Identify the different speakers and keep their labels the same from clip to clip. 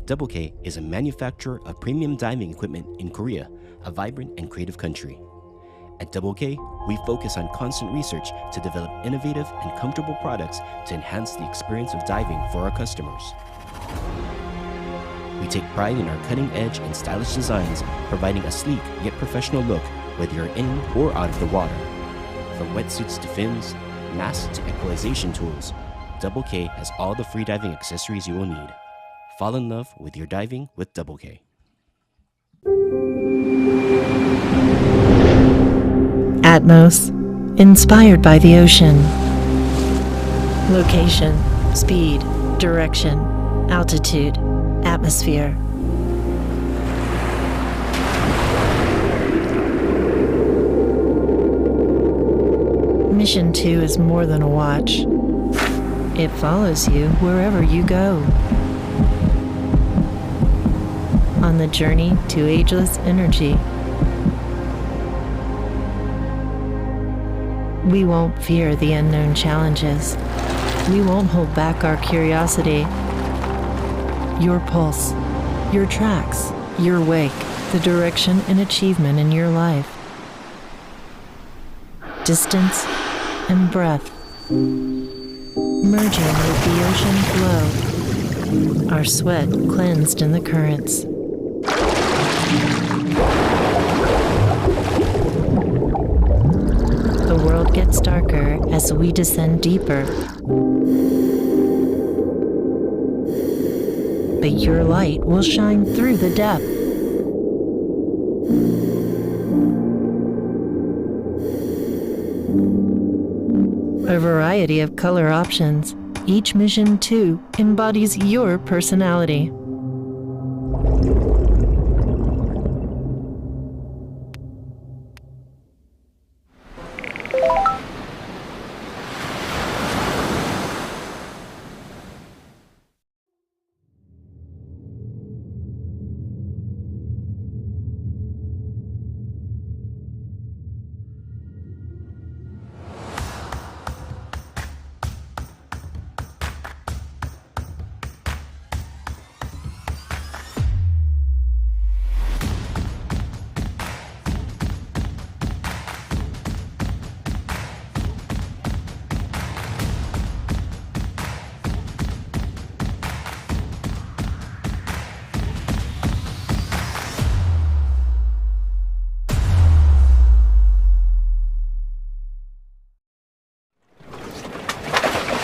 Speaker 1: Double K is a manufacturer of premium diving equipment in Korea, a vibrant and creative country. At Double K, we focus on constant research to develop innovative and comfortable products to enhance the experience of diving for our customers. We take pride in our cutting-edge and stylish designs, providing a sleek yet professional look whether you're in or out of the water. From wetsuits to fins, masks to equalization tools, Double K has all the freediving accessories you will need. Fall in love with your diving with Double K.
Speaker 2: Atmos, inspired by the ocean. Location, speed, direction, altitude, atmosphere. Mission 2 is more than a watch. It follows you wherever you go. On the journey to ageless energy. We won't fear the unknown challenges. We won't hold back our curiosity. Your pulse, your tracks, your wake, the direction and achievement in your life. Distance and breath, merging with the ocean flow, our sweat cleansed in the currents. The world gets darker as we descend deeper. But your light will shine through the depth. A variety of color options. Each Mission 2 embodies your personality.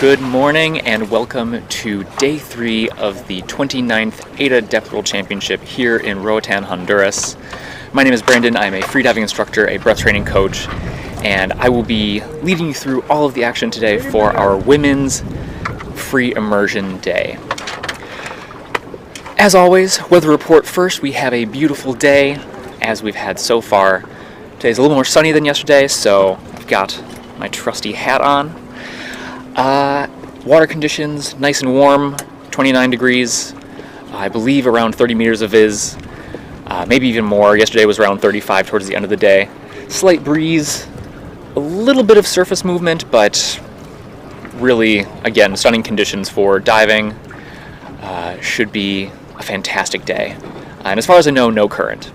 Speaker 3: Good morning and welcome to Day 3 of the 29th AIDA Depth World Championship here in Roatan, Honduras. My name is Brandon. I'm a freediving instructor, a breath training coach, and I will be leading you through all of the action today for our Women's Free Immersion Day. As always, weather report first. We have a beautiful day, as we've had so far. Today's a little more sunny than yesterday, so I've got my trusty hat on. Water conditions, nice and warm, 29 degrees, I believe around 30 meters of viz, maybe even more. Yesterday was around 35 towards the end of the day. Slight breeze, a little bit of surface movement, but really, again, stunning conditions for diving. Should be a fantastic day. And as far as I know, no current.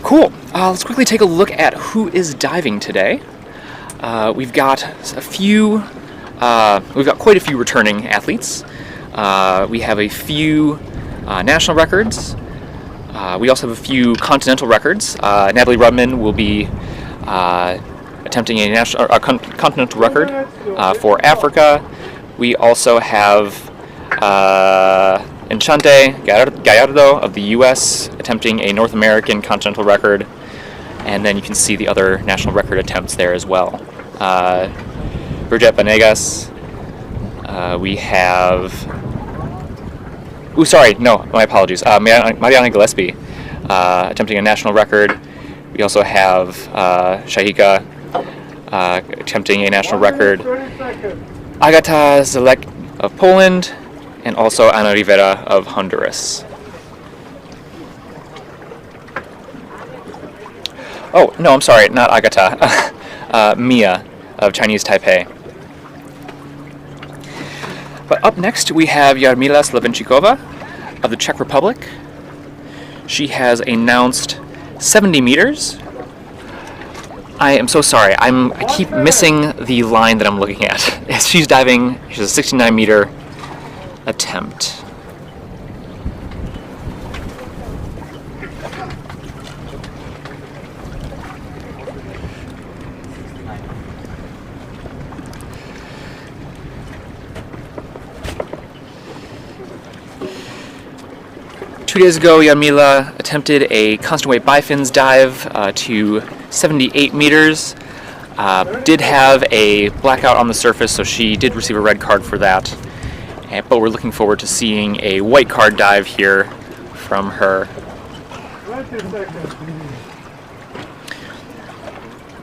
Speaker 3: Cool, let's quickly take a look at who is diving today. We've got quite a few returning athletes. We have a few national records. We also have a few continental records. Natalie Rudman will be attempting a continental record for Africa. We also have Enchante Gallardo of the U.S. attempting a North American continental record. And then you can see the other national record attempts there as well. Bridget Banegas. We have... my apologies. Mariana Gillespie attempting a national record. We also have Shaika attempting a national record. Agatha Zalenska of Poland, and also Ana Rivera of Honduras. Oh, no, I'm sorry, not Agatha. Mia of Chinese Taipei. But up next we have Yarmila Slavenchikova of the Czech Republic. She has announced 70 meters. I am so sorry, I keep missing the line that I'm looking at. She's diving, she's a 69 meter attempt. Two days ago, Jarmila attempted a constant weight bifins dive to 78 meters. Did have a blackout on the surface, so she did receive a red card for that. But we're looking forward to seeing a white card dive here from her.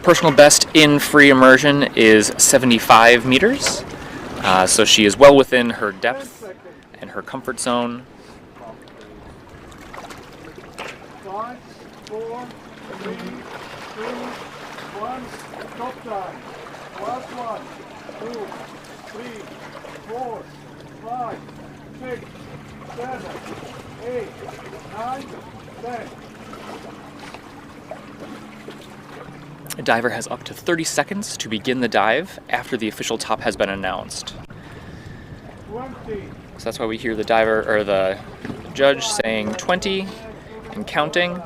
Speaker 3: Personal best in free immersion is 75 meters. So she is well within her depth and her comfort zone.
Speaker 4: 5, 4, 3, 2, 1, stop time. Last 1, 2, 3, 4, 5, 6, 7, 8, 9, 10.
Speaker 3: A diver has up to 30 seconds to begin the dive after the official top has been announced.
Speaker 4: 20.
Speaker 3: So that's why we hear the diver or the judge saying 20 and counting.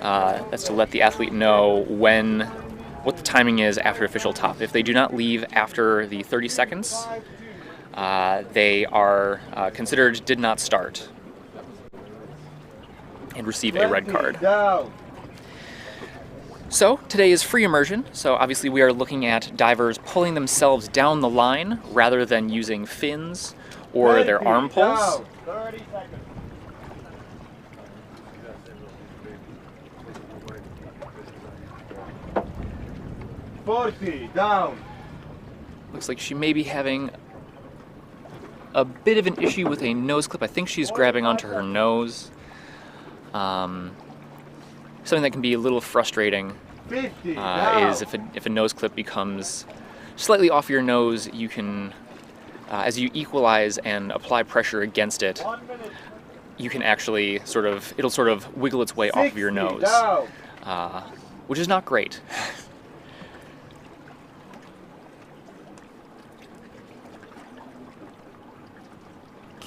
Speaker 3: That's to let the athlete know what the timing is after official top. If they do not leave after the 30 seconds, they are considered did not start and receive a red card. So today is free immersion, so obviously we are looking at divers pulling themselves down the line rather than using fins or their arm pulls.
Speaker 4: 30 seconds. Down.
Speaker 3: Looks like she may be having a bit of an issue with a nose clip. I think she's grabbing onto her nose. Something that can be a little frustrating is if a nose clip becomes slightly off your nose, you can, as you equalize and apply pressure against it, you can actually it'll sort of wiggle its way off of your nose, which is not great.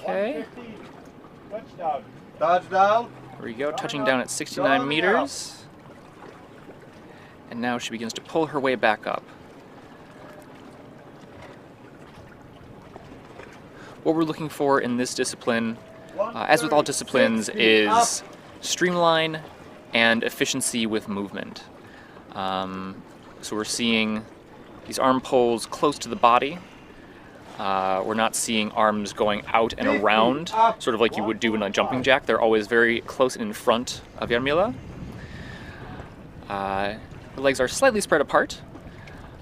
Speaker 3: Okay.
Speaker 4: Touchdown. Touchdown.
Speaker 3: There we go, touching down at 69 meters. And now she begins to pull her way back up. What we're looking for in this discipline, as with all disciplines, is streamline and efficiency with movement. So we're seeing these arm pulls close to the body. We're not seeing arms going out and around, sort of like you would do in a jumping jack. They're always very close and in front of Jarmila. Her legs are slightly spread apart,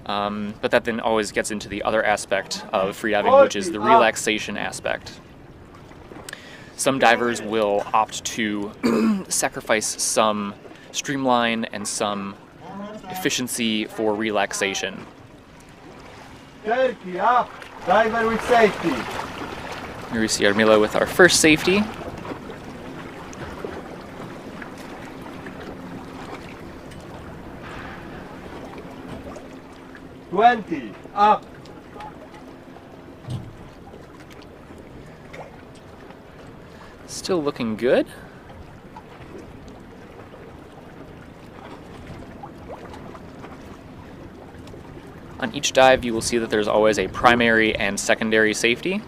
Speaker 3: but that then always gets into the other aspect of freediving, which is the relaxation aspect. Some divers will opt to sacrifice some streamline and some efficiency for relaxation.
Speaker 4: Turkey up. Diver with safety.
Speaker 3: Here we see Jarmila with our first safety.
Speaker 4: Up.
Speaker 3: Still looking good. On each dive, you will see that there's always a primary and secondary safety.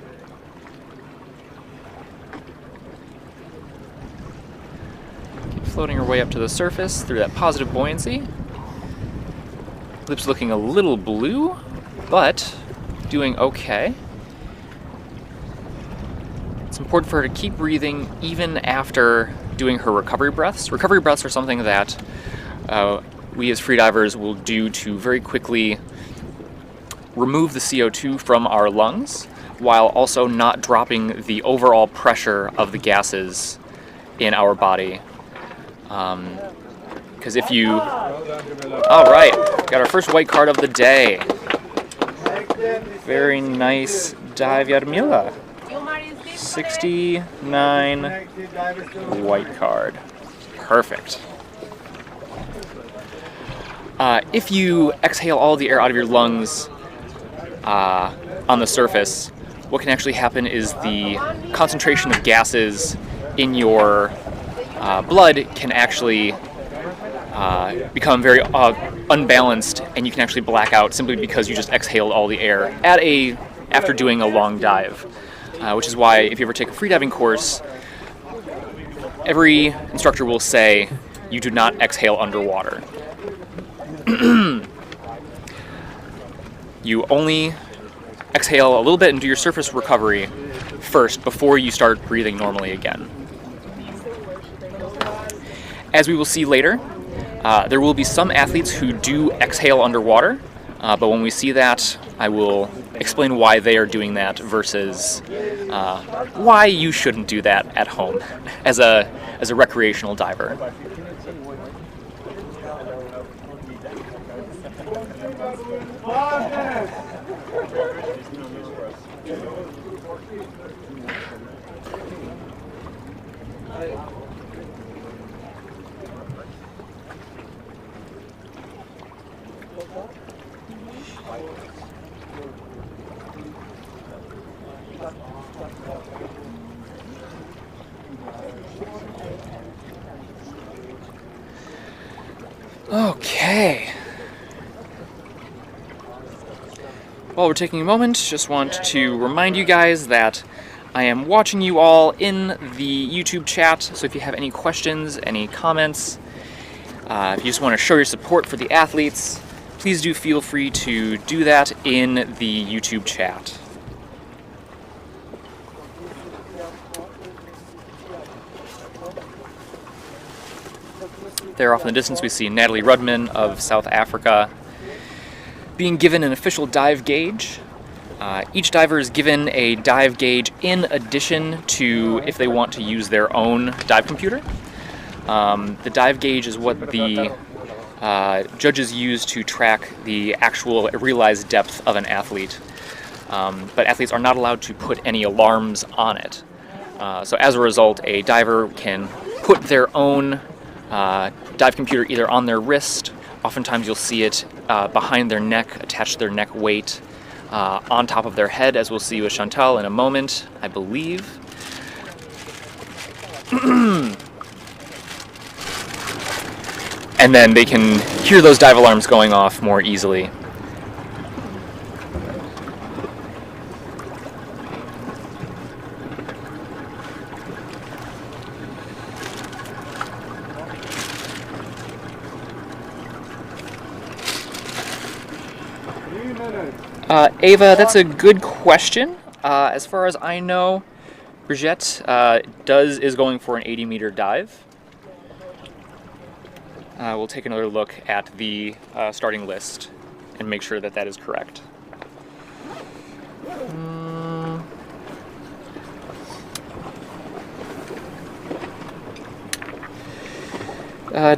Speaker 3: Keep floating her way up to the surface through that positive buoyancy. Lips looking a little blue, but doing okay. It's important for her to keep breathing even after doing her recovery breaths. Recovery breaths are something that we as freedivers will do to very quickly remove the CO2 from our lungs while also not dropping the overall pressure of the gases in our body. Because if you... All right, got our first white card of the day. Very nice dive, Jarmila. 69 white card. Perfect. If you exhale all the air out of your lungs on the surface, what can actually happen is the concentration of gases in your blood can actually become very unbalanced, and you can actually black out simply because you just exhaled all the air after doing a long dive. Which is why if you ever take a freediving course, every instructor will say you do not exhale underwater. You only exhale a little bit and do your surface recovery first before you start breathing normally again. As we will see later, there will be some athletes who do exhale underwater, but when we see that, I will explain why they are doing that versus why you shouldn't do that at home as a recreational diver. Okay. While we're taking a moment, just want to remind you guys that I am watching you all in the YouTube chat, so if you have any questions, any comments, if you just want to show your support for the athletes, please do feel free to do that in the YouTube chat. There off in the distance we see Natalie Rudman of South Africa being given an official dive gauge. Each diver is given a dive gauge in addition to if they want to use their own dive computer. The dive gauge is what the judges use to track the actual realized depth of an athlete. But athletes are not allowed to put any alarms on it. So as a result, a diver can put their own dive computer either on their wrist, oftentimes you'll see it behind their neck, attached to their neck weight, on top of their head, as we'll see with Chantal in a moment, I believe. And then they can hear those dive alarms going off more easily. Ava, that's a good question. As far as I know, Bridget is going for an 80-meter dive. We'll take another look at the starting list and make sure that that is correct.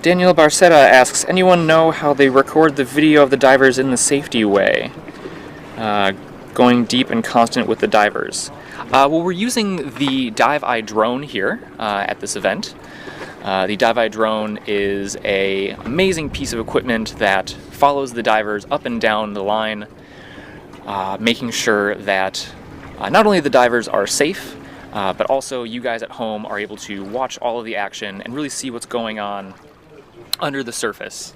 Speaker 3: Daniel Barcetta asks, anyone know how they record the video of the divers in the safety way? Going deep and constant with the divers. Well, we're using the Dive Eye drone here at this event. The Dive Eye drone is an amazing piece of equipment that follows the divers up and down the line, making sure that not only the divers are safe, but also you guys at home are able to watch all of the action and really see what's going on under the surface.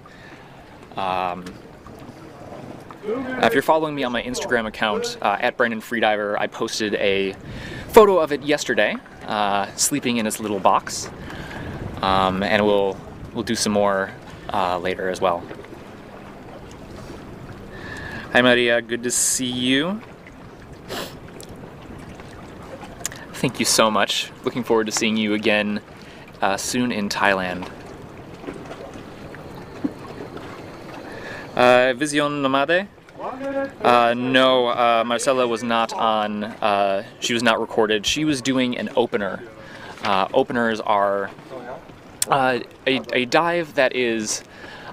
Speaker 3: If you're following me on my Instagram account, at Brandon Freediver, I posted a photo of it yesterday, sleeping in its little box, and we'll do some more later as well. Hi Maria, good to see you. Thank you so much. Looking forward to seeing you again soon in Thailand. Vision Nomade? No, Marcella was not on, she was not recorded. She was doing an opener. Openers are a dive that is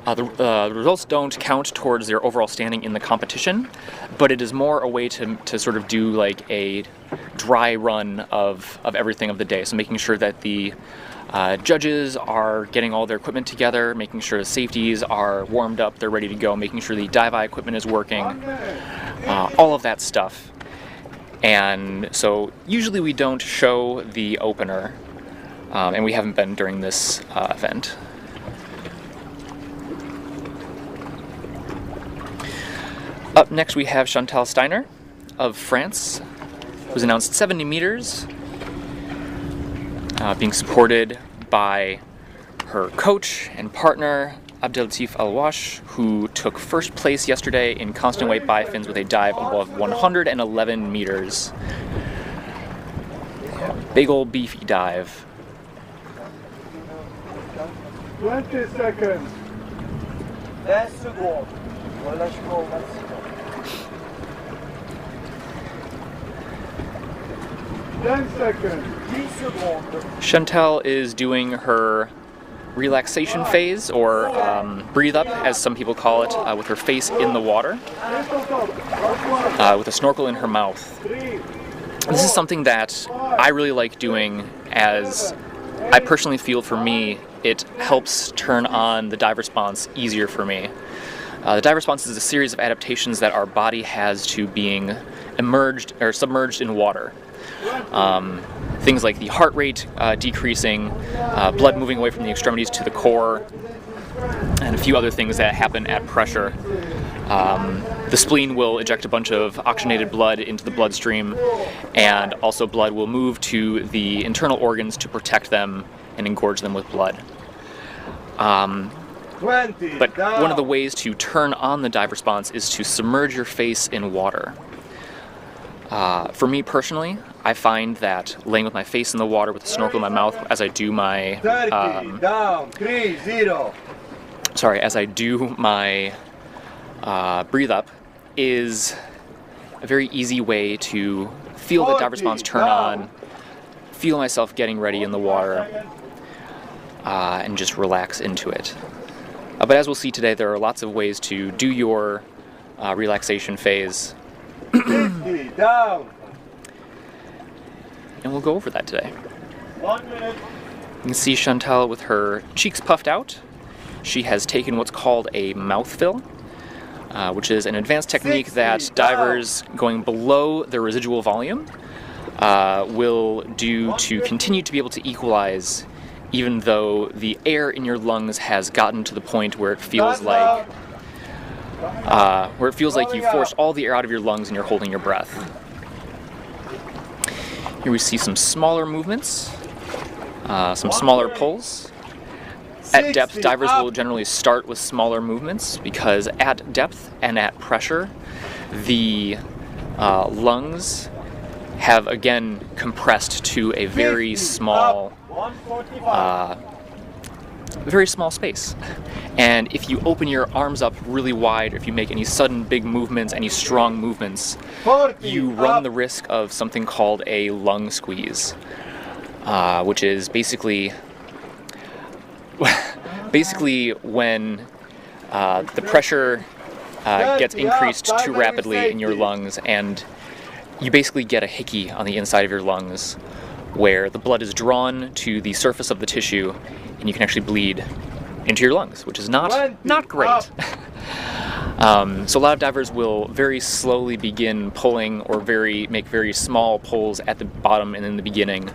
Speaker 3: The results don't count towards their overall standing in the competition, but it is more a way to sort of do like a dry run of everything of the day. So making sure that the judges are getting all their equipment together, making sure the safeties are warmed up, they're ready to go, making sure the dive eye equipment is working, all of that stuff. And so usually we don't show the opener, and we haven't been during this event. Up next we have Chantal Steiner of France, who's announced 70 meters, being supported by her coach and partner Abdelatif Al-Wash, who took first place yesterday in constant weight bifins with a dive above 111 meters. Big old beefy dive.
Speaker 4: 20 seconds. 10 secondes. Relâchement au maximum.
Speaker 3: Chantal is doing her relaxation phase, or breathe up, as some people call it, with her face in the water, with a snorkel in her mouth. This is something that I really like doing, as I personally feel for me, it helps turn on the dive response easier for me. The dive response is a series of adaptations that our body has to being emerged or submerged in water. Things like the heart rate decreasing, blood moving away from the extremities to the core, and a few other things that happen at pressure. The spleen will eject a bunch of oxygenated blood into the bloodstream, and also blood will move to the internal organs to protect them and engorge them with blood. But one of the ways to turn on the dive response is to submerge your face in water. For me personally, I find that laying with my face in the water with a snorkel in my mouth as I do my breathe up is a very easy way to feel the dive response turn on, feel myself getting ready in the water, and just relax into it. But as we'll see today, there are lots of ways to do your relaxation phase. And we'll go over that today.
Speaker 4: 1 minute.
Speaker 3: You can see Chantal with her cheeks puffed out. She has taken what's called a mouth fill, which is an advanced technique that divers going below their residual volume will do to continue to be able to equalize, even though the air in your lungs has gotten to the point where it feels like you forced all the air out of your lungs and you're holding your breath. Here we see some smaller movements, some smaller pulls. At depth, divers will generally start with smaller movements because at depth and at pressure, the lungs have again compressed to a very small space. And if you open your arms up really wide, or if you make any sudden big movements, any strong movements, you run the risk of something called a lung squeeze, which is basically when the pressure gets increased too rapidly in your lungs, and you basically get a hickey on the inside of your lungs, where the blood is drawn to the surface of the tissue, and you can actually bleed into your lungs, which is not great. So a lot of divers will very slowly begin pulling, or make very small pulls at the bottom and in the beginning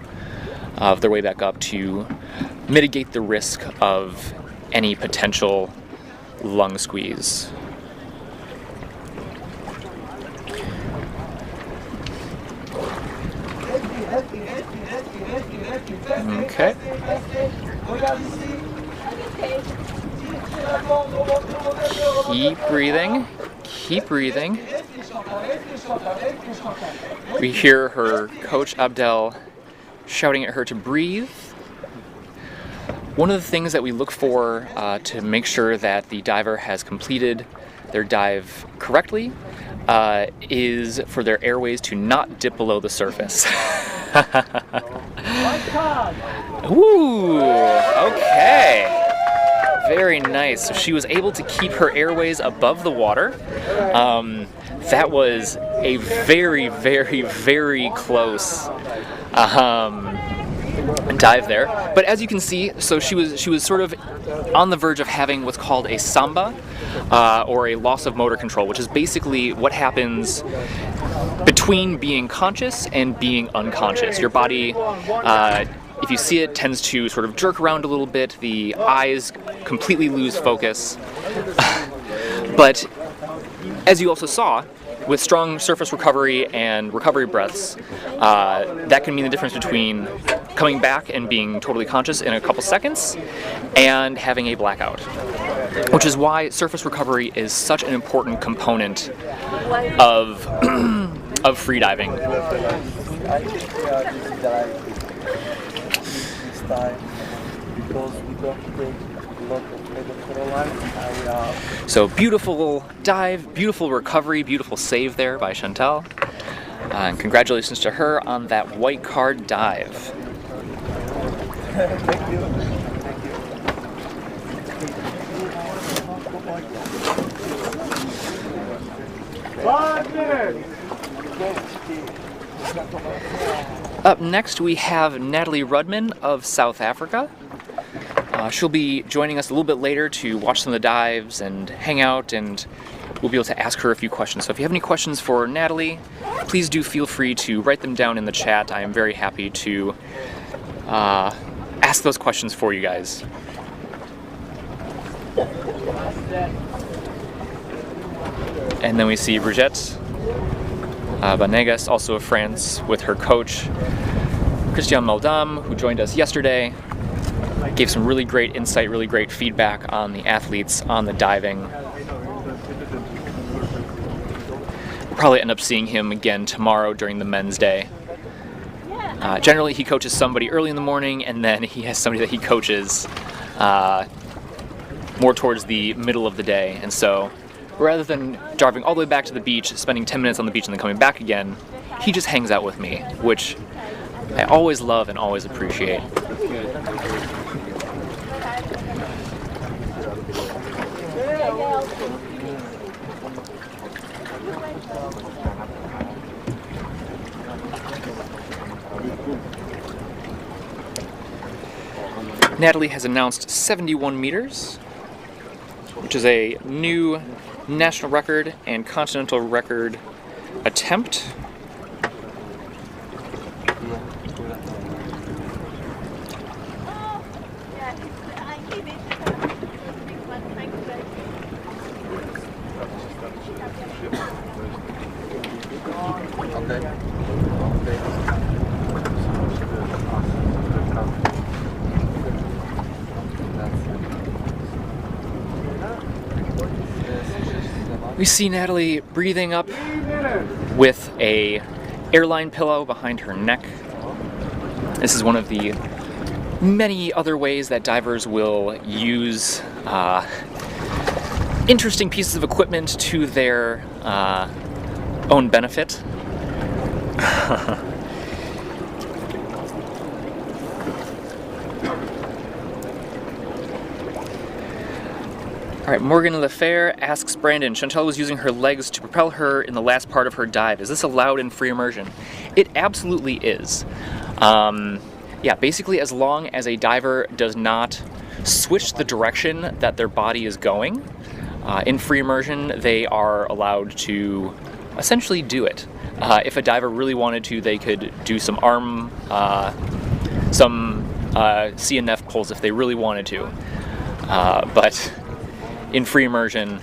Speaker 3: of their way back up to mitigate the risk of any potential lung squeeze. Okay. Keep breathing. Keep breathing. We hear her coach Abdel shouting at her to breathe. One of the things that we look for to make sure that the diver has completed their dive correctly is for their airways to not dip below the surface. Ooh, okay. Very Very nice. So she was able to keep her airways above the water. That was a very, very, very close dive there. But as you can see, so she was sort of on the verge of having what's called a samba, or a loss of motor control, which is basically what happens between being conscious and being unconscious. Your body, if you see it, tends to sort of jerk around a little bit. The eyes completely lose focus. But as you also saw, with strong surface recovery and recovery breaths, that can mean the difference between coming back and being totally conscious in a couple seconds and having a blackout. Which is why surface recovery is such an important component of of freediving.
Speaker 4: I think we are this time because we don't take a lot of electrolytes.
Speaker 3: So beautiful dive, beautiful recovery, beautiful save there by Chantal. And congratulations to her on that white card dive.
Speaker 4: Thank you. 5 minutes.
Speaker 3: Up next we have Natalie Rudman of South Africa. She'll be joining us a little bit later to watch some of the dives and hang out, and we'll be able to ask her a few questions. So if you have any questions for Natalie, please do feel free to write them down in the chat. I am very happy to ask those questions for you guys. And then we see Bridget Banegas, also of France, with her coach, Christian Maldam, who joined us yesterday. Gave some really great insight, really great feedback on the athletes, on the diving. We'll probably end up seeing him again tomorrow during the men's day. Generally, he coaches somebody early in the morning, and then he has somebody that he coaches more towards the middle of the day. And so, rather than driving all the way back to the beach, spending 10 minutes on the beach and then coming back again, he just hangs out with me, which I always love and always appreciate. Natalie has announced 71 meters, which is a new national record and continental record attempt. We see Natalie breathing up with a airline pillow behind her neck. This is one of the many other ways that divers will use interesting pieces of equipment to their own benefit. All right, Morgan Lefair asks Brandon, Chantal was using her legs to propel her in the last part of her dive. Is this allowed in free immersion? It absolutely is. Yeah, basically as long as a diver does not switch the direction that their body is going, in free immersion they are allowed to essentially do it. If a diver really wanted to, they could do some arm, some CNF pulls if they really wanted to. But in free immersion,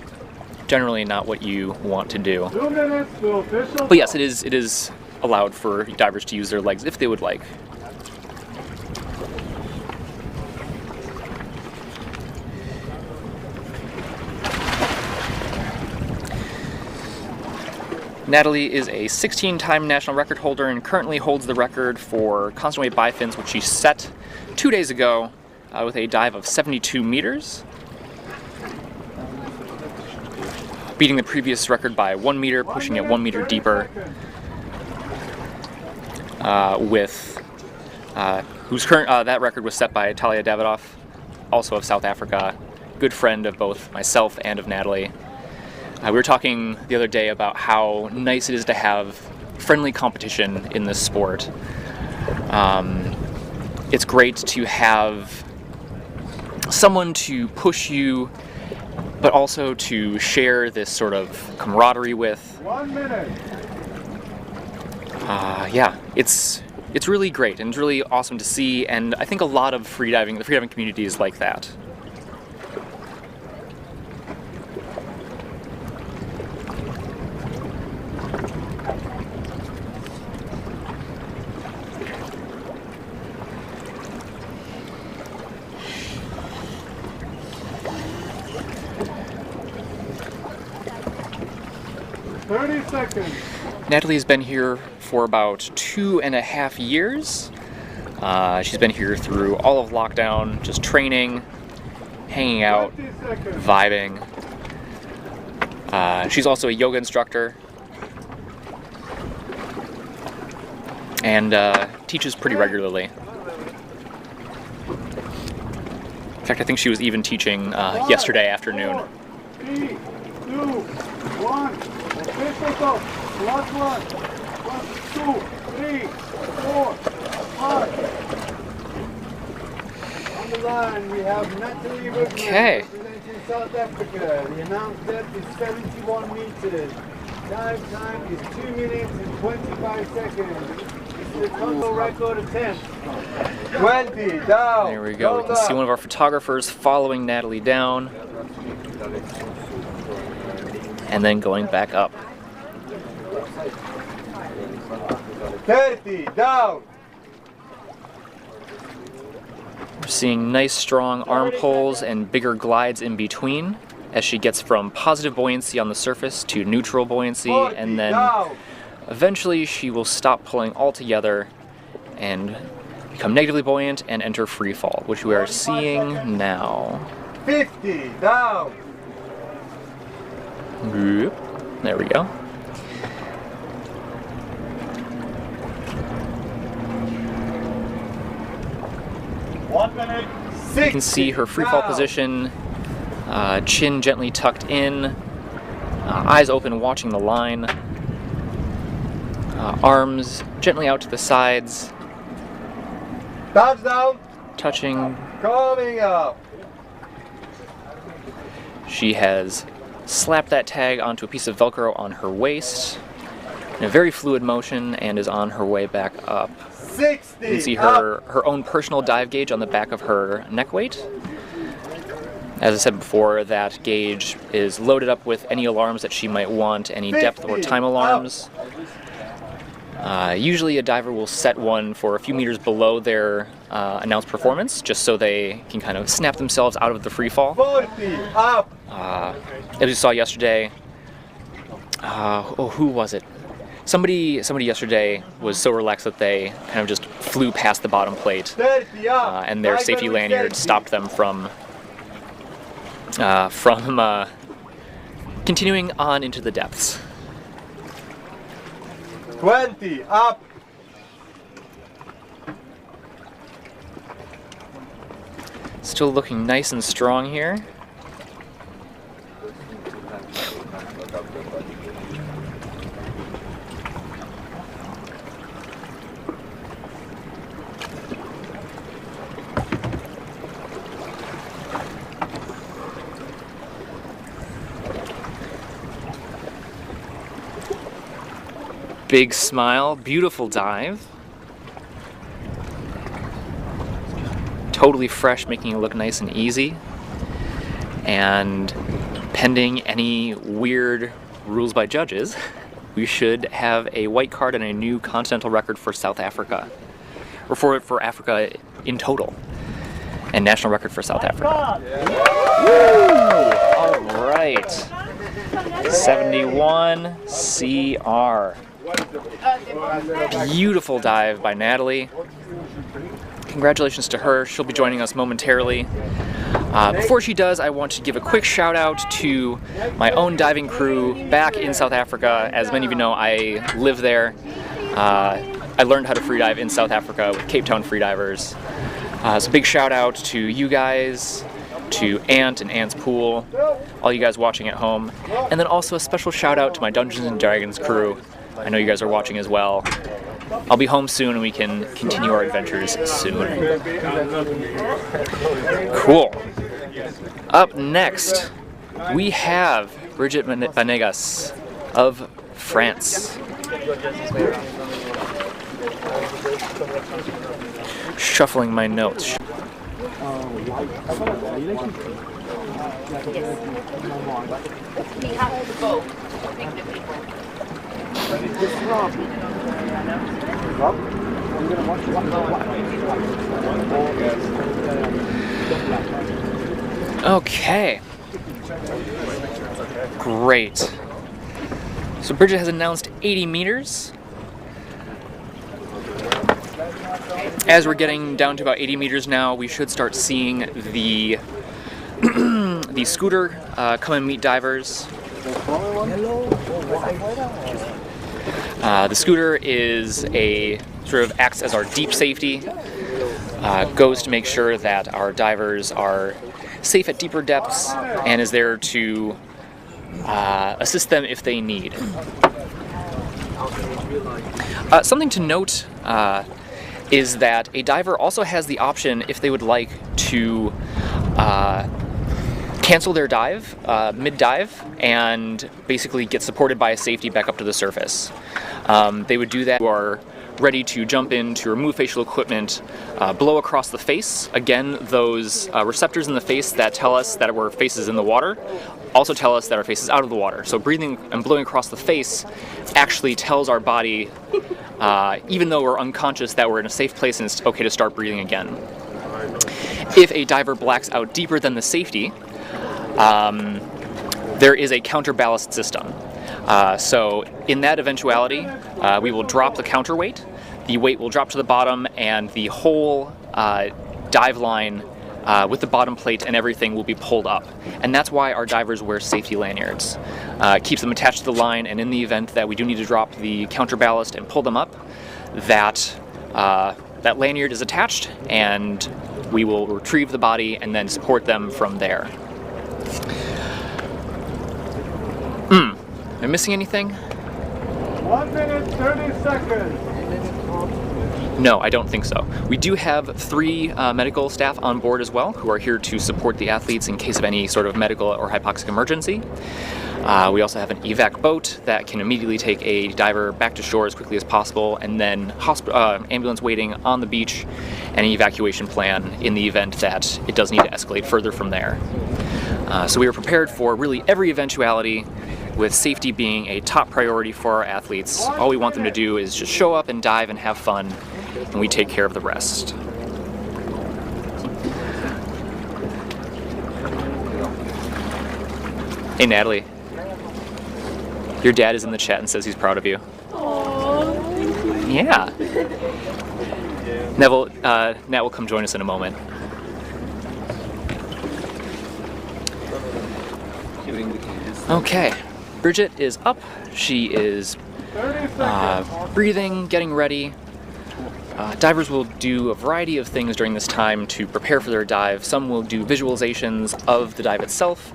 Speaker 3: generally not what you want to do.
Speaker 4: 2 minutes to official.
Speaker 3: But yes, it is allowed for divers to use their legs if they would like. Natalie is a 16-time national record holder and currently holds the record for constant weight bifins, which she set 2 days ago with a dive of 72 meters. Beating the previous record by 1 meter, pushing it 1 meter deeper. Whose current that record was set by Talia Davidoff, also of South Africa, good friend of both myself and of Natalie. We were talking the other day about how nice it is to have friendly competition in this sport. It's great to have someone to push you, but also to share this sort of camaraderie with.
Speaker 5: 1 minute.
Speaker 3: Yeah, it's really great and it's really awesome to see, and I think a lot of the freediving community is like that. Natalie's been here for about 2.5 years. She's been here through all of lockdown, just training, hanging out, vibing. She's also a yoga instructor and teaches pretty regularly. In fact, I think she was even teaching yesterday afternoon.
Speaker 5: 3, 2, 1. Official go. Last one. 1, 2, 3, 4, 5. On the line, we have Natalie Rudman representing South Africa. The announced depth is 71 meters. Dive time is 2 minutes and 25 seconds. This is a total record attempt. 20 down.
Speaker 3: There we go. We can see one of our photographers following Natalie down and then going back up.
Speaker 5: 30 down.
Speaker 3: We're seeing nice strong arm pulls and bigger glides in between as she gets from positive buoyancy on the surface to neutral buoyancy, and then eventually she will stop pulling altogether and become negatively buoyant and enter free fall, which we are seeing now.
Speaker 5: 50 down.
Speaker 3: There we go. You can see her free fall position, chin gently tucked in, eyes open watching the line, arms gently out to the sides,
Speaker 5: Touchdown.
Speaker 3: touching.
Speaker 5: Coming up.
Speaker 3: She has slapped that tag onto a piece of Velcro on her waist in a very fluid motion and is on her way back up.
Speaker 5: 60.
Speaker 3: You can see her own personal dive gauge on the back of her neck weight. As I said before, that gauge is loaded up with any alarms that she might want, any depth or time alarms. Usually a diver will set one for a few meters below their announced performance, just so they can kind of snap themselves out of the free fall.
Speaker 5: 40 up.
Speaker 3: As we saw yesterday, who was it? Somebody yesterday was so relaxed that they kind of just flew past the bottom plate,
Speaker 5: 30 up.
Speaker 3: and their safety lanyard stopped them from continuing on into the depths.
Speaker 5: 20 up.
Speaker 3: Still looking nice and strong here. Big smile, beautiful dive. Totally fresh, making it look nice and easy. And pending any weird rules by judges, we should have a white card and a new continental record for South Africa. Or for Africa in total. And national record for South Africa. Woo! All right. 71 CR. Beautiful dive by Natalie. Congratulations to her. She'll be joining us momentarily. Before she does, I want to give a quick shout out to my own diving crew back in South Africa. As many of you know, I live there. I learned how to freedive in South Africa with Cape Town Freedivers. So big shout out to you guys, to Ant and Ant's Pool, all you guys watching at home, and then also a special shout out to my Dungeons & Dragons crew. I know you guys are watching as well. I'll be home soon and we can continue our adventures soon. Cool. Up next, we have Bridget Banegas of France. Shuffling my notes. Okay. Great. So Bridget has announced 80 meters. As we're getting down to about 80 meters now, we should start seeing the the scooter come and meet divers. The scooter is a sort of acts as our deep safety, goes to make sure that our divers are safe at deeper depths and is there to assist them if they need. Something to note is that a diver also has the option, if they would like, to cancel their dive mid-dive and basically get supported by a safety back up to the surface. They would do that. You are ready to jump in to remove facial equipment, blow across the face. Again, those receptors in the face that tell us that our face is in the water also tell us that our face is out of the water. So breathing and blowing across the face actually tells our body, even though we're unconscious, that we're in a safe place and it's okay to start breathing again. If a diver blacks out deeper than the safety, there is a counterballast system. So in that eventuality, we will drop the counterweight, the weight will drop to the bottom, and the whole dive line with the bottom plate and everything will be pulled up. And that's why our divers wear safety lanyards. It keeps them attached to the line, and in the event that we do need to drop the counterballast and pull them up, that lanyard is attached, and we will retrieve the body and then support them from there. Am I missing anything?
Speaker 5: 1 minute, 30 seconds.
Speaker 3: No, I don't think so. We do have 3 medical staff on board as well, who are here to support the athletes in case of any sort of medical or hypoxic emergency. We also have an evac boat that can immediately take a diver back to shore as quickly as possible, and then ambulance waiting on the beach, and an evacuation plan in the event that it does need to escalate further from there. So we are prepared for really every eventuality, with safety being a top priority for our athletes. All we want them to do is just show up and dive and have fun, and we take care of the rest. Hey Natalie, your dad is in the chat and says he's proud of you. Aww. Yeah. Nat will come join us in a moment. Okay. Bridget is up. She is breathing, getting ready. Divers will do a variety of things during this time to prepare for their dive. Some will do visualizations of the dive itself.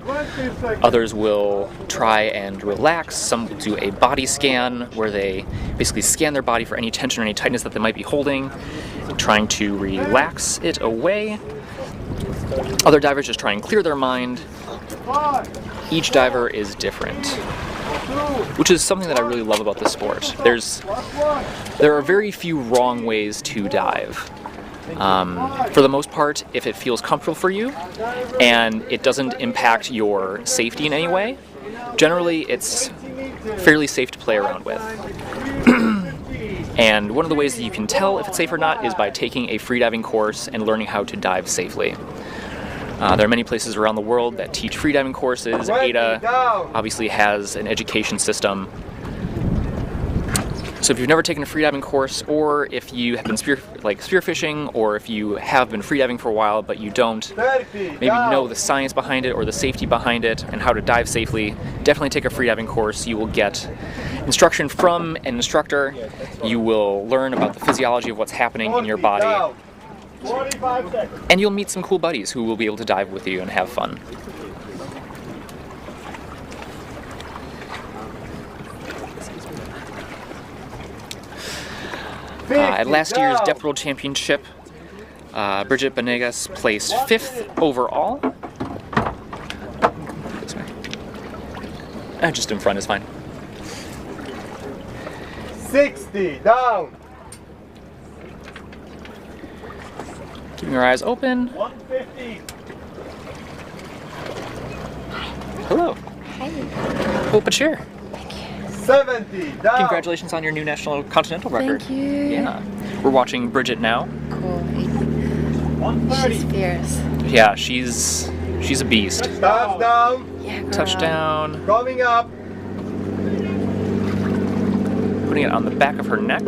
Speaker 3: Others will try and relax. Some will do a body scan where they basically scan their body for any tension or any tightness that they might be holding, trying to relax it away. Other divers just try and clear their mind. Each diver is different, which is something that I really love about this sport. There are very few wrong ways to dive. For the most part, if it feels comfortable for you and it doesn't impact your safety in any way, generally it's fairly safe to play around with. And one of the ways that you can tell if it's safe or not is by taking a freediving course and learning how to dive safely. There are many places around the world that teach freediving courses. AIDA obviously has an education system. So if you've never taken a freediving course, or if you have been spearfishing, or if you have been freediving for a while but you don't maybe know the science behind it or the safety behind it and how to dive safely, definitely take a freediving course. You will get instruction from an instructor. You will learn about the physiology of what's happening in your body.
Speaker 5: 45 seconds.
Speaker 3: And you'll meet some cool buddies who will be able to dive with you and have fun. At last year's Depth World Championship, Bridget Banegas placed 5th overall. This way. Just in front is fine.
Speaker 5: 60, down.
Speaker 3: Keeping your eyes open.
Speaker 5: 150.
Speaker 3: Hello.
Speaker 6: Hi.
Speaker 3: Pull up a chair.
Speaker 5: 70, down.
Speaker 3: Congratulations on your new national continental record.
Speaker 6: Thank you.
Speaker 3: Yeah. We're watching Bridget now.
Speaker 6: Cool.
Speaker 5: 130.
Speaker 6: She's fierce.
Speaker 3: Yeah, she's a beast.
Speaker 5: Touchdown.
Speaker 6: Yeah, girl.
Speaker 3: Touchdown.
Speaker 5: Coming up.
Speaker 3: Putting it on the back of her neck.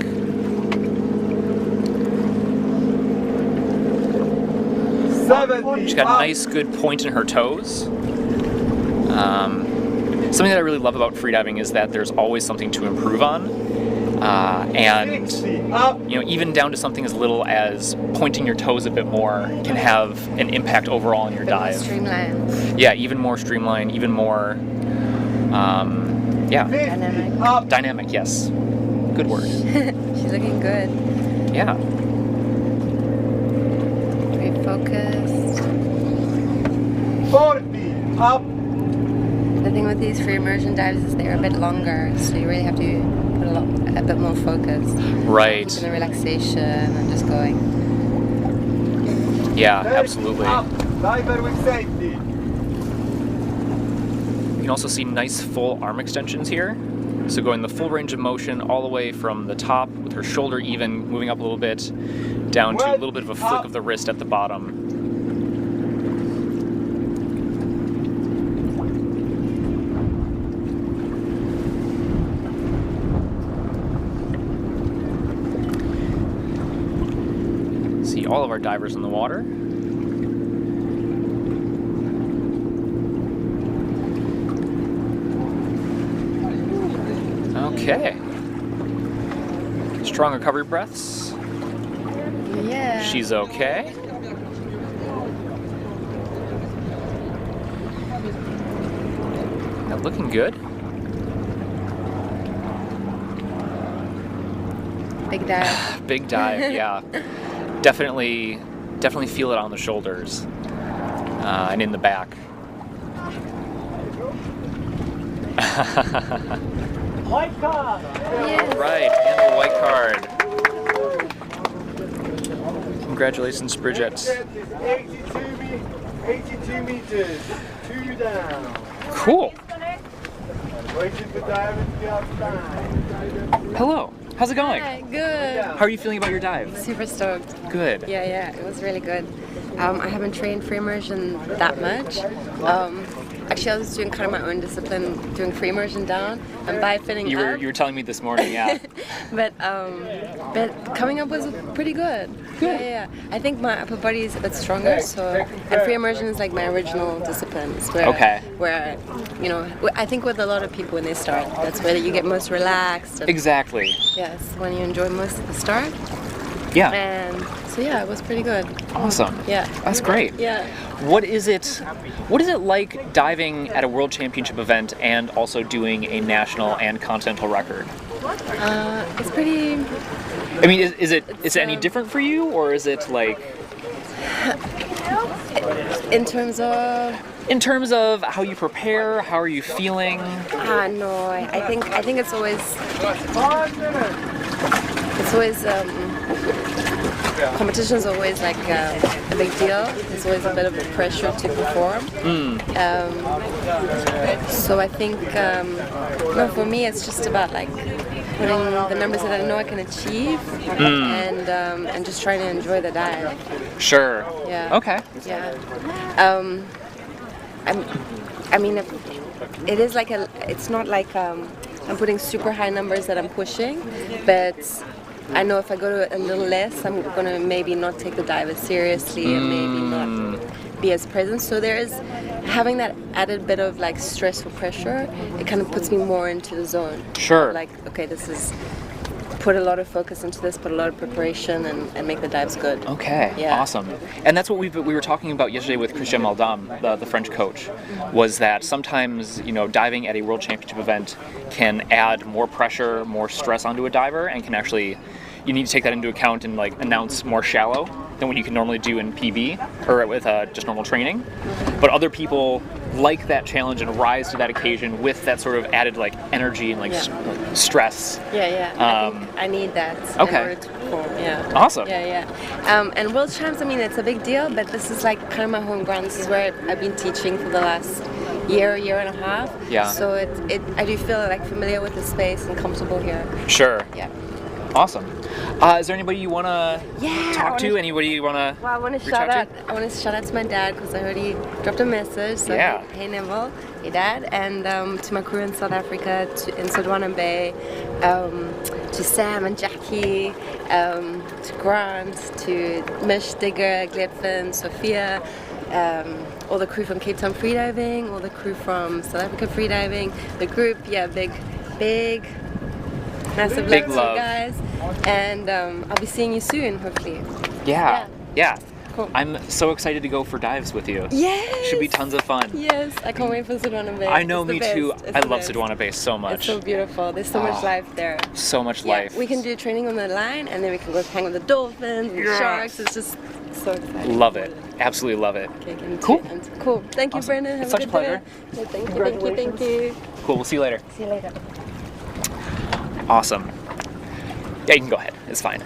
Speaker 3: She's got a nice, good point in her toes. Something that I really love about freediving is that there's always something to improve on. And you know, even down to something as little as pointing your toes a bit more can have an impact overall on your dive.
Speaker 6: Streamlined.
Speaker 3: Yeah, even more streamlined, even more, yeah,
Speaker 6: Dynamic.
Speaker 3: dynamic. Yes, good word.
Speaker 6: She's looking good.
Speaker 3: Yeah.
Speaker 6: Very focused.
Speaker 5: 40, up.
Speaker 6: The thing with these free immersion dives is they're a bit longer, so you really have to put a bit more focus.
Speaker 3: Right.
Speaker 6: Keeping the relaxation and just going.
Speaker 3: Yeah, absolutely.
Speaker 5: Up. Diver with safety.
Speaker 3: You can also see nice full arm extensions here. So going the full range of motion all the way from the top with her shoulder even, moving up a little bit, down to a little bit of a flick of the wrist at the bottom. See all of our divers in the water. Okay. Strong recovery breaths.
Speaker 6: Yeah.
Speaker 3: She's okay. Yeah, looking good.
Speaker 6: Big dive.
Speaker 3: Big dive, yeah. Definitely feel it on the shoulders and in the back.
Speaker 5: White card.
Speaker 6: Yes.
Speaker 3: Right, and the white card. Congratulations, Bridget.
Speaker 5: 82 meters. 2 down.
Speaker 3: Cool.
Speaker 5: Waiting for diver to be outside.
Speaker 3: Hello. How's it going?
Speaker 6: Hi, good.
Speaker 3: How are you feeling about your dive?
Speaker 6: Super stoked.
Speaker 3: Good.
Speaker 6: Yeah, it was really good. I haven't trained free immersion that much. Actually, I was doing kind of my own discipline, doing free immersion down and bifining
Speaker 3: You
Speaker 6: up.
Speaker 3: were telling me this morning, yeah.
Speaker 6: but coming up was pretty good.
Speaker 3: Good.
Speaker 6: Yeah. I think my upper body is a bit stronger, so and free immersion is like my original discipline. It's where you know, I think with a lot of people when they start, that's where you get most relaxed. And,
Speaker 3: Exactly.
Speaker 6: yes, when you enjoy most at the start.
Speaker 3: Yeah.
Speaker 6: And so yeah, it was pretty good.
Speaker 3: Awesome.
Speaker 6: Yeah.
Speaker 3: That's great.
Speaker 6: Yeah.
Speaker 3: What is it like diving at a world championship event and also doing a national and continental record?
Speaker 6: It's pretty.
Speaker 3: I mean, is it any different for you, or is it like
Speaker 6: In terms of.
Speaker 3: in terms of how you prepare, how are you feeling?
Speaker 6: No, I think it's always. Competition is always like a big deal. There's always a bit of a pressure to perform. So I think, no, for me it's just about like putting the numbers that I know I can achieve and just trying to enjoy the dive.
Speaker 3: Sure.
Speaker 6: Yeah.
Speaker 3: Okay.
Speaker 6: Yeah. I mean, it is like it's not like I'm putting super high numbers that I'm pushing, but I know if I go to a little less, I'm gonna maybe not take the dive as seriously and maybe not be as present. So there is having that added bit of like stress or pressure. It kind of puts me more into the zone.
Speaker 3: Sure.
Speaker 6: Like, okay, this is put a lot of focus into this, put a lot of preparation, and make the dives good.
Speaker 3: Okay,
Speaker 6: Yeah.
Speaker 3: awesome. And that's what we were talking about yesterday with Christian Maldam, the French coach, was that sometimes, you know, diving at a World Championship event can add more pressure, more stress onto a diver, and can actually, you need to take that into account and like announce more shallow than what you can normally do in PB or with just normal training. But other people like that challenge and rise to that occasion with that sort of added like energy and like stress.
Speaker 6: Yeah. I think I need that in order to perform. Yeah.
Speaker 3: Awesome.
Speaker 6: Yeah. And World Champs, I mean, it's a big deal, but this is like kind of my home ground. This is where I've been teaching for the last year and a half.
Speaker 3: Yeah.
Speaker 6: So I do feel like familiar with the space and comfortable here.
Speaker 3: Sure.
Speaker 6: Yeah.
Speaker 3: Awesome. Is there anybody you want to talk to? Anybody you want to?
Speaker 6: Well, I want to shout out to my dad because I heard he dropped a message. So hey Neville, hey Dad, and to my crew in South Africa, in Sodwana Bay, to Sam and Jackie, to Grant, to Mish, Digger, Gledfin, Sophia. All the crew from Cape Town Freediving, all the crew from South Africa Freediving, the group, big. Massive
Speaker 3: big
Speaker 6: love to you guys, and I'll be seeing you soon, hopefully.
Speaker 3: Yeah.
Speaker 6: Cool.
Speaker 3: I'm so excited to go for dives with you.
Speaker 6: Yes.
Speaker 3: Should be tons of fun.
Speaker 6: Yes, I can't wait for Sodwana Bay.
Speaker 3: I know,
Speaker 6: it's
Speaker 3: me
Speaker 6: the
Speaker 3: too.
Speaker 6: best.
Speaker 3: I love Sodwana Bay so much.
Speaker 6: It's so beautiful. There's so much life there.
Speaker 3: So much life.
Speaker 6: We can do training on the line, and then we can go hang with the dolphins and the sharks. It's just so exciting.
Speaker 3: Love it. Absolutely love it.
Speaker 6: Okay,
Speaker 3: cool.
Speaker 6: Cool. Thank you,
Speaker 3: Awesome.
Speaker 6: Brendan. Have
Speaker 3: It's
Speaker 6: a
Speaker 3: such a
Speaker 6: good
Speaker 3: pleasure.
Speaker 6: day. Thank you.
Speaker 3: Cool. We'll see you later.
Speaker 6: See you later.
Speaker 3: Awesome. Yeah, you can go ahead. It's fine.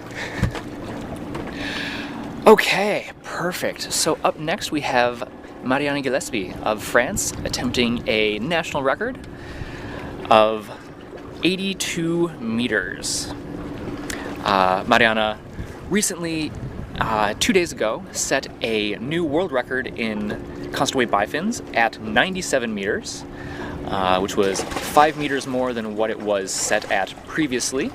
Speaker 3: Okay, perfect. So up next we have Mariana Gillespie of France attempting a national record of 82 meters. Mariana recently, 2 days ago, set a new world record in constant weight bifins at 97 meters. Which was 5 meters more than what it was set at previously.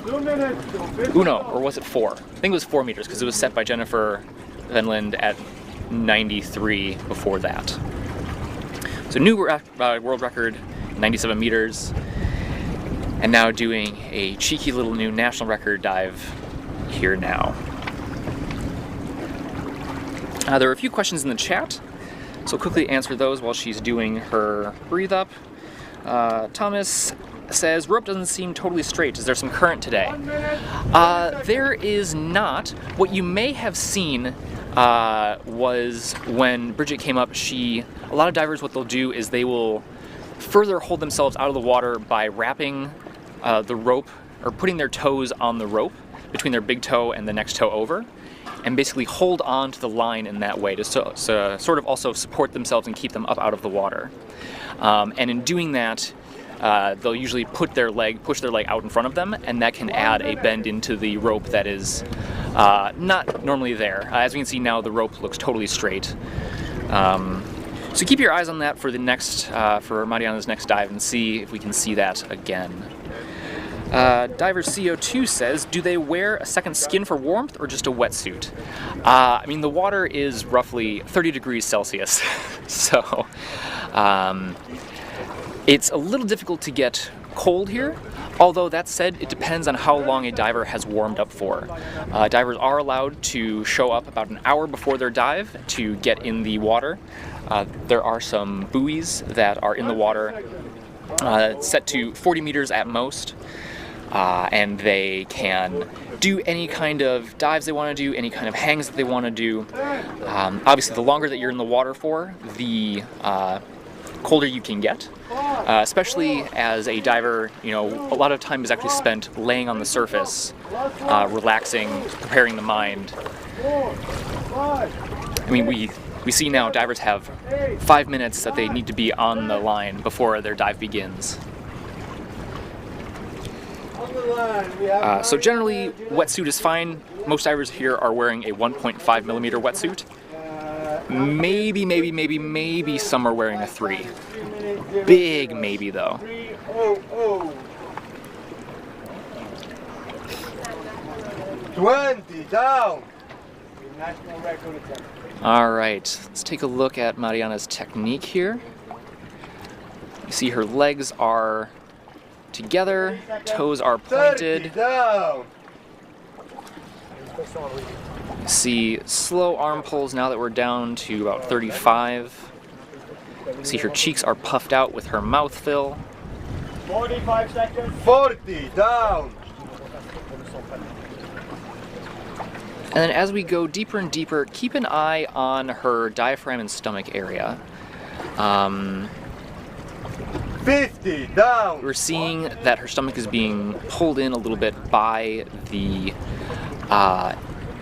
Speaker 3: Uno, or was it 4? I think it was 4 meters because it was set by Jennifer Venlund at 93 before that. So new world record, 97 meters, and now doing a cheeky little new national record dive here now. There are a few questions in the chat, so I'll quickly answer those while she's doing her breathe up. Thomas says, rope doesn't seem totally straight. Is there some current today? There is not. What you may have seen was when Bridget came up, a lot of divers, what they'll do is they will further hold themselves out of the water by wrapping the rope or putting their toes on the rope between their big toe and the next toe over, and basically hold on to the line in that way to sort of also support themselves and keep them up out of the water. And in doing that, they'll usually push their leg out in front of them, and that can add a bend into the rope that is not normally there. As we can see now, the rope looks totally straight. So keep your eyes on that for the next, for Mariana's next dive, and see if we can see that again. Diver CO2 says, do they wear a second skin for warmth or just a wetsuit? I mean, the water is roughly 30 degrees Celsius, so it's a little difficult to get cold here. Although that said, it depends on how long a diver has warmed up for. Divers are allowed to show up about an hour before their dive to get in the water. There are some buoys that are in the water set to 40 meters at most. And they can do any kind of dives they want to do, any kind of hangs that they want to do. Obviously, the longer that you're in the water for, the colder you can get. Especially as a diver, you know, a lot of time is actually spent laying on the surface, relaxing, preparing the mind. I mean, we see now divers have 5 minutes that they need to be on the line before their dive begins. So generally, wetsuit is fine. Most divers here are wearing a 1.5 millimeter wetsuit. Maybe some are wearing a 3. Big maybe though.
Speaker 5: 20 down. National record attempt.
Speaker 3: All right, let's take a look at Mariana's technique here. You see her legs are together, toes are pointed. See slow arm pulls now that we're down to about 35. See her cheeks are puffed out with her mouth fill.
Speaker 5: 45 seconds. 40, down.
Speaker 3: And then as we go deeper and deeper, keep an eye on her diaphragm and stomach area.
Speaker 5: 50, down.
Speaker 3: We're seeing that her stomach is being pulled in a little bit by the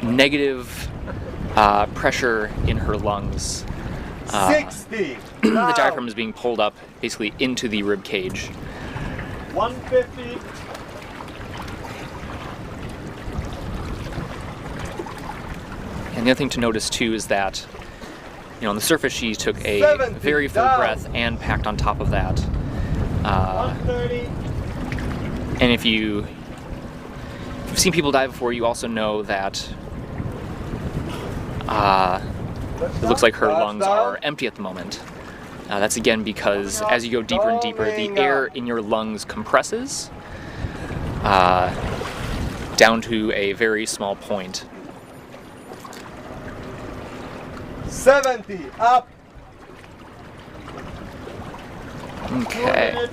Speaker 3: negative pressure in her lungs.
Speaker 5: 60,
Speaker 3: The
Speaker 5: down.
Speaker 3: diaphragm is being pulled up basically into the rib cage.
Speaker 5: 150.
Speaker 3: And the other thing to notice too is that, on the surface she took a
Speaker 5: 70,
Speaker 3: very full
Speaker 5: down.
Speaker 3: breath and packed on top of that.
Speaker 5: 130.
Speaker 3: And if you've seen people dive before, you also know that it looks like her lungs are empty at the moment. That's again because as you go deeper and deeper, the air in your lungs compresses down to a very small point.
Speaker 5: 70, up.
Speaker 3: Okay.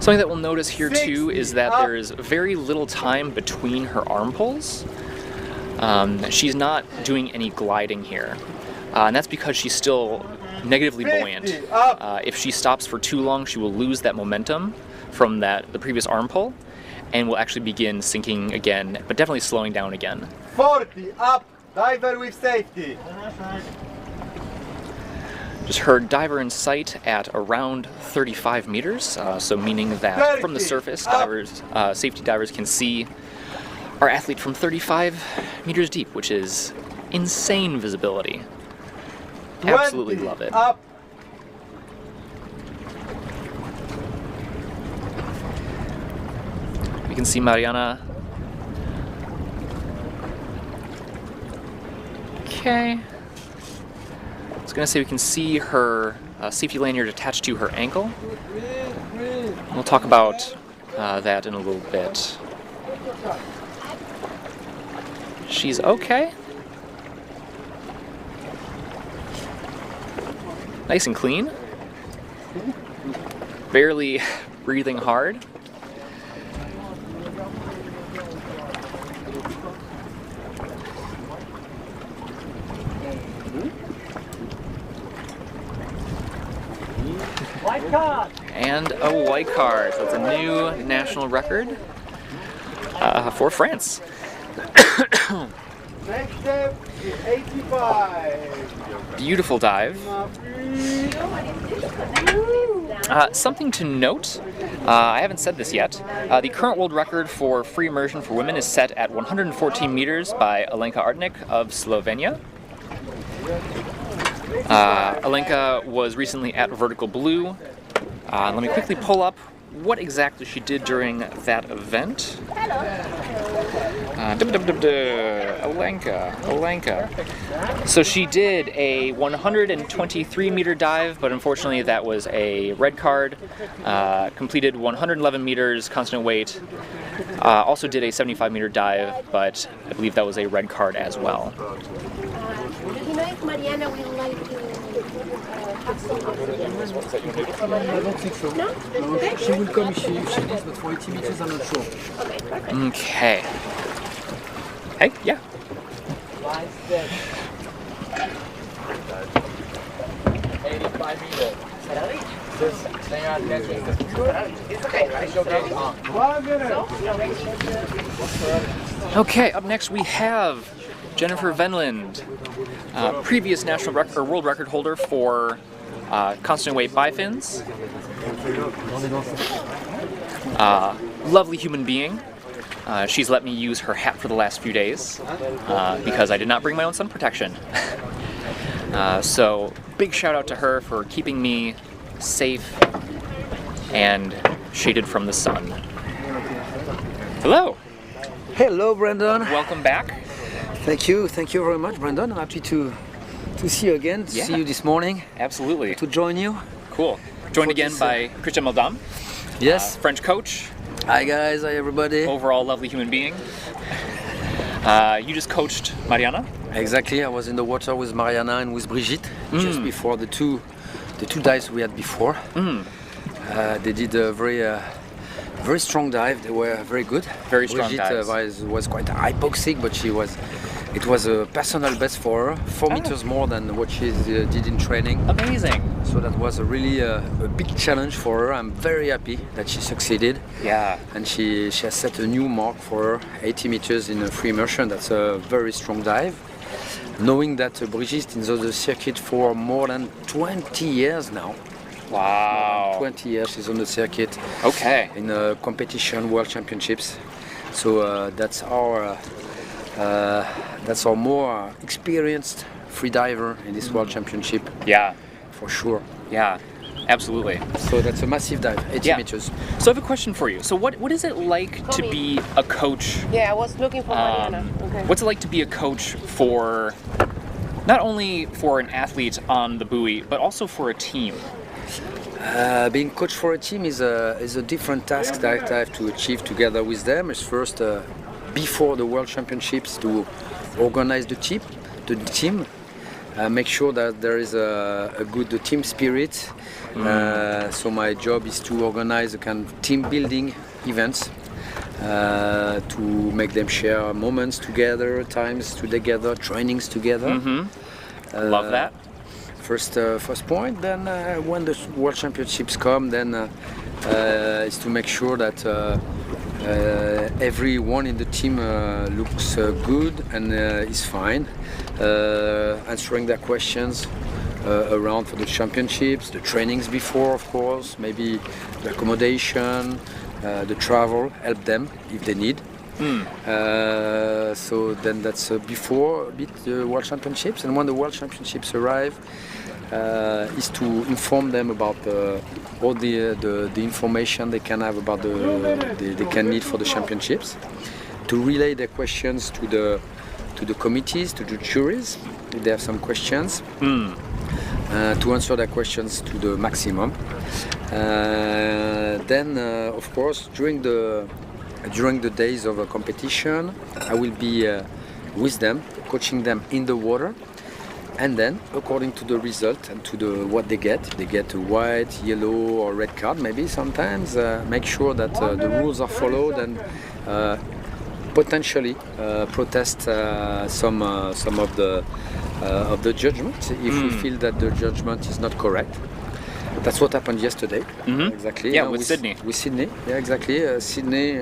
Speaker 3: Something that we'll notice here too is that there is very little time between her arm pulls. She's not doing any gliding here. And that's because she's still negatively buoyant. If she stops for too long, she will lose that momentum from the previous arm pull and will actually begin sinking again, but definitely slowing down again.
Speaker 5: 40, up. Diver with safety.
Speaker 3: Just heard diver in sight at around 35 meters, so meaning that from the surface, safety divers can see our athlete from 35 meters deep, which is insane visibility. Absolutely
Speaker 5: 20,
Speaker 3: love it.
Speaker 5: Up.
Speaker 3: You can see Mariana. Okay. I was gonna say we can see her safety lanyard attached to her ankle. We'll talk about that in a little bit. She's okay. Nice and clean. Barely breathing hard.
Speaker 5: White card.
Speaker 3: And a white card. So it's a new national record for France.
Speaker 5: Next step is 85.
Speaker 3: Beautiful dive. Something to note, I haven't said this yet, the current world record for free immersion for women is set at 114 meters by Alenka Artnik of Slovenia. Alenka was recently at Vertical Blue. Let me quickly pull up what exactly she did during that event. Alenka. So she did a 123 meter dive, but unfortunately that was a red card. Completed 111 meters constant weight. Also did a 75 meter dive, but I believe that was a red card as well.
Speaker 7: Do you know if Mariana will like to have some No? Okay.
Speaker 8: She will come if she needs, but for activities I'm not sure.
Speaker 7: Okay, perfect.
Speaker 3: Okay. Hey, yeah.
Speaker 4: Line stick. 85 meters. Just stay on next week. It's okay, right? She'll get on.
Speaker 5: 1 minute.
Speaker 3: Okay, up next we have Jennifer Venlund, previous national record or world record holder for constant weight bifins. Lovely human being. She's let me use her hat for the last few days because I did not bring my own sun protection. So big shout out to her for keeping me safe and shaded from the sun. Hello.
Speaker 8: Hello, Brandon.
Speaker 3: Welcome back.
Speaker 8: Thank you very much, Brandon. I'm happy to see you again, to see you this morning,
Speaker 3: Absolutely.
Speaker 8: to join you.
Speaker 3: Cool. Joined
Speaker 8: For
Speaker 3: again
Speaker 8: this,
Speaker 3: by Christian Maldam,
Speaker 8: Yes.
Speaker 3: French coach,
Speaker 8: Hi guys, hi everybody.
Speaker 3: Overall lovely human being. You just coached Mariana?
Speaker 8: Exactly, I was in the water with Mariana and with Brigitte just before the two dives we had before. They did a very strong dive. They were very good.
Speaker 3: Very strong
Speaker 8: dives. Was quite hypoxic, but it was a personal best for her, 4 meters more than what she did in training.
Speaker 3: Amazing.
Speaker 8: So that was a really a big challenge for her. I'm very happy that she succeeded.
Speaker 3: Yeah.
Speaker 8: And she has set a new mark for her, 80 meters in a free immersion. That's a very strong dive. Knowing that Brigitte is on the circuit for more than 20 years now.
Speaker 3: Wow.
Speaker 8: 20 years she's on the circuit.
Speaker 3: Okay.
Speaker 8: In a competition, World Championships. So that's our more experienced freediver in this World Championship.
Speaker 3: Yeah.
Speaker 8: For sure.
Speaker 3: Yeah, absolutely.
Speaker 8: So that's a massive dive, 80 meters.
Speaker 3: So I have a question for you. So what is it like to be a coach?
Speaker 7: Yeah, I was looking for Mariana. Okay.
Speaker 3: What's it like to be a coach for, not only for an athlete on the buoy, but also for a team?
Speaker 8: Being coach for a team is a different task that I have to achieve together with them. It's first, before the World Championships, to organize the team, make sure that there is a good team spirit. So my job is to organize a kind of team building events, to make them share moments together, times together, trainings together.
Speaker 3: Love that.
Speaker 8: First point. Then when the World Championships come, then is to make sure that everyone in the team looks good and is fine, answering their questions around for the championships, the trainings before, of course, maybe the accommodation, the travel, help them if they need. So then that's before the World Championships, and when the World Championships arrive, is to inform them about all the information they can have about they can need for the championships, to relay their questions to the committees, to the juries if they have some questions, to answer their questions to the maximum. Then, of course, during the days of a competition, I will be with them, coaching them in the water. And then, according to the result and to what they get, if they get a white, yellow or red card, maybe sometimes, make sure that the rules are followed and potentially protest some of the judgment if we feel that the judgment is not correct. That's what happened yesterday. Exactly.
Speaker 3: Yeah, with Sydney.
Speaker 8: With Sydney. Yeah, exactly. Sydney,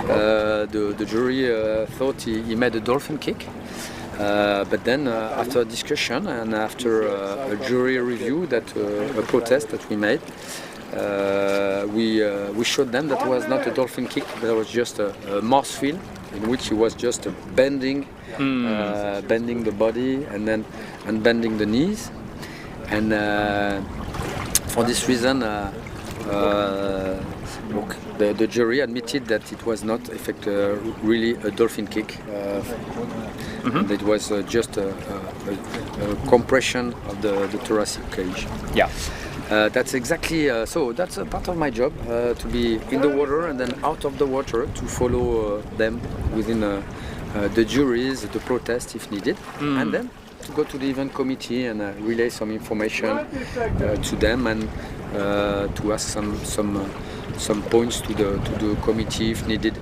Speaker 8: the jury thought he made a dolphin kick. But then, after a discussion and after a jury review, a protest that we made, we showed them that was not a dolphin kick, but it was just a mouth feel in which he was just bending the body and then unbending the knees. And for this reason, the jury admitted that it was not really a dolphin kick. It was just a compression of the thoracic cage.
Speaker 3: Yeah.
Speaker 8: That's exactly, so that's a part of my job, to be in the water and then out of the water to follow them within the juries, the protest if needed, and then to go to the event committee and relay some information to them and to ask some points to the committee if needed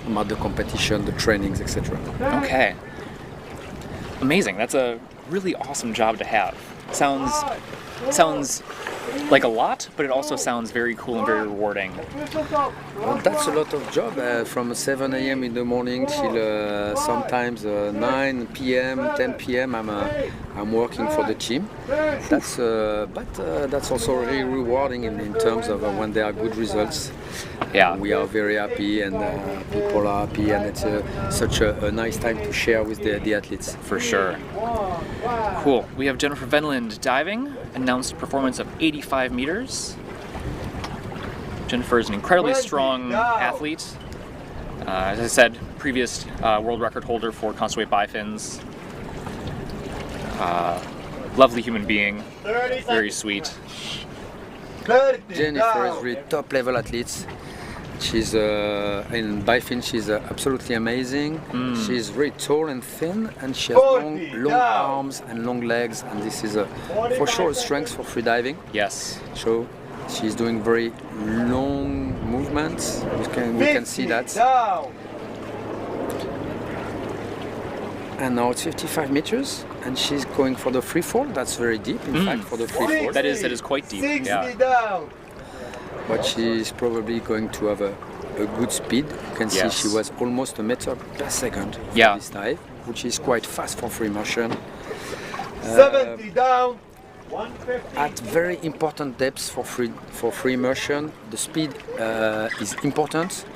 Speaker 8: about the competition, the trainings, etc.
Speaker 3: Okay. Amazing. That's a really awesome job to have. Sounds like a lot, but it also sounds very cool and very rewarding.
Speaker 8: Well, that's a lot of job, from 7 a.m. in the morning till sometimes 9 p.m., 10 p.m. I'm working for the team. That's also really rewarding in terms of when there are good results.
Speaker 3: Yeah,
Speaker 8: we are very happy and people are happy, and it's such a nice time to share with the athletes.
Speaker 3: For sure. Cool. We have Jennifer Venlund diving, announced performance of 85 meters. Jennifer is an incredibly strong athlete. As I said, previous world record holder for constant weight bifins. Lovely human being, very sweet.
Speaker 8: Jennifer is really top level athlete. She's in bifin. She's absolutely amazing. She's very tall and thin, and she has long arms and long legs. And this is for sure a strength for freediving.
Speaker 3: Yes.
Speaker 8: So she's doing very long movements. We can see that. And now it's 55 meters, and she's going for the free fall. That's very deep, in fact, for the free fall.
Speaker 3: That is quite deep.
Speaker 5: 60
Speaker 3: Yeah.
Speaker 5: down.
Speaker 8: But she's probably going to have a good speed. You can see she was almost a meter per second for this dive, which is quite fast for free immersion.
Speaker 5: 70 down. 150.
Speaker 8: At very important depths for free immersion, the speed is important.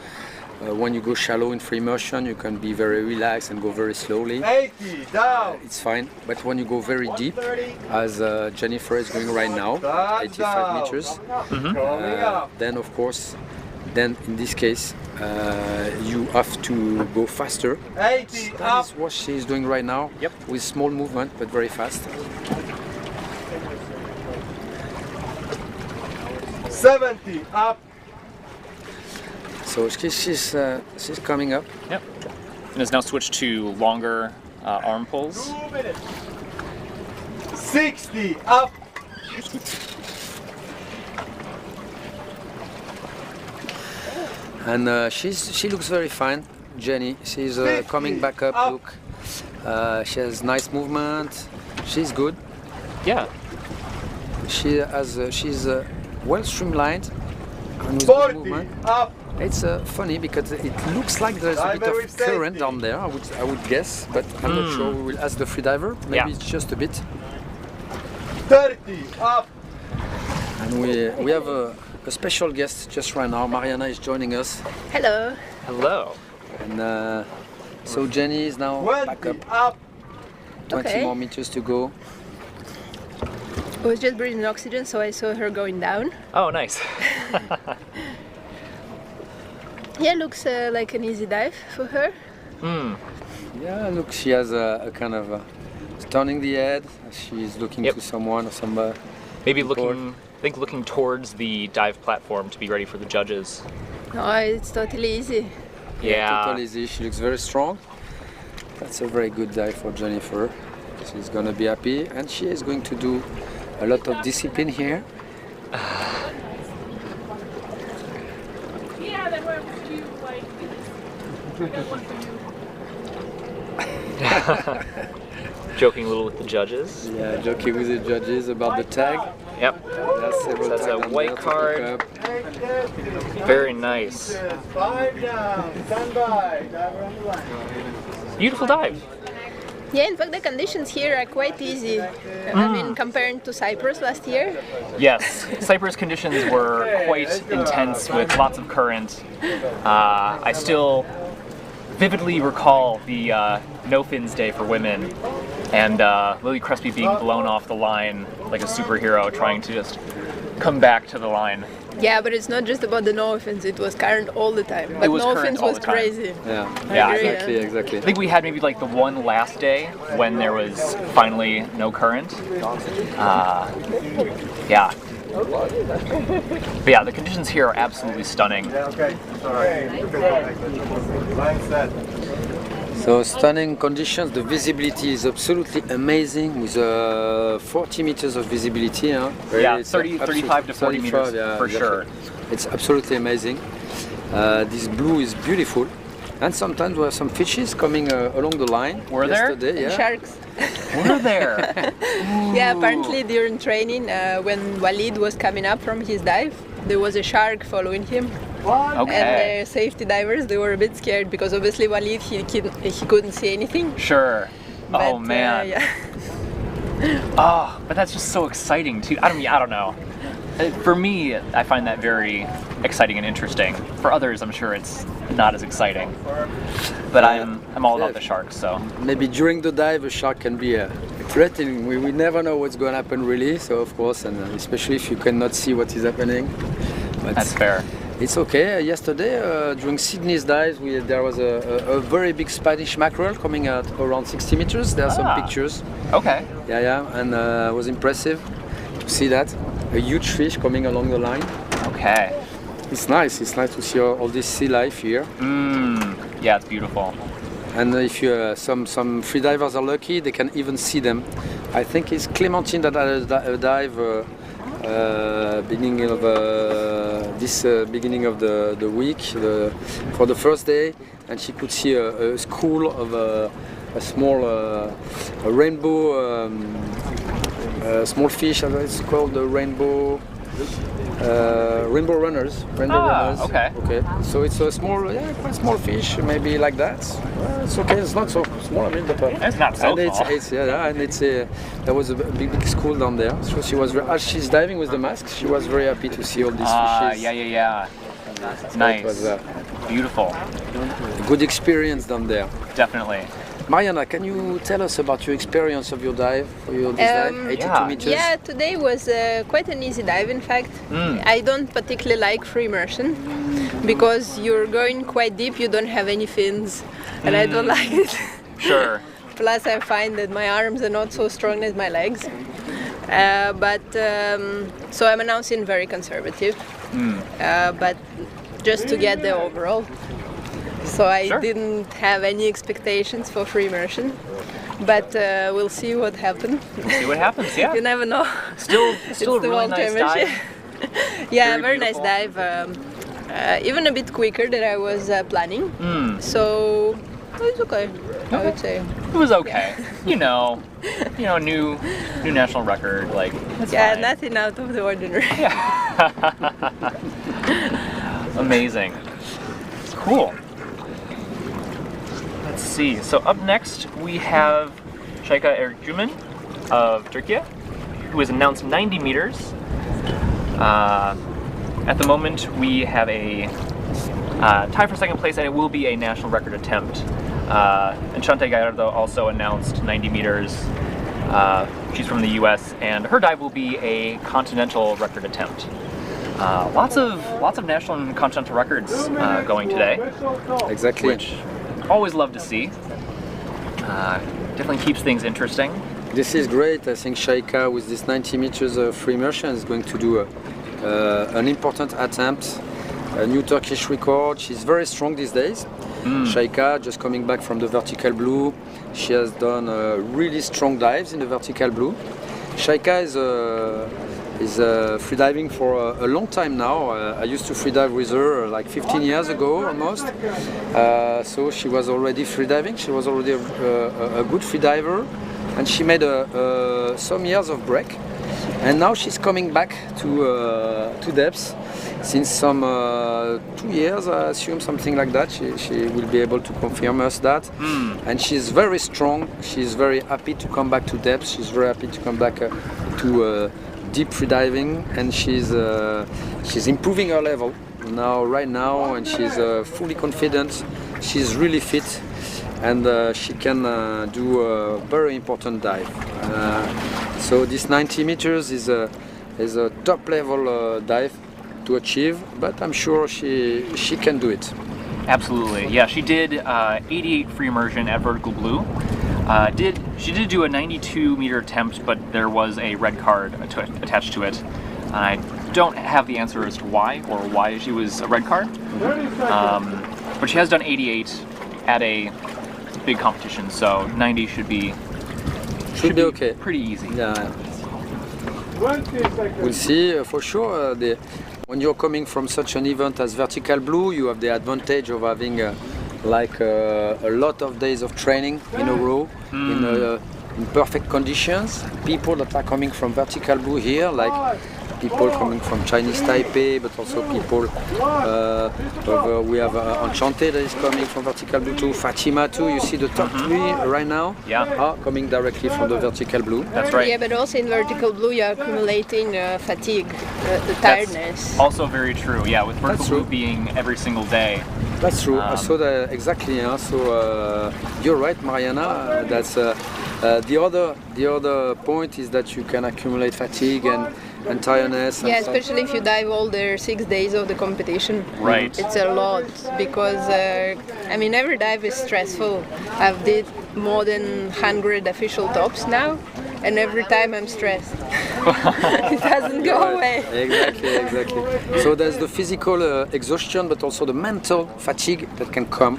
Speaker 8: When you go shallow in free immersion, you can be very relaxed and go very slowly.
Speaker 5: 80 down.
Speaker 8: It's fine. But when you go very deep, as Jennifer is going right now, 85 meters, then of course, in this case, you have to go faster.
Speaker 5: 80
Speaker 8: That
Speaker 5: up.
Speaker 8: is what she's doing right now, with small movement but very fast.
Speaker 5: 70 up.
Speaker 8: So she's coming up.
Speaker 3: Yep. And has now switched to longer arm pulls.
Speaker 5: 2 minutes. 60 up.
Speaker 8: And she looks very fine, Jenny. She's coming back up. Look, she has nice movement. She's good.
Speaker 3: Yeah.
Speaker 8: She's well streamlined and with good
Speaker 5: 40
Speaker 8: movement.
Speaker 5: up.
Speaker 8: It's funny because it looks like there's a bit of current down there. I would guess, but I'm not sure. We will ask the freediver. Maybe it's just a bit.
Speaker 5: 30 up.
Speaker 8: And we have a special guest just right now. Mariana is joining us.
Speaker 7: Hello.
Speaker 3: Hello.
Speaker 8: And so Jenny is now back
Speaker 5: 20
Speaker 8: up.
Speaker 5: up.
Speaker 8: 20 more meters to go.
Speaker 7: I was just breathing oxygen, so I saw her going down.
Speaker 3: Oh, nice.
Speaker 7: Yeah, looks like an easy dive for her.
Speaker 8: Yeah, look, she has a kind of turning the head. She's looking to someone or somebody.
Speaker 3: Maybe looking towards the dive platform to be ready for the judges.
Speaker 7: No, it's totally easy.
Speaker 3: Yeah.
Speaker 8: Totally easy. She looks very strong. That's a very good dive for Jennifer. She's gonna be happy, and she is going to do a lot of discipline here.
Speaker 9: Yeah, then where would you like? I got one for you.
Speaker 3: Joking a little with the judges.
Speaker 8: Yeah, joking with the judges about the tag.
Speaker 3: Yep. That's a white card. Very nice.
Speaker 5: 5 down. Stand by. Diver on the line.
Speaker 3: Beautiful dive.
Speaker 7: Yeah, in fact, the conditions here are quite easy. I mean, compared to Cyprus last year.
Speaker 3: Yes, Cyprus conditions were quite intense with lots of current. I still vividly recall the no fins day for women and Lily Crespi being blown off the line like a superhero trying to just come back to the line.
Speaker 7: Yeah, but it's not just about the no fins, it was current all the time. But
Speaker 3: It was
Speaker 7: no
Speaker 3: current
Speaker 7: fins
Speaker 3: all
Speaker 7: was
Speaker 3: the time.
Speaker 7: crazy.
Speaker 3: Yeah,
Speaker 8: Exactly.
Speaker 3: I think we had maybe like the one last day when there was finally no current. Yeah. But yeah, the conditions here are absolutely stunning.
Speaker 5: Okay. Sorry. Line set.
Speaker 8: So stunning conditions. The visibility is absolutely amazing with 40 meters of visibility. Huh?
Speaker 3: Yeah,
Speaker 8: It's
Speaker 3: 35 to 40 meters for sure.
Speaker 8: It's absolutely amazing. This blue is beautiful. And sometimes we have some fishes coming along the line.
Speaker 3: Were there?
Speaker 8: Yesterday,
Speaker 7: And sharks.
Speaker 3: Were there?
Speaker 7: Yeah, apparently during training, when Walid was coming up from his dive, there was a shark following him.
Speaker 3: Okay.
Speaker 7: And the safety divers, they were a bit scared because obviously Walid, he couldn't see anything.
Speaker 3: Sure.
Speaker 7: But,
Speaker 3: Oh man.
Speaker 7: yeah.
Speaker 3: Oh, but that's just so exciting too. I don't know. For me, I find that very exciting and interesting. For others, I'm sure it's not as exciting. But I'm all about the sharks, so.
Speaker 8: Maybe during the dive, a shark can be threatening. We never know what's going to happen really. So of course, and especially if you cannot see what is happening. But
Speaker 3: that's fair.
Speaker 8: It's okay. Yesterday, during Sydney's dive, there was a very big Spanish mackerel coming out around 60 meters. There are some pictures.
Speaker 3: Okay.
Speaker 8: Yeah, and it was impressive to see that. A huge fish coming along the line.
Speaker 3: Okay.
Speaker 8: It's nice. It's nice to see all this sea life here.
Speaker 3: Yeah, it's beautiful.
Speaker 8: And if you some freedivers are lucky, they can even see them. I think it's Clementine that had a dive beginning of the week for the first day, and she could see a school of a small a rainbow small fish. It's called the rainbow runners.
Speaker 3: Okay.
Speaker 8: Okay. So it's a small, quite small fish, maybe like that. It's okay. It's not so small. I mean, but
Speaker 3: it's not so small.
Speaker 8: There was a big school down there. So she was as she's diving with the mask, she was very happy to see all these fishes.
Speaker 3: Yeah.
Speaker 8: So
Speaker 3: nice.
Speaker 8: It was
Speaker 3: beautiful.
Speaker 8: a good experience down there.
Speaker 3: Definitely.
Speaker 8: Mariana, can you tell us about your experience of your dive, this dive, 82 meters?
Speaker 7: Yeah, today was quite an easy dive, in fact. I don't particularly like free immersion because you're going quite deep, you don't have any fins, and I don't like it.
Speaker 3: Sure.
Speaker 7: Plus I find that my arms are not so strong as my legs. So I'm announcing very conservative, but just to get the overall. So I didn't have any expectations for free immersion, but we'll see what happens.
Speaker 3: See what happens, yeah.
Speaker 7: You never know.
Speaker 3: Still
Speaker 7: It's
Speaker 3: a
Speaker 7: the
Speaker 3: really
Speaker 7: World
Speaker 3: nice
Speaker 7: Championship.
Speaker 3: dive.
Speaker 7: Yeah, very nice dive. Even a bit quicker than I was planning. So it's okay, I would say.
Speaker 3: It was okay. Yeah. New national record. Like, that's fine.
Speaker 7: Nothing out of the ordinary.
Speaker 3: Amazing. Cool. Let's see. So up next we have Shaika Ergumen of Turkey, who has announced 90 meters. At the moment we have a tie for second place, and it will be a national record attempt. And Chantal Gallardo also announced 90 meters. She's from the US, and her dive will be a continental record attempt. Lots of national and continental records going today.
Speaker 8: Exactly.
Speaker 3: Which always love to see. Definitely keeps things interesting.
Speaker 8: This is great. I think Shaika, with this 90 meters of free immersion, is going to do an important attempt, a new Turkish record. She's very strong these days. Shaika, just coming back from the vertical blue, she has done really strong dives in the vertical blue. Shaika is freediving for a long time now. I used to freedive with her like 15 years ago almost. So she was already freediving. She was already a good freediver, and she made some years of break. And now she's coming back to depths. Since some 2 years, I assume, something like that. She will be able to confirm us that. And she's very strong. She's very happy to come back to depths. She's very happy to come back to deep freediving, and she's improving her level right now, and she's fully confident. She's really fit, and she can do a very important dive. So this 90 meters is a top level dive to achieve, but I'm sure she can do it.
Speaker 3: Absolutely, yeah. She did 88 free immersion at vertical blue. She did do a 92 meter attempt, but there was a red card attached to it. I don't have the answer as to why she was a red card. But she has done 88 at a big competition, so 90 should be
Speaker 8: okay.
Speaker 3: Pretty easy.
Speaker 8: Yeah. We'll see for sure. When you're coming from such an event as vertical blue, you have the advantage of having a lot of days of training in a row in perfect conditions. People that are coming from vertical blue here, like people coming from Chinese Taipei, but also people we have Enchanté that is coming from vertical blue too, Fatima too. You see the top three right now are coming directly from the vertical blue.
Speaker 3: That's right.
Speaker 7: Yeah, but also in vertical blue you're accumulating fatigue, the tiredness.
Speaker 3: That's also very true. Yeah, with vertical blue being every single day.
Speaker 8: That's true. Exactly. So you're right, Mariana. That's the other point is that you can accumulate fatigue and tiredness.
Speaker 7: Yeah, especially if you dive all the 6 days of the competition.
Speaker 3: Right.
Speaker 7: It's a lot because every dive is stressful. I've did more than 100 official tops now, and every time I'm stressed. It doesn't go away.
Speaker 8: Exactly. So there's the physical exhaustion, but also the mental fatigue that can come.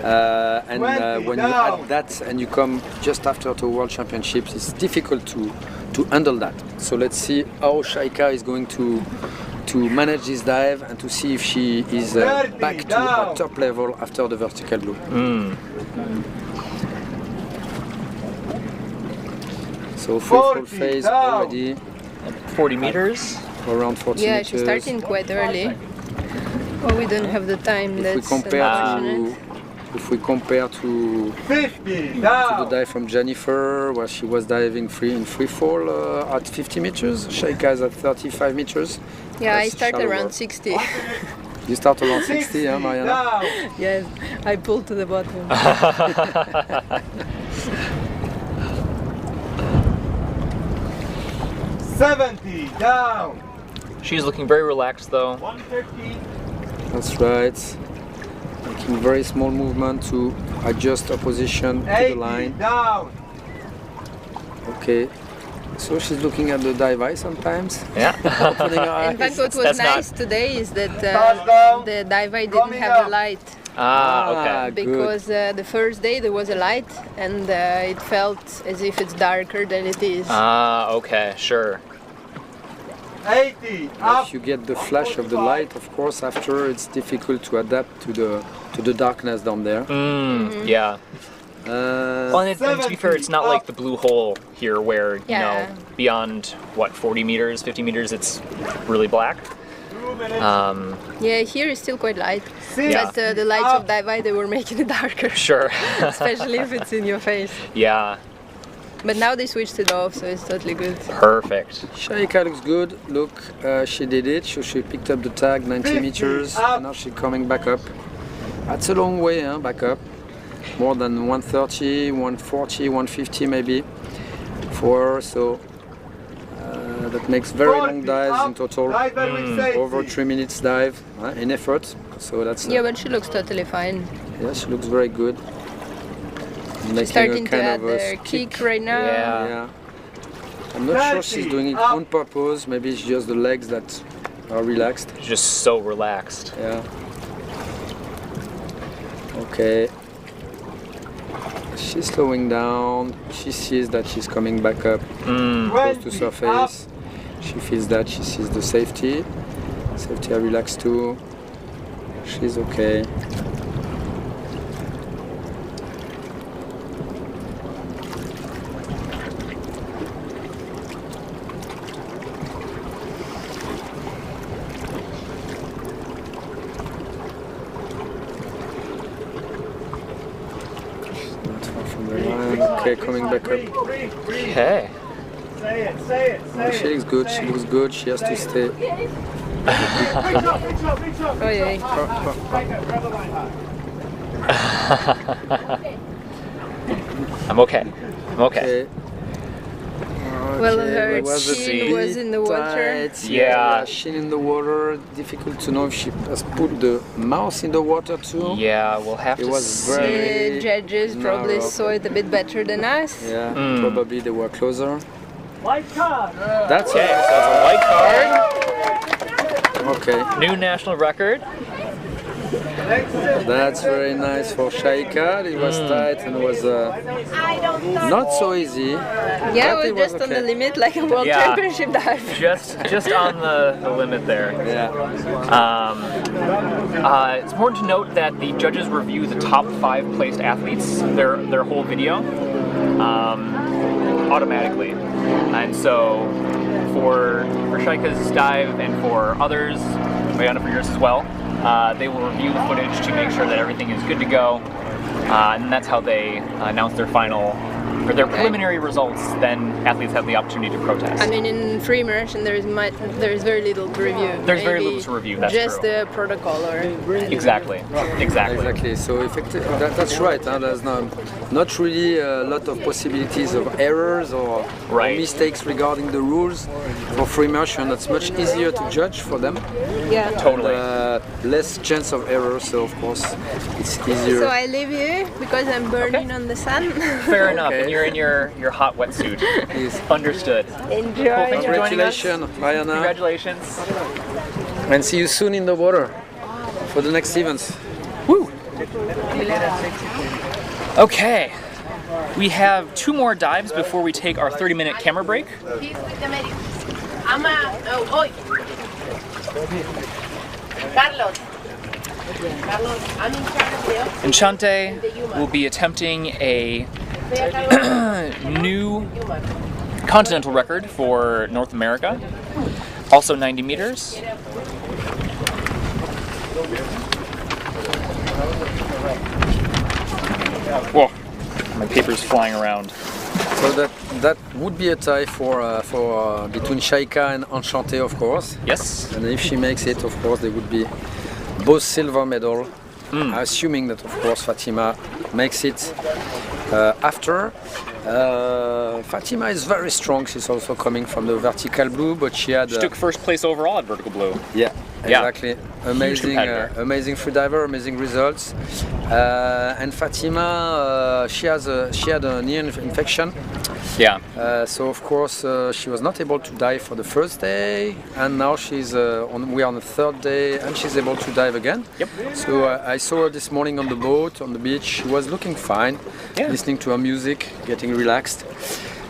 Speaker 8: And when you add that and you come just after the World Championships, it's difficult to handle that. So let's see how Shaika is going to manage this dive and to see if she is back to her top level after the vertical loop. So full phase already.
Speaker 3: 40 meters?
Speaker 8: Around 40 meters.
Speaker 7: Yeah, she's starting quite early. Oh, we don't have the time.
Speaker 8: If we compare to the dive from Jennifer, where she was diving in free fall at 50 meters, Shaika is at 35 meters.
Speaker 7: Yeah,
Speaker 8: That's
Speaker 7: I start
Speaker 8: shallower.
Speaker 7: around 60.
Speaker 8: You start around 60, huh, Mariana?
Speaker 7: Yes, I pull to the bottom.
Speaker 5: 70 down.
Speaker 3: She's looking very relaxed though.
Speaker 5: 150.
Speaker 8: That's right. Making very small movement to adjust her position to the line.
Speaker 5: Down.
Speaker 8: Okay. So she's looking at the dive eye sometimes.
Speaker 3: Yeah.
Speaker 8: Opening her eyes.
Speaker 7: In fact, what was
Speaker 3: That's
Speaker 7: nice
Speaker 3: not-
Speaker 7: today is that the dive eye didn't
Speaker 5: Coming
Speaker 7: have
Speaker 5: up.
Speaker 7: the light.
Speaker 3: Okay.
Speaker 8: Good.
Speaker 7: Because the first day there was a light and it felt as if it's darker than it is.
Speaker 3: Okay, sure.
Speaker 5: 80 up.
Speaker 8: If you get the flash of the light, of course, after it's difficult to adapt to the darkness down there.
Speaker 3: Yeah. Well, and to be fair, it's not like the blue hole here where, you know, beyond, what, 40 meters, 50 meters, it's really black.
Speaker 5: 2 minutes.
Speaker 7: Yeah, here is still quite light.
Speaker 3: Yeah.
Speaker 7: But the lights of dive eye, they were making it darker.
Speaker 3: Sure.
Speaker 7: Especially if it's in your face.
Speaker 3: Yeah.
Speaker 7: But now they switched it off, so it's totally good.
Speaker 3: Perfect.
Speaker 8: Shaika looks good. Look, she did it. So she picked up the tag, 90 meters, and now she's coming back up. That's a long way, back up. More than 130, 140, 150 maybe for her. So that makes very long dives in total. Over 3 minutes dive in effort. So that's
Speaker 7: Yeah, but she looks totally fine.
Speaker 8: yeah, she looks very good. Making
Speaker 7: Starting
Speaker 8: a
Speaker 7: to
Speaker 8: kind
Speaker 7: add
Speaker 8: of a
Speaker 7: the kick right now.
Speaker 3: Yeah.
Speaker 8: I'm not sure she's doing it on purpose. Maybe it's just the legs that are relaxed.
Speaker 3: Just so relaxed.
Speaker 8: Yeah. Okay. She's slowing down. She sees that she's coming back up close to surface. She feels that. She sees the safety. Safety are relaxed too. She's okay. Okay, coming back up.
Speaker 3: Okay.
Speaker 5: Say it, say it, say
Speaker 8: She looks good, she looks good, she has to stay.
Speaker 7: Oh yeah.
Speaker 3: I'm okay. I'm okay.
Speaker 7: Well,
Speaker 8: Okay,
Speaker 7: her
Speaker 8: was a
Speaker 7: chin was in the water.
Speaker 8: tight,
Speaker 3: Yeah.
Speaker 8: Chin in the water. Difficult to know if she has put the mouth in the water too.
Speaker 3: Yeah, we'll have
Speaker 8: It
Speaker 3: to
Speaker 8: was
Speaker 3: see.
Speaker 8: very
Speaker 7: The judges probably
Speaker 8: narrow.
Speaker 7: saw it a bit better than us.
Speaker 8: Yeah, probably they were closer.
Speaker 5: White card.
Speaker 8: That's
Speaker 3: Okay, so that's a white card.
Speaker 8: okay.
Speaker 3: New national record.
Speaker 8: That's very nice for Shaika. It was tight and was not so easy.
Speaker 7: Yeah,
Speaker 8: but
Speaker 7: we're
Speaker 8: it was
Speaker 7: just on the
Speaker 8: okay.
Speaker 7: limit, like a world
Speaker 3: Yeah.
Speaker 7: championship dive.
Speaker 3: Just on the limit there.
Speaker 8: Yeah.
Speaker 3: It's important to note that the judges review the top 5 placed athletes, their whole video, automatically. And so for Shaika's dive and for others, Mariana, for yours as well, they will review the footage to make sure that everything is good to go. And that's how they announce their final, or their preliminary results. Then athletes have the opportunity to protest.
Speaker 7: I mean, in free immersion, there is very little to review.
Speaker 3: There's very
Speaker 7: Maybe
Speaker 3: little to review, that's
Speaker 7: just
Speaker 3: true.
Speaker 7: the protocol or
Speaker 3: Exactly.
Speaker 8: Exactly. So that's right. There's not really a lot of possibilities of errors or mistakes regarding the rules. For free immersion, that's much easier to judge for them.
Speaker 7: Yeah.
Speaker 3: Totally.
Speaker 8: Less chance of error. So of course, it's easier.
Speaker 7: So I leave you because I'm burning on the sun.
Speaker 3: Fair enough.
Speaker 8: Okay.
Speaker 3: And you're in your hot wetsuit.
Speaker 8: Yes.
Speaker 3: Understood.
Speaker 6: Enjoy.
Speaker 3: Cool. Thanks for joining us.
Speaker 8: Congratulations, Mariana.
Speaker 3: Congratulations.
Speaker 8: And see you soon in the water for the next events.
Speaker 3: Woo! Okay. We have 2 more dives before we take our 30-minute camera break. Enchante will be attempting a new continental record for North America, also 90 meters. Whoa, my paper's flying around.
Speaker 8: So that would be a tie for between Shaika and Enchante, of course.
Speaker 3: Yes.
Speaker 8: And if she makes it, of course, they would be both silver medal. Assuming that, of course, Fatima makes it after. Fatima is very strong. She's also coming from the vertical blue, but she
Speaker 3: took first place overall at vertical blue.
Speaker 8: Yeah, exactly. Amazing,
Speaker 3: amazing
Speaker 8: freediver, amazing results. And Fatima, she had an ear infection.
Speaker 3: Yeah.
Speaker 8: So of course she was not able to dive for the first day, and now we're on the 3rd day, and she's able to dive again.
Speaker 3: Yep.
Speaker 8: So I saw her this morning on the boat, on the beach. She was looking fine, listening to her music, getting relaxed,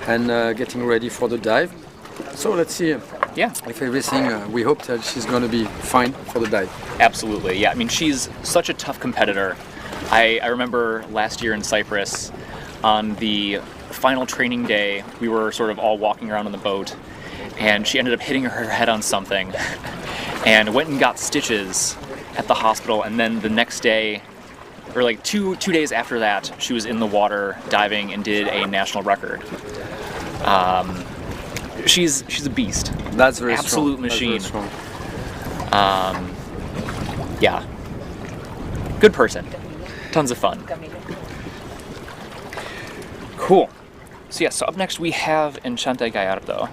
Speaker 8: and getting ready for the dive. So let's see. If everything, we hope that she's going to be fine for the dive.
Speaker 3: Absolutely, yeah. I mean, she's such a tough competitor. I remember last year in Cyprus, on the final training day, we were sort of all walking around on the boat, and she ended up hitting her head on something, and went and got stitches at the hospital, and then the next day, or like two days after that, she was in the water diving and did a national record. She's a beast.
Speaker 8: That's very
Speaker 3: absolute
Speaker 8: strong.
Speaker 3: machine.
Speaker 8: That's very strong.
Speaker 3: Yeah. Good person. Tons of fun. Cool. So so up next we have Enchante Gallardo.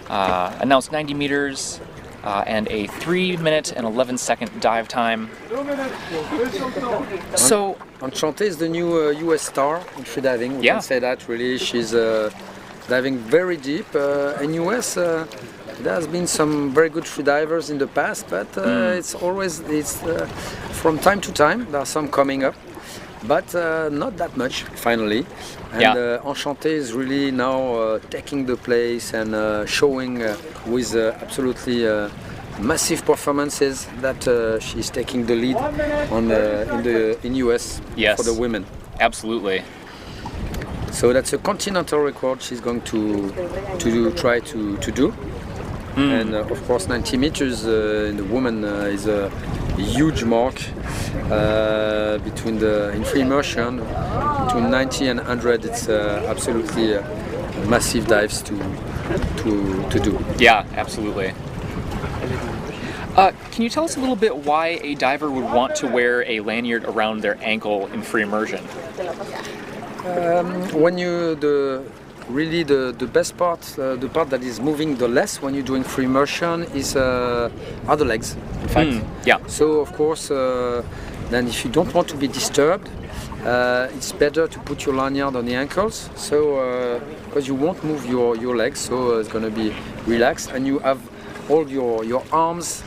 Speaker 3: Announced 90 meters and a 3-minute and 11-second dive time. So
Speaker 8: Enchante is the new US star in freediving. We can say that really. She's diving very deep. In US, there has been some very good freedivers in the past, but it's from time to time there are some coming up, but not that much finally. And Enchante is really now taking the place and showing with absolutely massive performances that she's taking the lead in US for the women.
Speaker 3: Absolutely.
Speaker 8: So that's a continental record she's going to try to do. And of course 90 meters in the woman is a huge mark in free immersion. Between 90 and 100 it's absolutely massive dives to do.
Speaker 3: Yeah, absolutely. Can you tell us a little bit why a diver would want to wear a lanyard around their ankle in free immersion?
Speaker 8: When the best part, the part that is moving the less when you're doing free immersion are the legs, in fact. So of course, then if you don't want to be disturbed, it's better to put your lanyard on the ankles. So because you won't move your legs, so it's going to be relaxed, and you have all your arms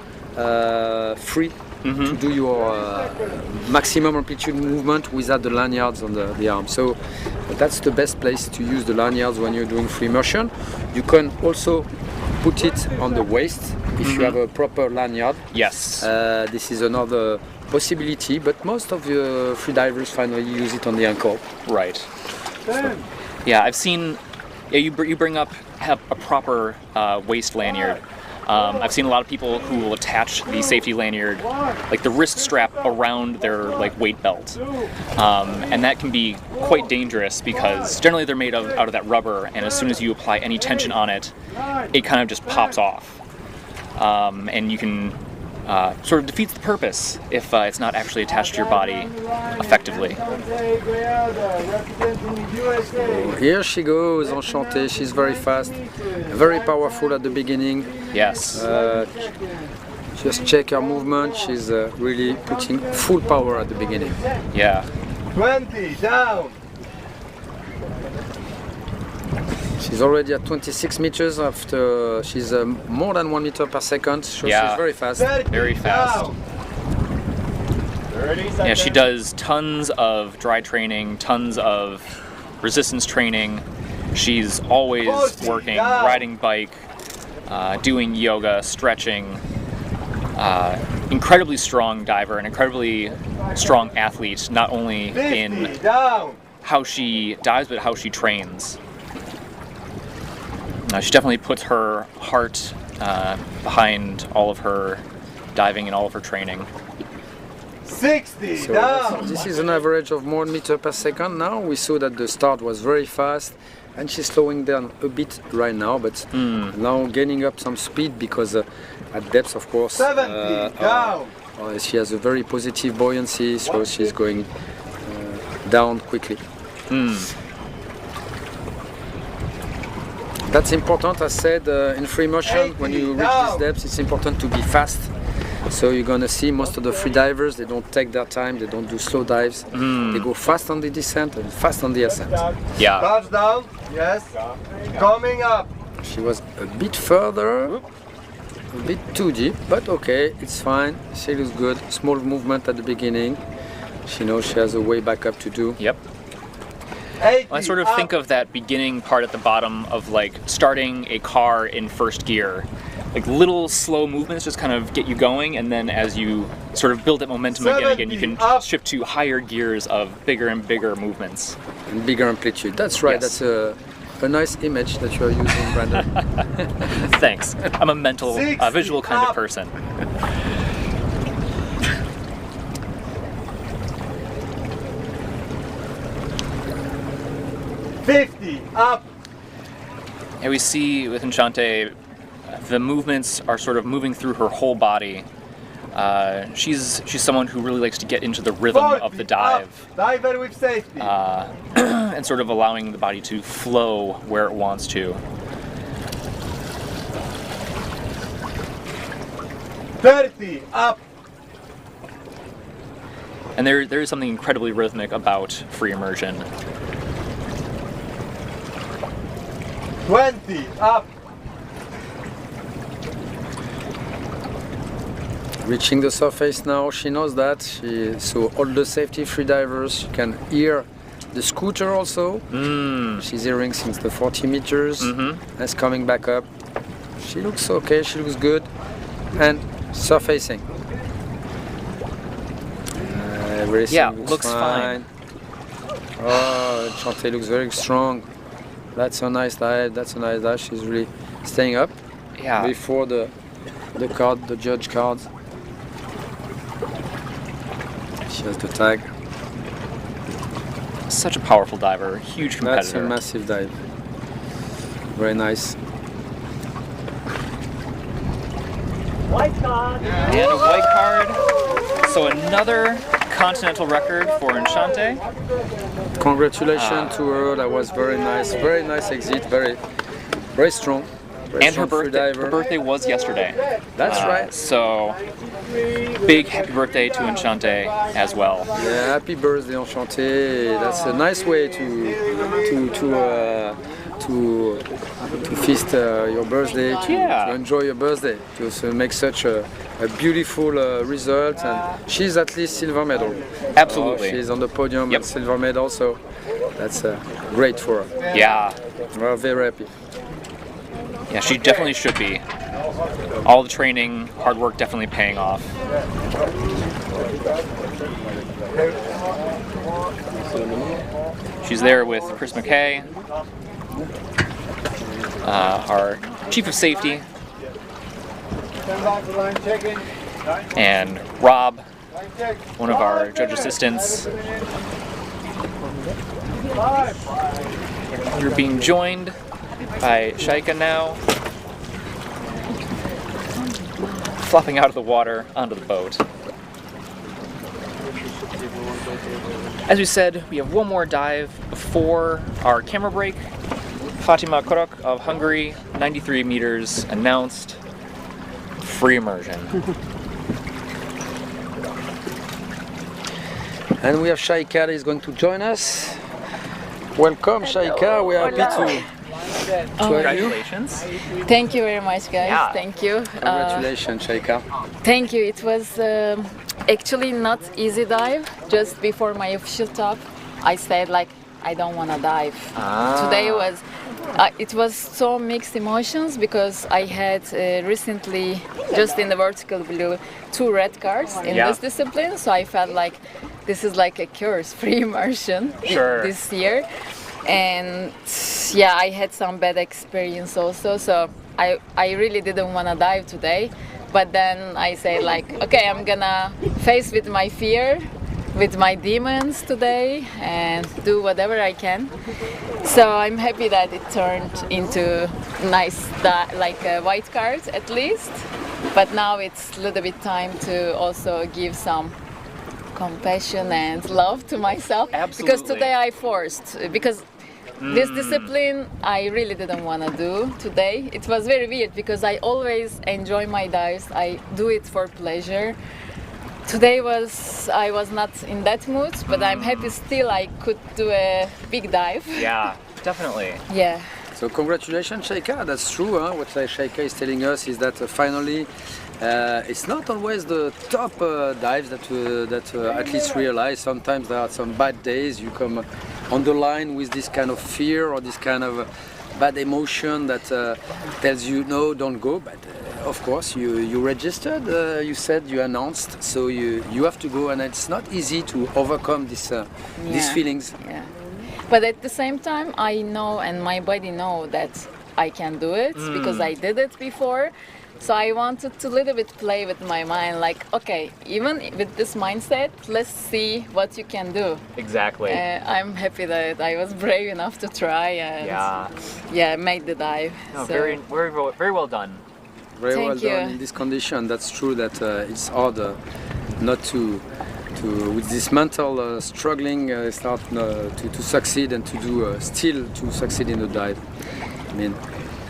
Speaker 8: free. To do your maximum amplitude movement without the lanyards on the arm. So that's the best place to use the lanyards when you're doing free immersion. You can also put it on the waist if you have a proper lanyard.
Speaker 3: Yes.
Speaker 8: This is another possibility, but most of the freedivers finally use it on the ankle.
Speaker 3: Right. So, yeah, I've seen. Yeah, you bring up a proper waist lanyard. I've seen a lot of people who will attach the safety lanyard, like the wrist strap, around their weight belt, and that can be quite dangerous because generally they're made out of that rubber, and as soon as you apply any tension on it, it kind of just pops off, and you can sort of defeats the purpose if it's not actually attached to your body effectively.
Speaker 8: Here she goes, Enchante. She's very fast, very powerful at the beginning.
Speaker 3: Yes.
Speaker 8: Just check her movement. She's really putting full power at the beginning.
Speaker 3: Yeah.
Speaker 5: 20 down.
Speaker 8: She's already at 26 meters after she's more than 1 meter per second, so
Speaker 3: Yeah.
Speaker 8: she's very fast.
Speaker 3: Very fast. Yeah, she does tons of dry training, tons of resistance training. She's always working, riding bike, doing yoga, stretching. Incredibly strong diver, an incredibly strong athlete, not only in how she dives, but how she trains. She definitely puts her heart behind all of her diving and all of her training.
Speaker 5: 60
Speaker 8: So
Speaker 5: down.
Speaker 8: this is an average of 1 meter per second now. We saw that the start was very fast and she's slowing down a bit right now, but now gaining up some speed because at depth, of course,
Speaker 5: 70 down.
Speaker 8: she has a very positive buoyancy, so she's going down quickly. That's important, as said, in free motion, when you reach these depths, it's important to be fast. So you're gonna see most of the free divers, they don't take their time, they don't do slow dives. They go fast on the descent and fast on the ascent.
Speaker 3: Yeah.
Speaker 5: Touchdown. Yes. Coming up.
Speaker 8: She was a bit further, a bit too deep, but okay, it's fine. She looks good. Small movement at the beginning. She knows she has a way back up to do.
Speaker 3: Yep.
Speaker 5: 80
Speaker 3: I sort of think of that beginning part at the bottom of like starting a car in first gear. Like little slow movements just kind of get you going, and then as you sort of build that momentum again, you can shift to higher gears of bigger and bigger movements.
Speaker 8: And bigger amplitude. That's right.
Speaker 3: Yes.
Speaker 8: That's a nice image that you're using, Brandon.
Speaker 3: Thanks. I'm a mental, visual kind of person.
Speaker 5: Up.
Speaker 3: And we see with Enchante, the movements are sort of moving through her whole body. She's someone who really likes to get into the rhythm of the dive.
Speaker 5: Diver with safety.
Speaker 3: And sort of allowing the body to flow where it wants to.
Speaker 5: 30 up.
Speaker 3: And there is something incredibly rhythmic about free immersion.
Speaker 5: 20 up.
Speaker 8: Reaching the surface now, she knows that. So all the safety free divers, she can hear the scooter also. She's hearing since the 40 meters. That's coming back up. She looks okay, she looks good. And surfacing. Everything looks fine. Oh, Chantal looks very strong. That's a nice dive, that's a nice dive. She's really staying up.
Speaker 3: Yeah.
Speaker 8: Before the card, the judge cards. She has the tag.
Speaker 3: Such a powerful diver, huge competitor.
Speaker 8: That's a massive dive. Very nice.
Speaker 9: White card.
Speaker 3: And a white card. So another continental record for Enchante.
Speaker 8: Congratulations to her. That was very nice exit. Very strong. Very
Speaker 3: And her
Speaker 8: strong free diver.
Speaker 3: her birthday was yesterday.
Speaker 8: That's right.
Speaker 3: So big happy birthday to Enchante as well.
Speaker 8: Yeah, happy birthday, Enchanté. That's a nice way to feast your birthday, to enjoy your birthday, to make such a beautiful result. And she's at least silver medal.
Speaker 3: Absolutely.
Speaker 8: She's on the podium and silver medal, so that's great for her.
Speaker 3: Yeah.
Speaker 8: We're very happy.
Speaker 3: Yeah, she definitely should be. All the training, hard work definitely paying off. She's there with Chris McKay, our chief of safety, and Rob, one of our judge assistants. You're being joined by Shaika now, flopping out of the water onto the boat. As we said, we have one more dive before our camera break. Fatima Korok of Hungary, 93 meters announced, free immersion.
Speaker 8: And we have Shaika that is going to join us. Welcome, Shaika. We're happy
Speaker 3: Congratulations.
Speaker 10: Thank you very much, guys.
Speaker 3: Yeah.
Speaker 10: Thank you.
Speaker 8: Congratulations, Shaika.
Speaker 10: Thank you. It was actually not easy dive. Just before my official talk, I said like I don't want to dive. Today was it was so mixed emotions because I had recently just in the vertical blue 2 red cards in this discipline, so I felt like this is like a curse-free immersion this year. And yeah, I had some bad experience also, so I really didn't want to dive today. But then I say like, okay, I'm gonna face with my fear, with my demons today, and do whatever I can. So I'm happy that it turned into nice, like a white card at least. But now it's a little bit time to also give some compassion and love to myself.
Speaker 3: Absolutely.
Speaker 10: Because today I forced, because this discipline I really didn't want to do today. It was very weird because I always enjoy my dives. I do it for pleasure. Today I was not in that mood, but I'm happy still I could do a big dive.
Speaker 3: Yeah, definitely.
Speaker 10: Yeah.
Speaker 8: So congratulations, Shaika. That's true. Huh? What Shaika is telling us is that finally, it's not always the top dives that athletes realize. Sometimes there are some bad days. You come on the line with this kind of fear or this kind of bad emotion that tells you no, don't go. But of course, you registered. You said you announced, so you have to go, and it's not easy to overcome these feelings.
Speaker 10: Yeah. But at the same time, I know and my body know that I can do it because I did it before. So I wanted to little bit play with my mind, like, okay, even with this mindset, let's see what you can do.
Speaker 3: Exactly.
Speaker 10: I'm happy that I was brave enough to try and made the dive.
Speaker 3: No,
Speaker 10: so.
Speaker 3: very well done.
Speaker 8: Very
Speaker 10: Thank
Speaker 8: well
Speaker 10: you.
Speaker 8: done in this condition. That's true that it's hard not to with this mental struggling, it's hard to succeed and to do still to succeed in the dive. I mean.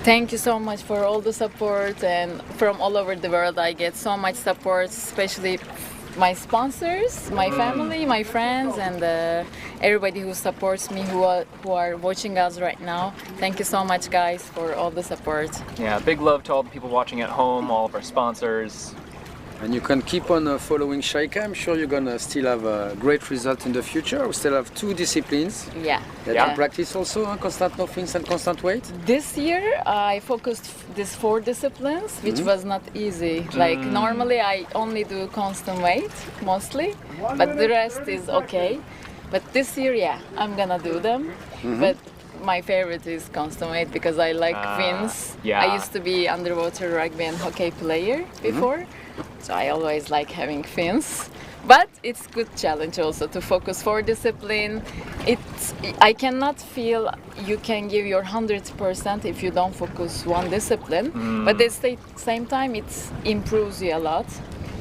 Speaker 10: Thank you so much for all the support, and from all over the world I get so much support, especially my sponsors, my family, my friends, and everybody who supports me, who are watching us right now. Thank you so much, guys, for all the support.
Speaker 3: Yeah, big love to all the people watching at home, all of our sponsors.
Speaker 8: And you can keep on following Shaika. I'm sure you're gonna still have a great result in the future. We still have 2 disciplines.
Speaker 10: Yeah.
Speaker 8: That you practice also, constant nothings and constant weight.
Speaker 10: This year I focused these 4 disciplines, which was not easy. Like normally I only do constant weight mostly, but the rest is okay. But this year, I'm gonna do them. But my favorite is constant weight because I like fins. I used to be underwater rugby and hockey player before. So I always like having fins, but it's good challenge also to focus 4 discipline. I cannot feel you can give your 100% if you don't focus 1 discipline, but at the same time it improves you a lot.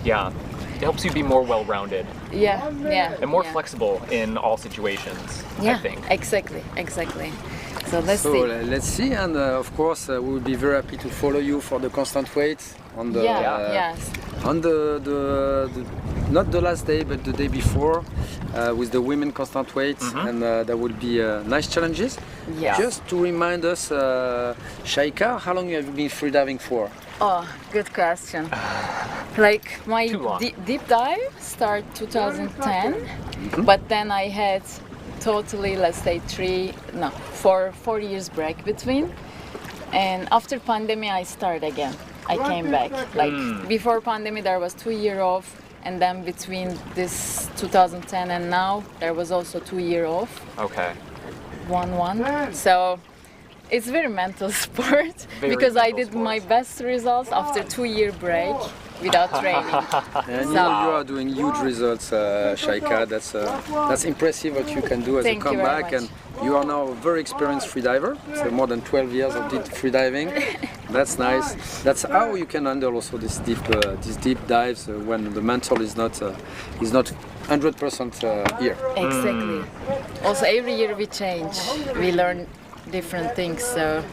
Speaker 3: Yeah, it helps you be more well-rounded.
Speaker 10: Yeah.
Speaker 3: And more flexible in all situations, I think.
Speaker 10: Exactly. So let's see.
Speaker 8: Let's see, and of course we will be very happy to follow you for the constant weight on the on the not the last day but the day before with the women constant weight, and there will be nice challenges. Just to remind us, Shaika, how long have you been freediving for?
Speaker 10: Oh, good question. Like my deep dive started 2010, but then I had totally, let's say 4 years break between, and after pandemic I started again. I came back. Like before pandemic there was 2 years off, and then between this 2010 and now there was also 2 years off.
Speaker 3: Okay.
Speaker 10: 1-1. So it's very mental sport because I did my best results after 2-year break without training.
Speaker 8: And you are doing huge results, Shaika. That's impressive what you can do as a comeback, and you are now a very experienced freediver. So more than 12 years of freediving. That's nice. That's how you can handle also these deep dives when the mental is not 100% here.
Speaker 10: Exactly. Also, every year we change. We learn different things. So.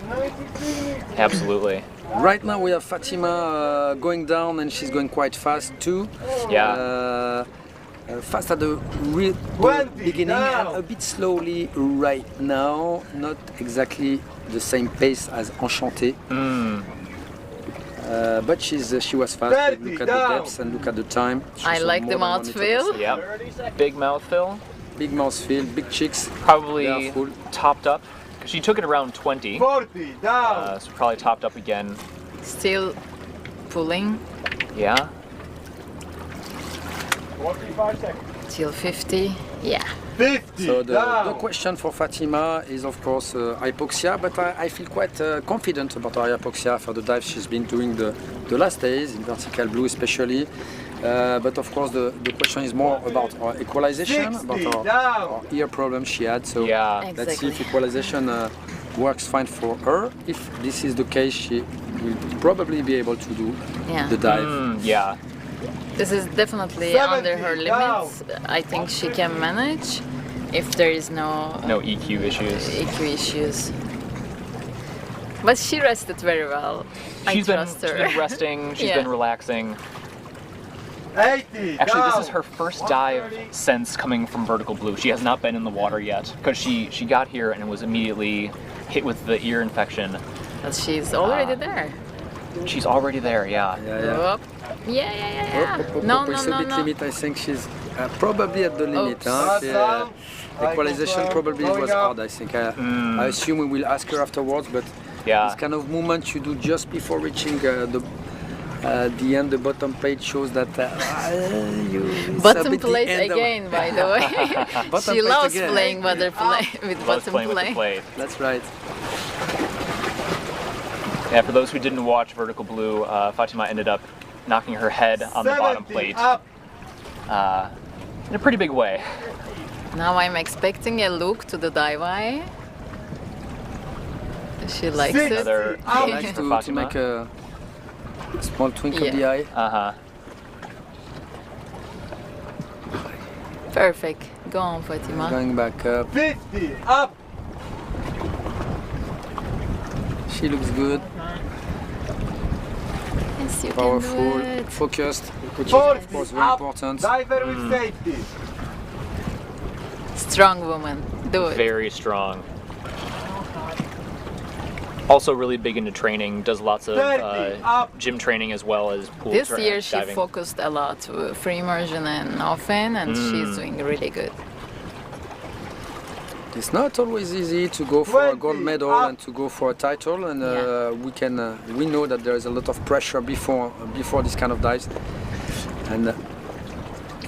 Speaker 3: Absolutely.
Speaker 8: Right now we have Fatima going down, and she's going quite fast too.
Speaker 3: Yeah.
Speaker 8: Fast at the beginning and a bit slowly right now. Not exactly the same pace as Enchantée. But she was fast. Look at the depths and look at the time.
Speaker 10: I like the mouthfeel.
Speaker 3: Yep. Big mouthfeel.
Speaker 8: Big mouthfeel, big cheeks.
Speaker 3: Probably topped up. She took it around 20.
Speaker 5: 40 down.
Speaker 3: So probably topped up again.
Speaker 10: Still pulling.
Speaker 3: Yeah.
Speaker 5: 45 seconds.
Speaker 10: Till 50. Yeah.
Speaker 5: 50
Speaker 8: So the
Speaker 5: down.
Speaker 8: question for Fatima is of course hypoxia, but I feel quite confident about her hypoxia for the dive she's been doing the last days, in vertical blue especially. But of course the question is more about her equalization, about her ear problem she had. So let's see if equalization works fine for her. If this is the case, she will probably be able to do the dive.
Speaker 3: Yeah.
Speaker 10: This is definitely under her limits. I think she can manage if there is no
Speaker 3: EQ issues.
Speaker 10: EQ issues. But she rested very well.
Speaker 3: She's been resting. She's been relaxing.
Speaker 5: 80
Speaker 3: Actually, this is her first dive since coming from vertical blue. She has not been in the water yet because she got here and was immediately hit with the ear infection.
Speaker 10: But she's already there.
Speaker 3: She's already there, yeah.
Speaker 10: Yeah. No.
Speaker 8: It's a bit limit. I think she's probably at the limit. Equalization probably was hard. I think. I assume we will ask her afterwards, but this kind of movement you do just before reaching the end, the bottom page shows that
Speaker 10: bottom plate again, by the way. She loves playing with bottom plate.
Speaker 8: That's right.
Speaker 3: Yeah, for those who didn't watch Vertical Blue, Fatima ended up knocking her head on the bottom plate in a pretty big way.
Speaker 10: Now I'm expecting a look to the dive eye. She likes it.
Speaker 3: Another
Speaker 8: likes to make a small twinkle of the eye.
Speaker 10: Perfect. Go on, Fatima.
Speaker 8: Going back up.
Speaker 5: 50 up.
Speaker 8: She looks good.
Speaker 10: Yes, you
Speaker 8: Powerful,
Speaker 10: can do it.
Speaker 8: focused, which is of course very important.
Speaker 5: Diver with safety.
Speaker 10: Strong woman. Do it.
Speaker 3: Very strong. Also really big into training, does lots of gym training as well as pool
Speaker 10: This year she
Speaker 3: diving.
Speaker 10: focused a lot with free immersion and FIM, and she's doing really good.
Speaker 8: It's not always easy to go for a gold medal and to go for a title, and we know that there is a lot of pressure before this kind of dives. And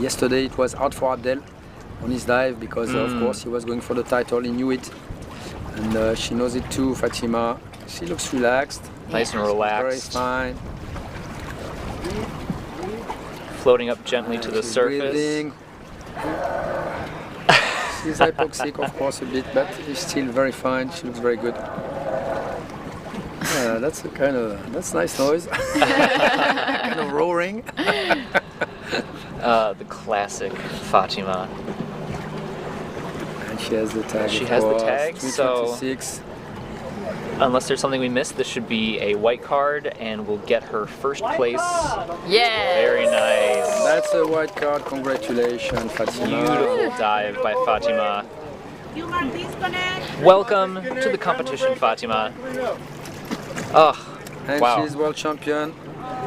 Speaker 8: yesterday it was hard for Abdel on his dive because of course he was going for the title. He knew it, and she knows it too. Fatima, she looks relaxed,
Speaker 3: nice and relaxed,
Speaker 8: very fine,
Speaker 3: floating up gently to the surface.
Speaker 8: Breathing. She's hypoxic, of course, a bit, but she's still very fine. She looks very good. That's nice noise. Kind of roaring.
Speaker 3: The classic Fatima.
Speaker 8: And she has the tag.
Speaker 3: She has the tag, so unless there's something we missed, this should be a white card, and we'll get her first place.
Speaker 10: Yeah.
Speaker 3: Very nice.
Speaker 8: That's a white card. Congratulations, Fatima.
Speaker 3: Beautiful dive by Fatima. Welcome to the competition, Fatima. Oh,
Speaker 8: and
Speaker 3: wow.
Speaker 8: she's world champion.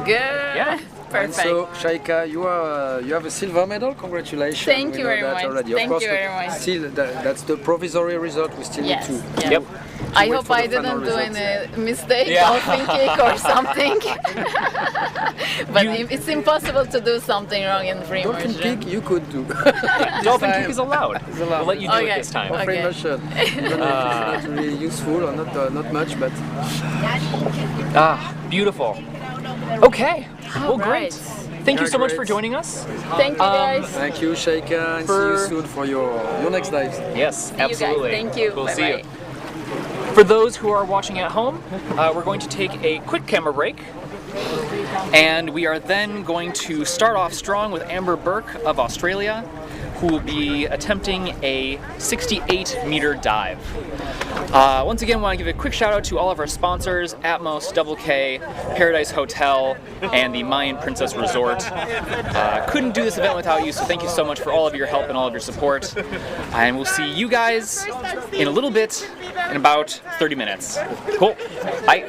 Speaker 10: Good.
Speaker 3: Yeah.
Speaker 10: Perfect.
Speaker 8: And so, Shaika, you have a silver medal. Congratulations.
Speaker 10: Thank you very much.
Speaker 8: Already.
Speaker 10: Thank
Speaker 8: of course,
Speaker 10: you very much.
Speaker 8: Still, that's the provisory result. We still need to.
Speaker 10: Yeah.
Speaker 3: Yep.
Speaker 10: I hope I didn't do any mistake, dolphin kick or something. But it's impossible to do something wrong in free immersion.
Speaker 8: Dolphin kick you could do.
Speaker 3: Dolphin kick is allowed. We'll let you do it this time.
Speaker 8: Free immersion. Even if it's not really useful or not much, but.
Speaker 3: Beautiful. Okay. Well, great.
Speaker 10: Right.
Speaker 3: Thank you so much for joining us.
Speaker 10: Thank you, guys.
Speaker 8: Thank you, Shaika, and see you soon for your next dives.
Speaker 3: Yes,
Speaker 10: See
Speaker 3: absolutely.
Speaker 10: you guys. Thank you.
Speaker 3: We'll
Speaker 10: Bye-bye.
Speaker 3: see you. For those who are watching at home, we're going to take a quick camera break, and we are then going to start off strong with Amber Burke of Australia, who will be attempting a 68-meter dive. Once again, I want to give a quick shout out to all of our sponsors, Atmos, Double K, Paradise Hotel, and the Mayan Princess Resort. Couldn't do this event without you, so thank you so much for all of your help and all of your support. And we'll see you guys in a little bit in about 30 minutes. Cool. Bye.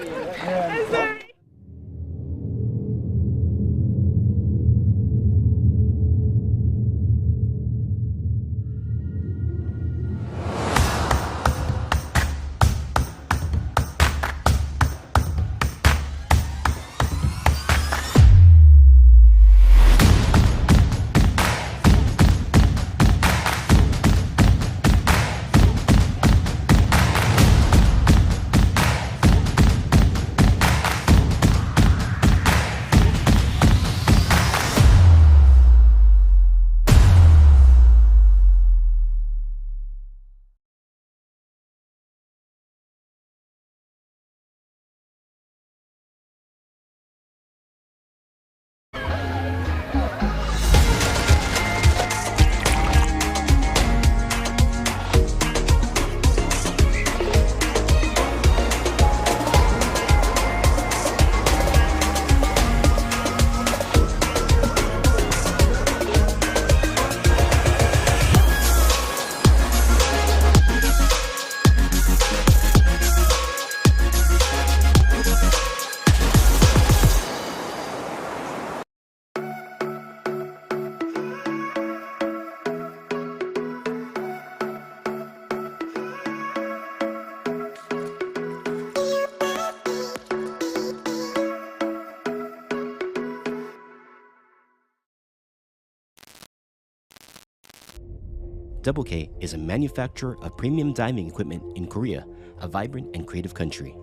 Speaker 1: Double K is a manufacturer of premium diving equipment in Korea, a vibrant and creative country.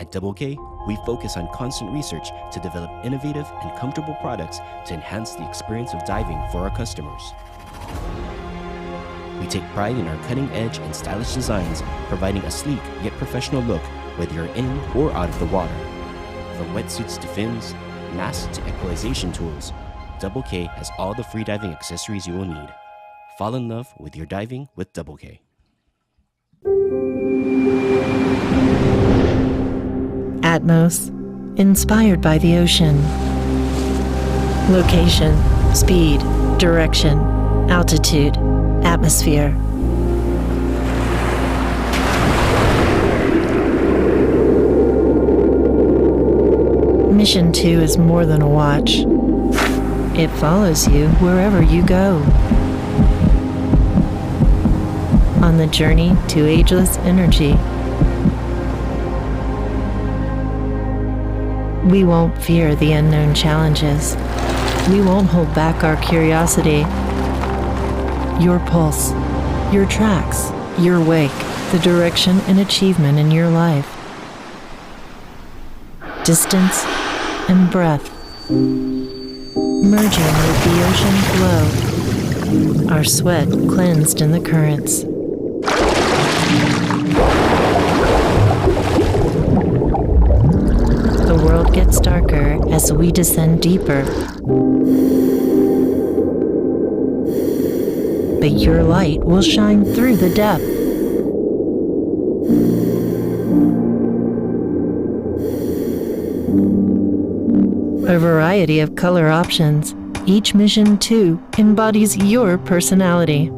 Speaker 1: At Double K, we focus on constant research to develop innovative and comfortable products to enhance the experience of diving for our customers. We take pride in our cutting-edge and stylish designs, providing a sleek yet professional look whether you're in or out of the water. From wetsuits to fins, masks to equalization tools, Double K has all the freediving accessories you will need. Fall in love with your diving with Double K.
Speaker 2: Atmos, inspired by the ocean. Location, speed, direction, altitude, atmosphere. Mission 2 is more than a watch. It follows you wherever you go. On the journey to ageless energy. We won't fear the unknown challenges. We won't hold back our curiosity. Your pulse, your tracks, your wake, the direction and achievement in your life. Distance and breath, merging with the ocean flow, our sweat cleansed in the currents. The world gets darker as we descend deeper. But your light will shine through the depth. A variety of color options. Each mission, too, embodies your personality.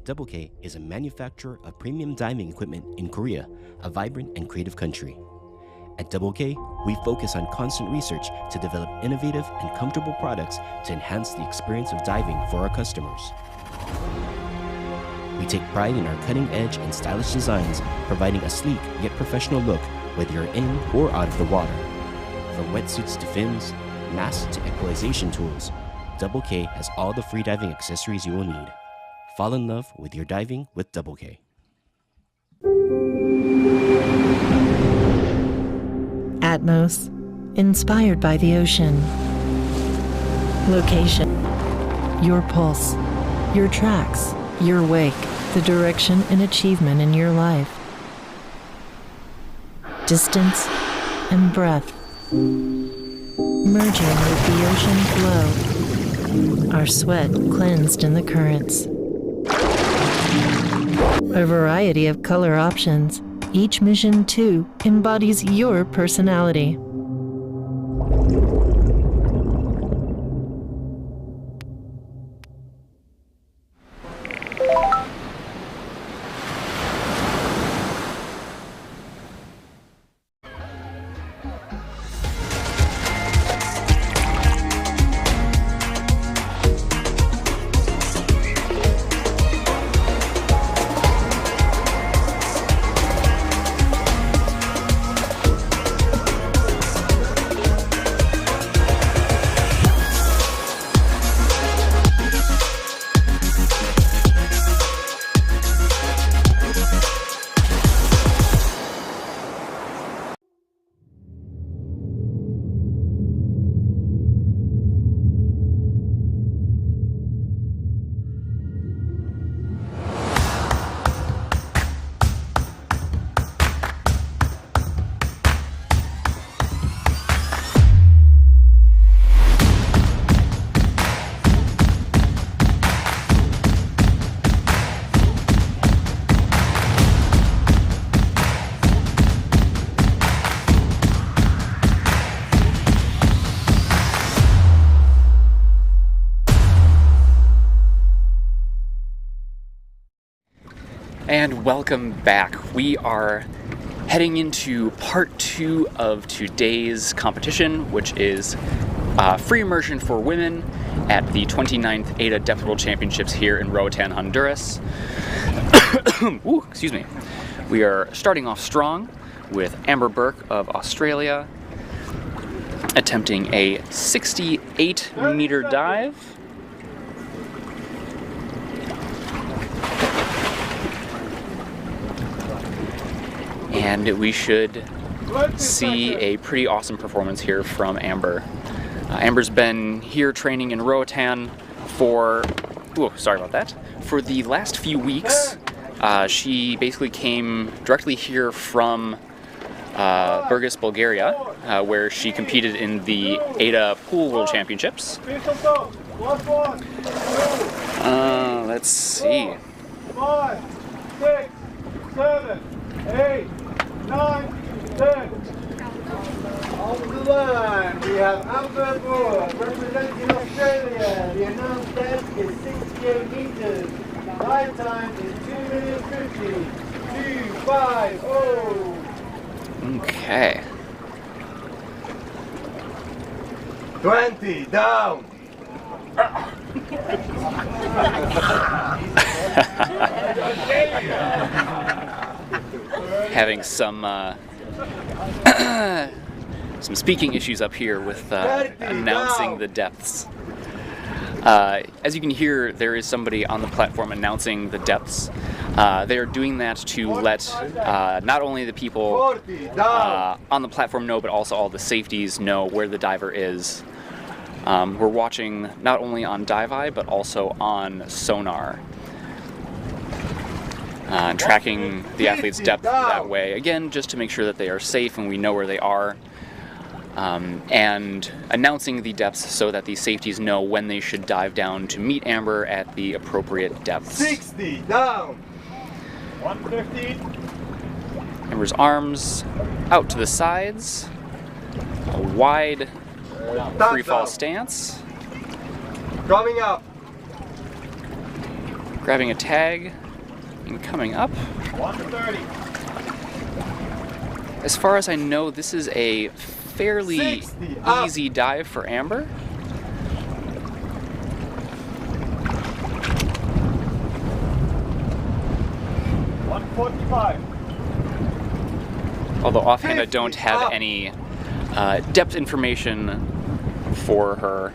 Speaker 1: Double K is a manufacturer of premium diving equipment in Korea, a vibrant and creative country. At Double K, we focus on constant research to develop innovative and comfortable products to enhance the experience of diving for our customers. We take pride in our cutting-edge and stylish designs, providing a sleek yet professional look whether you're in or out of the water. From wetsuits to fins, masks to equalization tools, Double K has all the freediving accessories you will need. Fall in love with your diving with Double K.
Speaker 2: Atmos, inspired by the ocean. Location, your pulse, your tracks, your wake, the direction and achievement in your life. Distance and breath, merging with the ocean flow. Our sweat cleansed in the currents. A variety of color options. Each mission, too, embodies your personality.
Speaker 3: And welcome back. We are heading into part 2 of today's competition, which is free immersion for women at the 29th AIDA Depth World Championships here in Roatan, Honduras. Ooh, excuse me. We are starting off strong with Amber Burke of Australia attempting a 68-meter dive. And we should see a pretty awesome performance here from Amber. Amber's been here training in Roatan for, for the last few weeks. She basically came directly here from Burke, Bulgaria, where she competed in the AIDA Pool World Championships. Let's see.
Speaker 5: 5, 6, 7, 8, 9, 10. On the line, we have Amber Burke representing Australia. The announced depth is 68 meters. Dive time is 2 minutes 50. 250.
Speaker 3: Okay.
Speaker 5: 20 down.
Speaker 3: Having some speaking issues up here with announcing the depths. As you can hear, there is somebody on the platform announcing the depths. They are doing that to let not only the people on the platform know, but also all the safeties know where the diver is. We're watching not only on Dive Eye, but also on sonar. And tracking the athlete's depth that way, again, just to make sure that they are safe and we know where they are. And announcing the depths so that the safeties know when they should dive down to meet Amber at the appropriate depths.
Speaker 5: 60 down. 150.
Speaker 3: Amber's arms out to the sides, a wide free fall stance.
Speaker 5: Coming up.
Speaker 3: Grabbing a tag and coming up.
Speaker 5: 130.
Speaker 3: As far as I know, this is a fairly easy dive for Amber. Although offhand I don't have any depth information for her.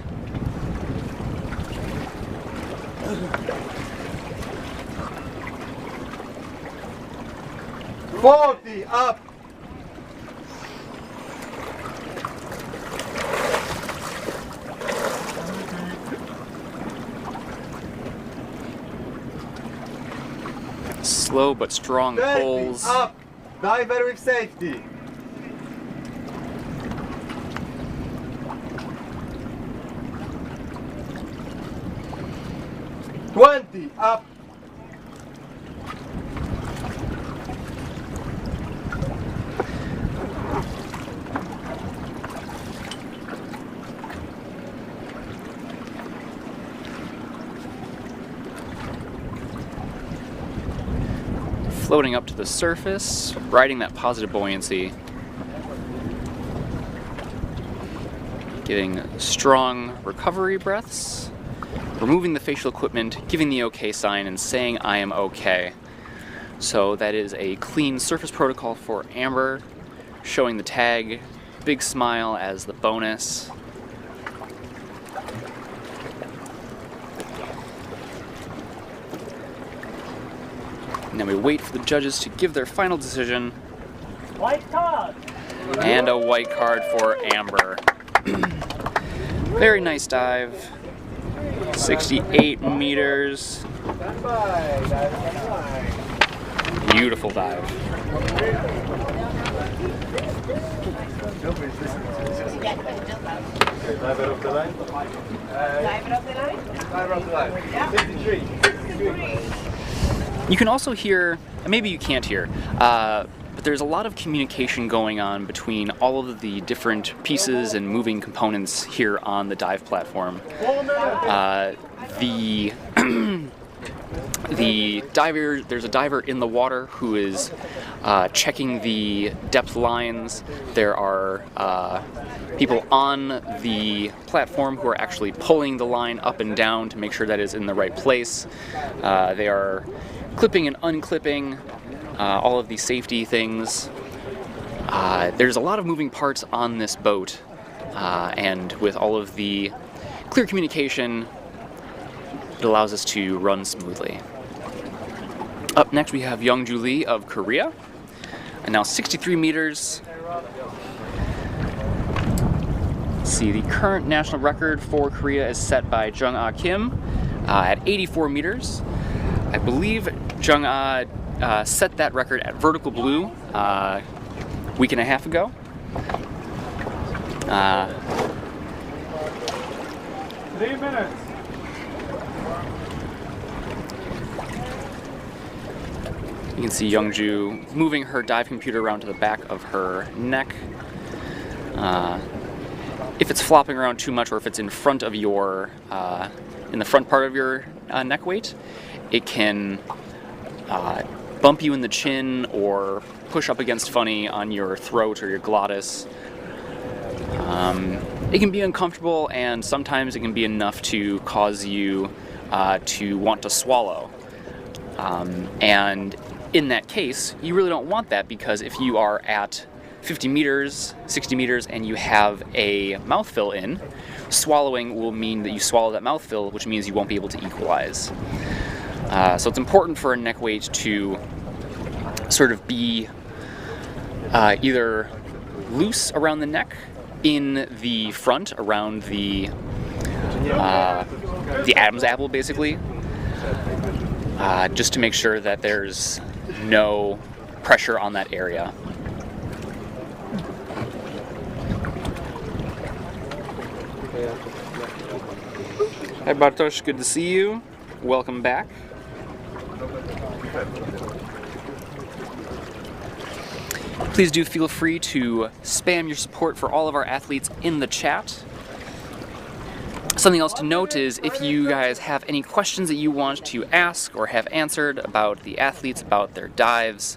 Speaker 5: Up.
Speaker 3: Slow but strong
Speaker 5: 30,
Speaker 3: pulls.
Speaker 5: Up. Diver with safety. 20. Up.
Speaker 3: Floating up to the surface, riding that positive buoyancy. Getting strong recovery breaths. Removing the facial equipment, giving the okay sign, and saying I am okay. So that is a clean surface protocol for Amber. Showing the tag, big smile as the bonus. And then we wait for the judges to give their final decision.
Speaker 9: White card.
Speaker 3: And a white card for Amber. Very nice dive. 68 meters. Beautiful dive.
Speaker 5: Diver off the line. Diver off the line. Diver off the line. 53.
Speaker 3: You can also hear, maybe you can't hear, but there's a lot of communication going on between all of the different pieces and moving components here on the dive platform. The diver, there's a diver in the water who is checking the depth lines. There are people on the platform who are actually pulling the line up and down to make sure that is in the right place. They are clipping and unclipping all of the safety things. There's a lot of moving parts on this boat, and with all of the clear communication, it allows us to run smoothly. Up next we have Youngju Lee of Korea, and now 63 meters. Let's see, the current national record for Korea is set by Jung-ah Kim at 84 meters. I believe Jung-ah set that record at Vertical Blue a week and a half ago.
Speaker 5: 3 minutes.
Speaker 3: You can see Youngju moving her dive computer around to the back of her neck. If it's flopping around too much, or if it's in front of your, in the front part of your neck weight, it can bump you in the chin or push up against funny on your throat or your glottis. It can be uncomfortable, and sometimes it can be enough to cause you to want to swallow. And in that case, you really don't want that, because if you are at 50 meters, 60 meters, and you have a mouthfill in, swallowing will mean that you swallow that mouthfill, which means you won't be able to equalize. So it's important for a neck weight to sort of be either loose around the neck, in the front, around the Adam's apple, basically, just to make sure that there's no pressure on that area. Hi Bartosz, good to see you. Welcome back. Please do feel free to spam your support for all of our athletes in the chat. Something else to note is if you guys have any questions that you want to ask or have answered about the athletes, about their dives,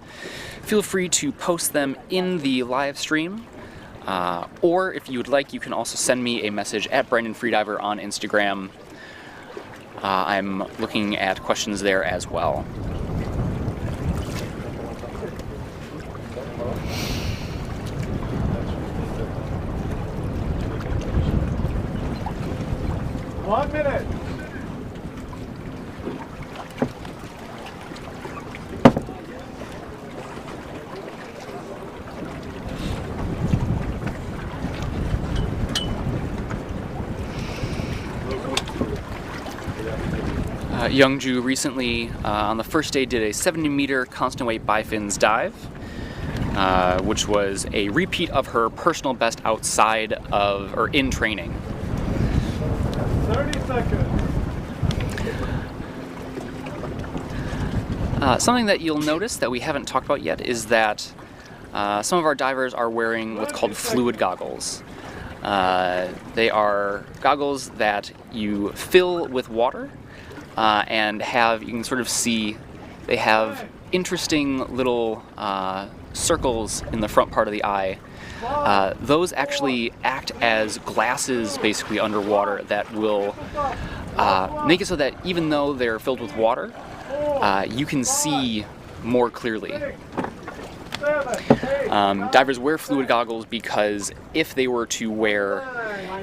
Speaker 3: feel free to post them in the live stream. Or if you would like, you can also send me a message at Brandon Freediver on Instagram. I'm looking at questions there as well.
Speaker 5: One minute.
Speaker 3: Youngju recently, on the first day, did a 70-meter constant weight bifins dive, which was a repeat of her personal best outside of, or in training.
Speaker 5: 30 seconds.
Speaker 3: Something that you'll notice that we haven't talked about yet is that some of our divers are wearing what's called fluid goggles. They are goggles that you fill with water and have, you can sort of see, they have interesting little circles in the front part of the eye. Those actually act as glasses basically underwater that will make it so that even though they're filled with water, you can see more clearly. Divers wear fluid goggles because if they were to wear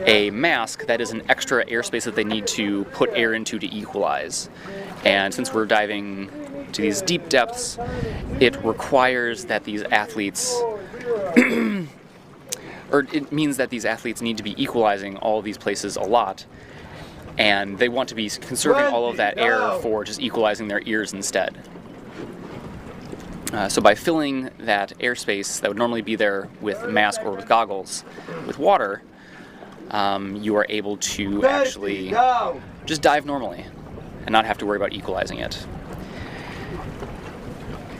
Speaker 3: a mask, that is an extra airspace that they need to put air into to equalize. And since we're diving to these deep depths, it requires that these athletes, or it means that these athletes need to be equalizing all of these places a lot, and they want to be conserving all of that air for just equalizing their ears instead. So by filling that airspace that would normally be there with a mask or with goggles with water, you are able to actually just dive normally and not have to worry about equalizing it.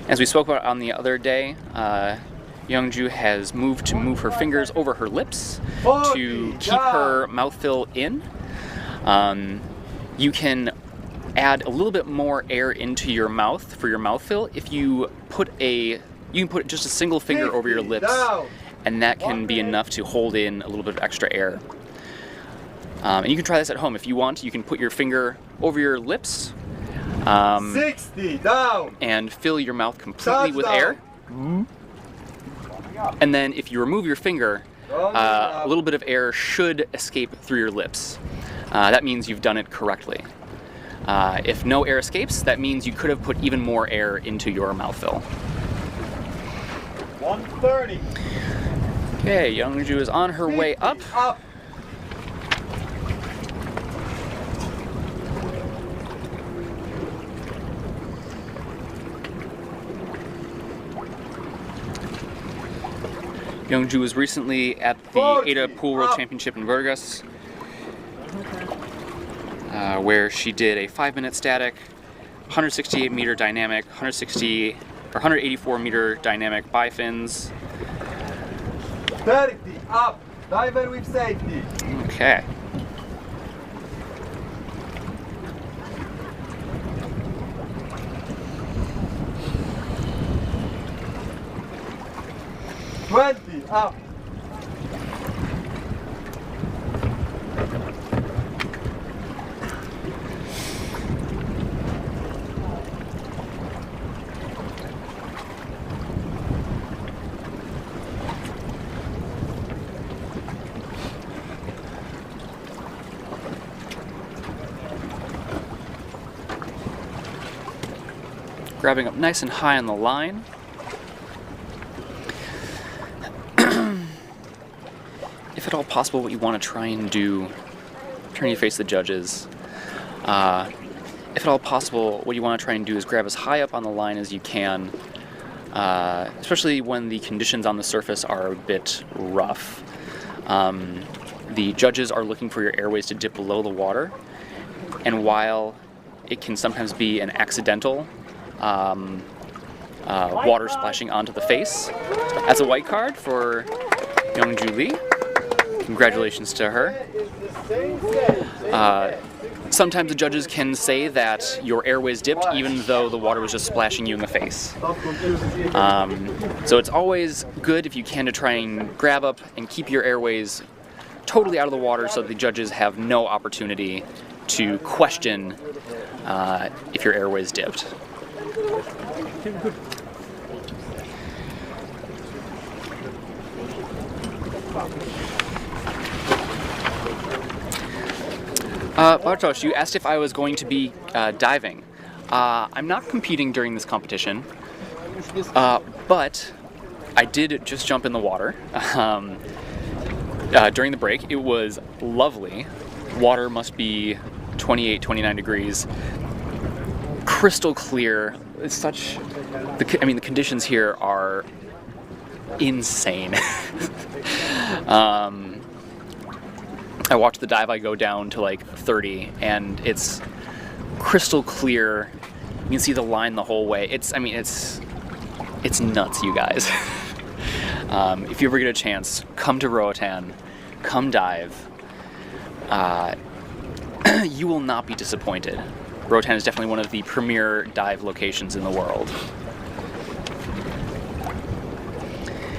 Speaker 3: As we spoke about on the other day, Youngju has moved to move her fingers over her lips to keep her mouthfeel in. You can add a little bit more air into your mouth for your mouthfeel if you put you can put just a single finger over your lips, and that can be enough to hold in a little bit of extra air. And you can try this at home if you want. You can put your finger over your lips
Speaker 5: 60 down,
Speaker 3: and fill your mouth completely with air. And then if you remove your finger, a little bit of air should escape through your lips. That means you've done it correctly. If no air escapes, that means you could have put even more air into your mouthfeel.
Speaker 5: 130.
Speaker 3: Okay, Youngju is on her way up. Youngju was recently at the AIDA World Championship in Burke, where she did a 5-minute static, 168 meter dynamic, 184 meter dynamic bifins.
Speaker 5: 30 up, diver with safety.
Speaker 3: Okay.
Speaker 5: Up.
Speaker 3: Grabbing up nice and high on the line. If at all possible, what you want to try and do, turn your face to the judges. If at all possible, what you want to try and do is grab as high up on the line as you can, especially when the conditions on the surface are a bit rough. The judges are looking for your airways to dip below the water, and while it can sometimes be an accidental water splashing onto the face, that's a white card for Youngju Lee. Congratulations to her. sometimes the judges can say that your airways dipped even though the water was just splashing you in the face. So it's always good if you can to try and grab up and keep your airways totally out of the water so that the judges have no opportunity to question if your airways dipped. Bartosz, you asked if I was going to be diving. I'm not competing during this competition, but I did just jump in the water during the break. It was lovely. Water must be 28, 29 degrees. Crystal clear. It's such... the conditions here are insane. I watched the dive, I go down to like 30, and it's crystal clear. You can see the line the whole way. It's nuts, you guys. If you ever get a chance, come to Roatan, come dive. You will not be disappointed. Roatan is definitely one of the premier dive locations in the world.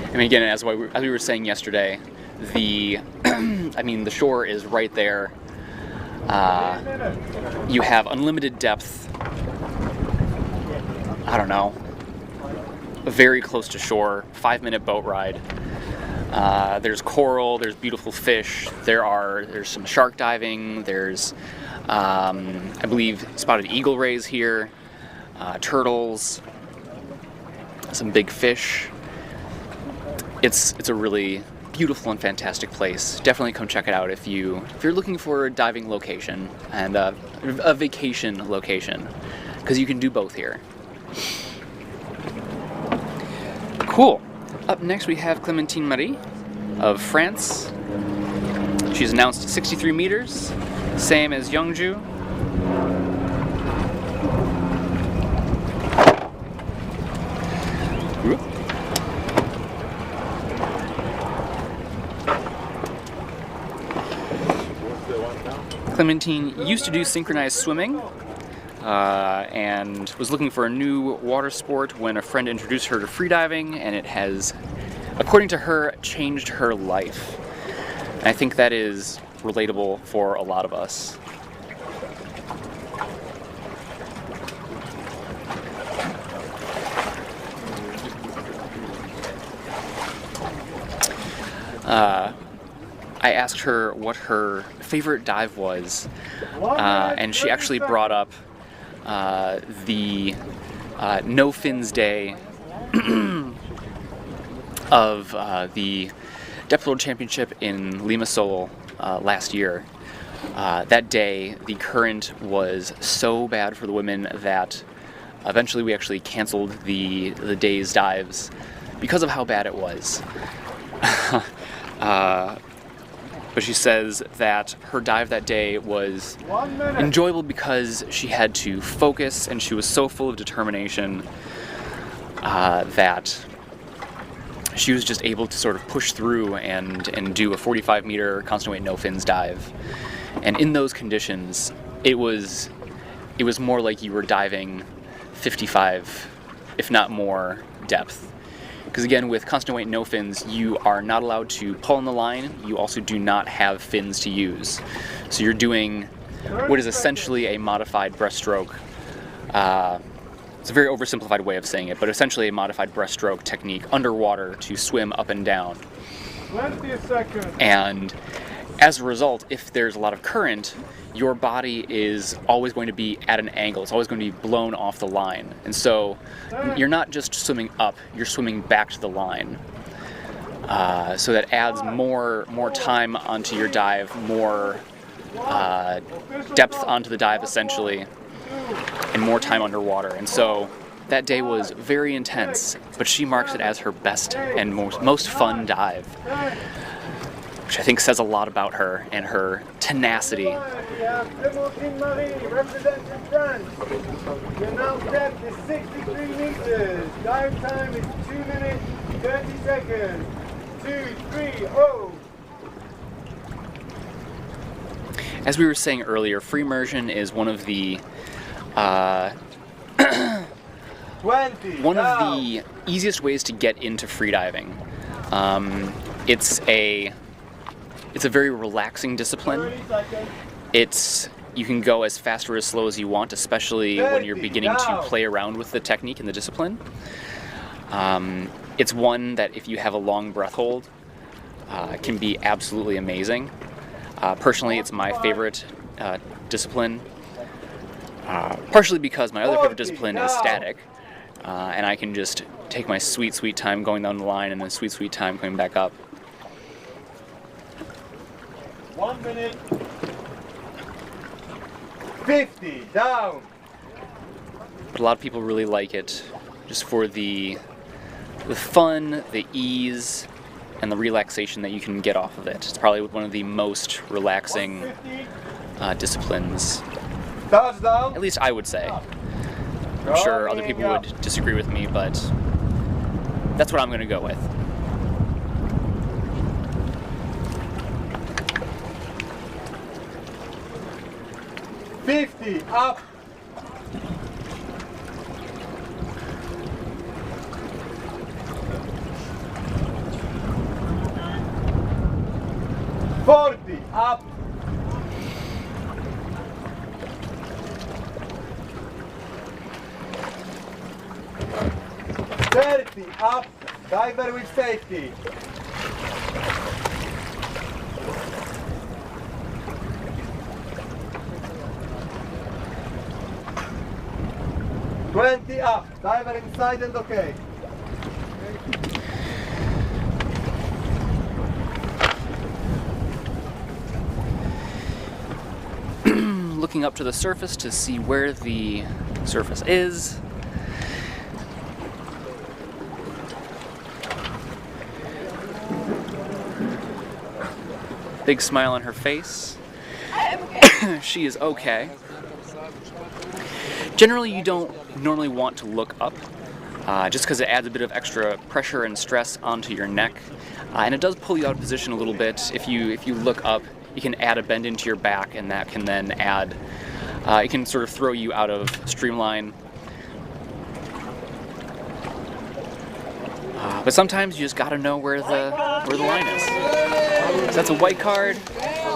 Speaker 3: I mean, again, as we were saying yesterday, the shore is right there. You have unlimited depth. I don't know, very close to shore. 5-minute boat ride. There's coral. There's beautiful fish. There's some shark diving. There's I believe spotted eagle rays here. Turtles. Some big fish. It's a really beautiful and fantastic place. Definitely come check it out if you're looking for a diving location and a vacation location, because you can do both here. Cool. Up next we have Clementine Murray of France. She's announced 63 meters, same as Youngju. Clementine used to do synchronized swimming and was looking for a new water sport when a friend introduced her to freediving, and it has, according to her, changed her life. And I think that is relatable for a lot of us. I asked her what her favorite dive was, and she actually brought up the No Fins Day of the Development World Championship in Limassol last year. That day, the current was so bad for the women that eventually we actually canceled the day's dives because of how bad it was. But she says that her dive that day was enjoyable because she had to focus and she was so full of determination that she was just able to sort of push through and do a 45-meter constant weight no fins dive. And in those conditions, it was more like you were diving 55, if not more, depth. Because again, with constant weight no fins, you are not allowed to pull on the line. You also do not have fins to use. So you're doing what is essentially a modified breaststroke. It's a very oversimplified way of saying it, but essentially a modified breaststroke technique underwater to swim up and down. And as a result, if there's a lot of current, your body is always going to be at an angle. It's always going to be blown off the line. And so you're not just swimming up, you're swimming back to the line. So that adds more time onto your dive, more depth onto the dive essentially, and more time underwater. And so that day was very intense, but she marks it as her best and most fun dive, which I think says a lot about her and her tenacity.
Speaker 5: We have Clementine Murray representing France. The announced depth is 63 meters. Dive time is 2 minutes 30 seconds. 2, 3, oh.
Speaker 3: as we were saying earlier, free immersion is one of the easiest ways to get into freediving. It's a very relaxing discipline. You can go as fast or as slow as you want, especially when you're beginning to play around with the technique and the discipline. It's one that if you have a long breath hold, can be absolutely amazing. Personally, it's my favorite discipline, partially because my other favorite discipline is static, and I can just take my sweet, sweet time going down the line and then sweet, sweet time coming back up.
Speaker 5: 1 minute. 50, down.
Speaker 3: But a lot of people really like it just for the fun, the ease, and the relaxation that you can get off of it. It's probably one of the most relaxing disciplines.
Speaker 5: Touchdown.
Speaker 3: At least I would say. I'm sure other people would disagree with me, but that's what I'm going to go with.
Speaker 5: $50 up. $40 up. $30 up. Diver with safety. $20 up. Diver inside and okay.
Speaker 3: Looking up to the surface to see where the surface is. Big smile on her face. She is okay. Generally, you don't normally want to look up, just because it adds a bit of extra pressure and stress onto your neck, and it does pull you out of position a little bit. If you look up, you can add a bend into your back, and that can then add, it can sort of throw you out of streamline. But sometimes you just got to know where the line is. So that's a white card.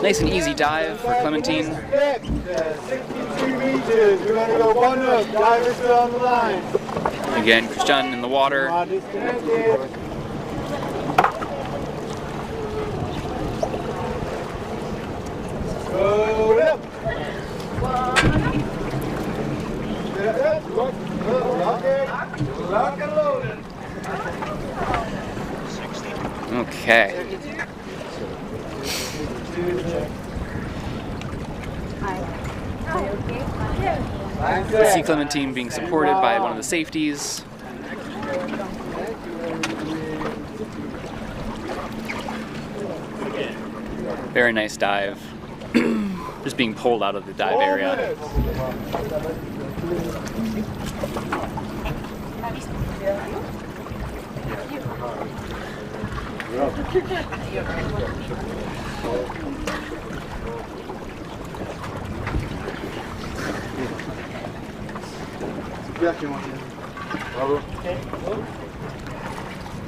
Speaker 3: Nice and easy dive for Clementine.
Speaker 5: 63 meters. We're going to go 1 up. Divers still on the line.
Speaker 3: Again, Christian in the water.
Speaker 5: Go up. Lock and loaded.
Speaker 3: Okay. See Clementine being supported by one of the safeties. Very nice dive. Just being pulled out of the dive area.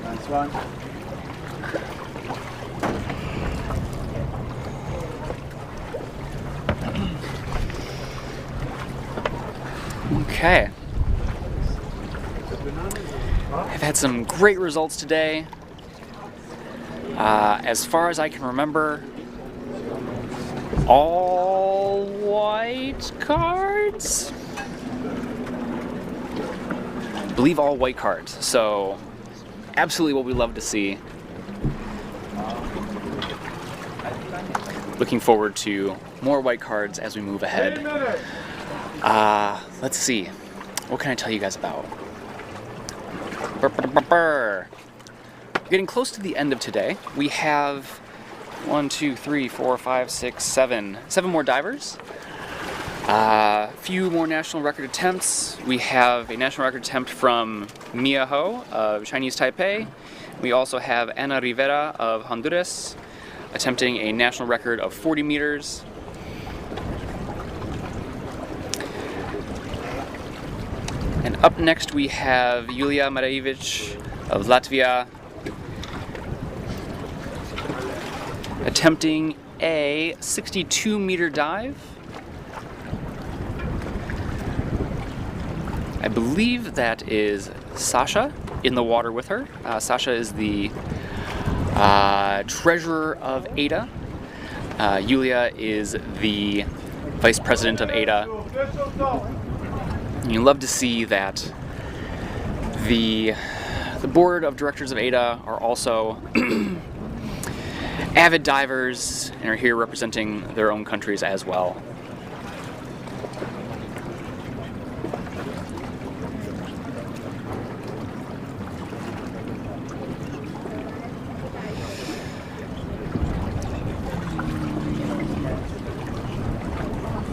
Speaker 5: Nice one.
Speaker 3: Okay. I've had some great results today. As far as I can remember, all white cards? I believe all white cards. So, absolutely what we love to see. Looking forward to more white cards as we move ahead. Let's see. What can I tell you guys about? We're getting close to the end of today. We have 1, 2, 3, 4, 5, 6, 7 more divers. A few more national record attempts. We have a national record attempt from Mia Ho of Chinese Taipei. We also have Ana Rivera of Honduras attempting a national record of 40 meters. Up next we have Yulia Mariewicz of Latvia attempting a 62-meter dive. I believe that is Sasha in the water with her. Sasha is the treasurer of AIDA. Yulia is the vice president of AIDA. You love to see that the board of directors of AIDA are also avid divers and are here representing their own countries as well.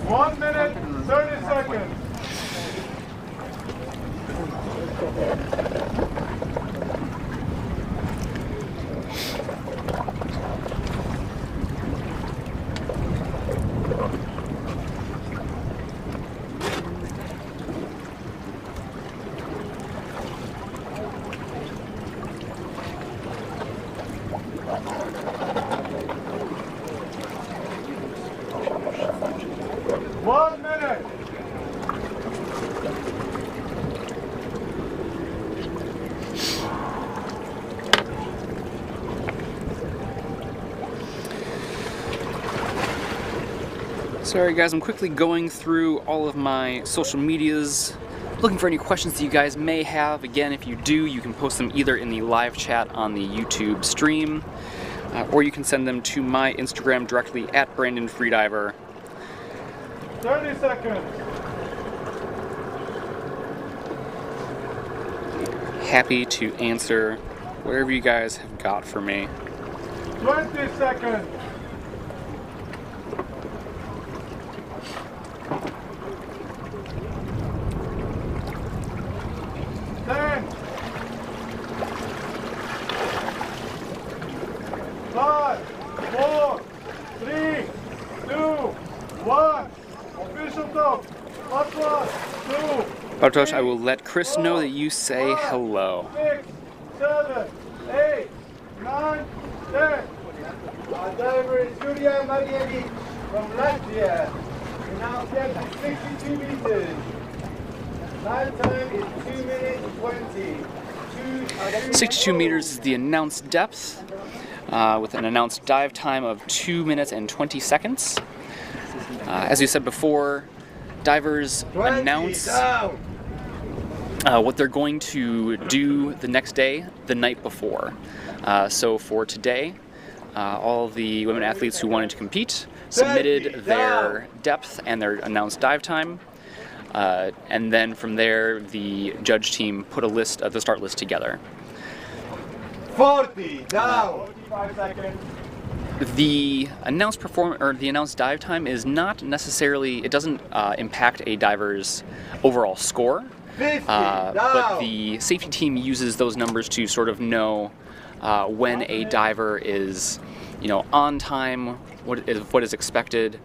Speaker 5: One minute, 30 seconds. One minute.
Speaker 3: Sorry guys, I'm quickly going through all of my social medias, looking for any questions that you guys may have. Again, if you do, you can post them either in the live chat on the YouTube stream, or you can send them to my Instagram directly at Brandon Freediver.
Speaker 5: 30 seconds.
Speaker 3: Happy to answer whatever you guys have got for me.
Speaker 5: 20 seconds. 10. 5, 4, 3, 2, 1. Official top.
Speaker 3: Bartosz, I will let Chris know that you say hello.
Speaker 5: 6, 7, 8, 9, 10. Our diver is Yulia Mariewicz from Latvia. We now get to 62 meters. Dive time is 2 minutes 20.
Speaker 3: 62 meters is the announced depth, with an announced dive time of 2 minutes and 20 seconds. As we said before, divers announce what they're going to do the next day, the night before. So for today, all the women athletes who wanted to compete submitted their depth and their announced dive time. And then from there, the judge team put a list of the start list together.
Speaker 5: 40 down. 45 seconds.
Speaker 3: The announced dive time is not necessarily, it doesn't impact a diver's overall score, but the safety team uses those numbers to sort of know when a diver is, on time, what is expected,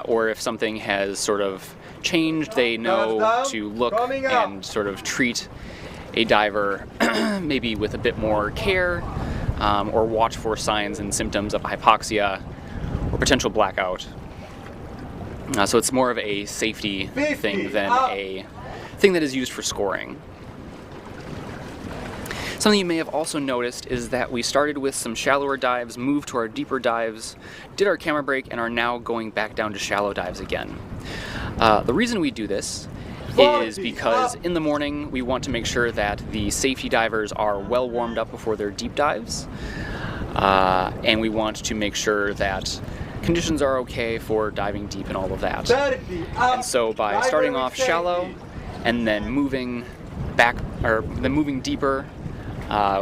Speaker 3: or if something has sort of changed, they know to look and sort of treat a diver maybe with a bit more care, or watch for signs and symptoms of hypoxia or potential blackout. So it's more of a safety thing than a thing that is used for scoring. Something you may have also noticed is that we started with some shallower dives, moved to our deeper dives, did our camera break, and are now going back down to shallow dives again. The reason we do this is because in the morning we want to make sure that the safety divers are well warmed up before their deep dives, and we want to make sure that conditions are okay for diving deep and all of that. And so by starting off shallow and then moving back, or then moving deeper,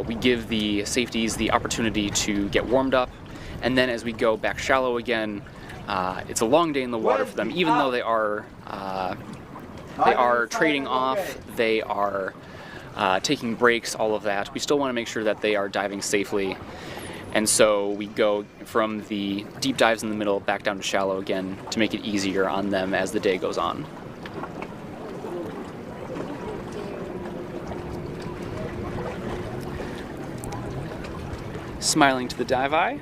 Speaker 3: we give the safeties the opportunity to get warmed up, and then as we go back shallow again, it's a long day in the water for them, even though they are trading off, they are taking breaks, all of that. We still want to make sure that they are diving safely. And so we go from the deep dives in the middle back down to shallow again to make it easier on them as the day goes on. Smiling to the dive eye.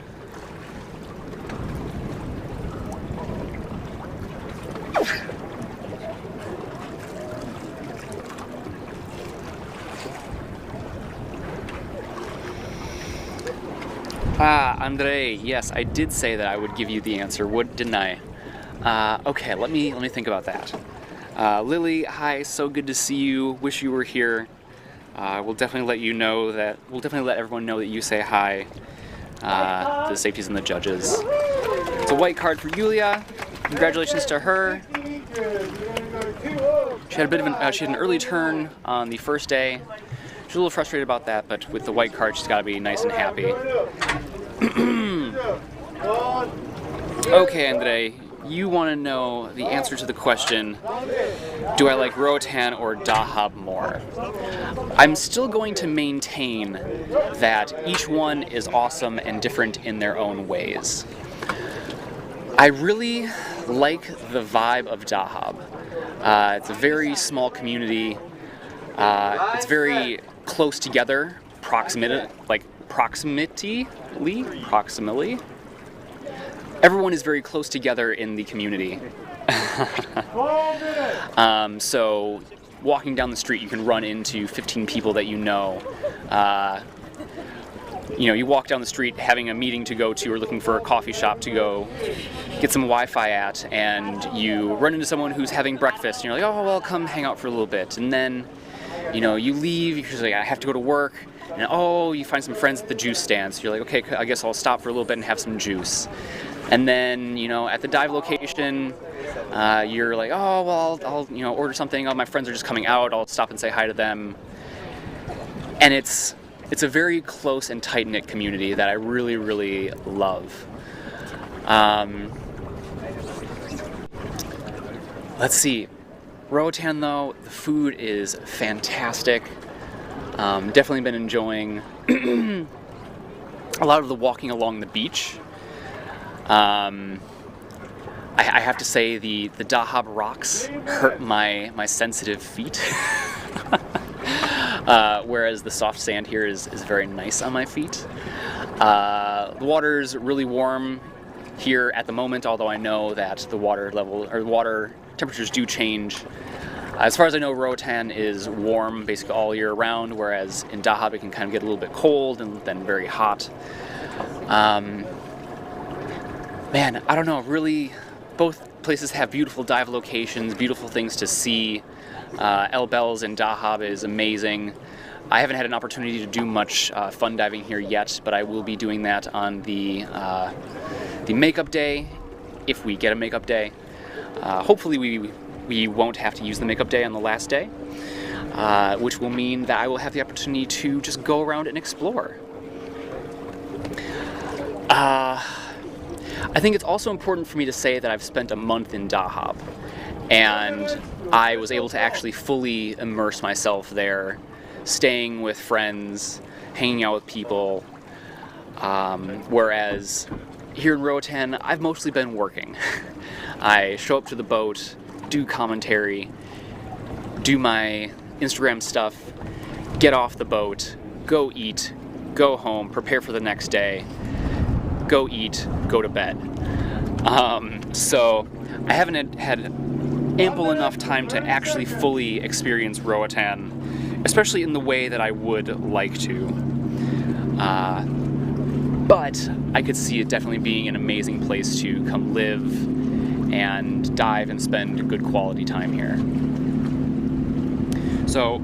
Speaker 3: Andre, yes, I did say that I would give you the answer, didn't I? Okay, let me think about that. Lily, hi, so good to see you. Wish you were here. We'll definitely let everyone know that you say hi. The safeties and the judges. It's a white card for Yulia. Congratulations to her. She had an early turn on the first day. She's a little frustrated about that, but with the white card, she's got to be nice and happy. Okay, Andre, you want to know the answer to the question, do I like Roatan or Dahab more? I'm still going to maintain that each one is awesome and different in their own ways. I really like the vibe of Dahab. It's a very small community. It's very close together, proximity. Everyone is very close together in the community. So walking down the street, you can run into 15 people that you know. You walk down the street having a meeting to go to or looking for a coffee shop to go get some Wi-Fi at, and you run into someone who's having breakfast, and you're like, oh, well, come hang out for a little bit. And then, you leave, you're just like, I have to go to work. And you find some friends at the juice stand. So you're like, okay, I guess I'll stop for a little bit and have some juice. And then, at the dive location, you're like, oh, well, I'll order something. Oh, my friends are just coming out. I'll stop and say hi to them. And it's a very close and tight-knit community that I really, really love. Let's see. Roatan, though, the food is fantastic. Definitely been enjoying a lot of the walking along the beach. I have to say the Dahab rocks hurt my sensitive feet, whereas the soft sand here is very nice on my feet. The water's really warm here at the moment, although I know that the water temperatures do change. As far as I know, Roatan is warm basically all year round, whereas in Dahab it can kind of get a little bit cold and then very hot. Man, I don't know, really, both places have beautiful dive locations, beautiful things to see. El Bells in Dahab is amazing. I haven't had an opportunity to do much fun diving here yet, but I will be doing that on the makeup day, if we get a makeup day. Hopefully we won't have to use the makeup day on the last day, which will mean that I will have the opportunity to just go around and explore. I think it's also important for me to say that I've spent a month in Dahab, and I was able to actually fully immerse myself there, staying with friends, hanging out with people, whereas here in Roatan, I've mostly been working. I show up to the boat, do commentary, do my Instagram stuff, get off the boat, go eat, go home, prepare for the next day, go eat, go to bed. So I haven't had ample enough time to actually fully experience Roatan, especially in the way that I would like to. But I could see it definitely being an amazing place to come live and dive and spend good quality time here. So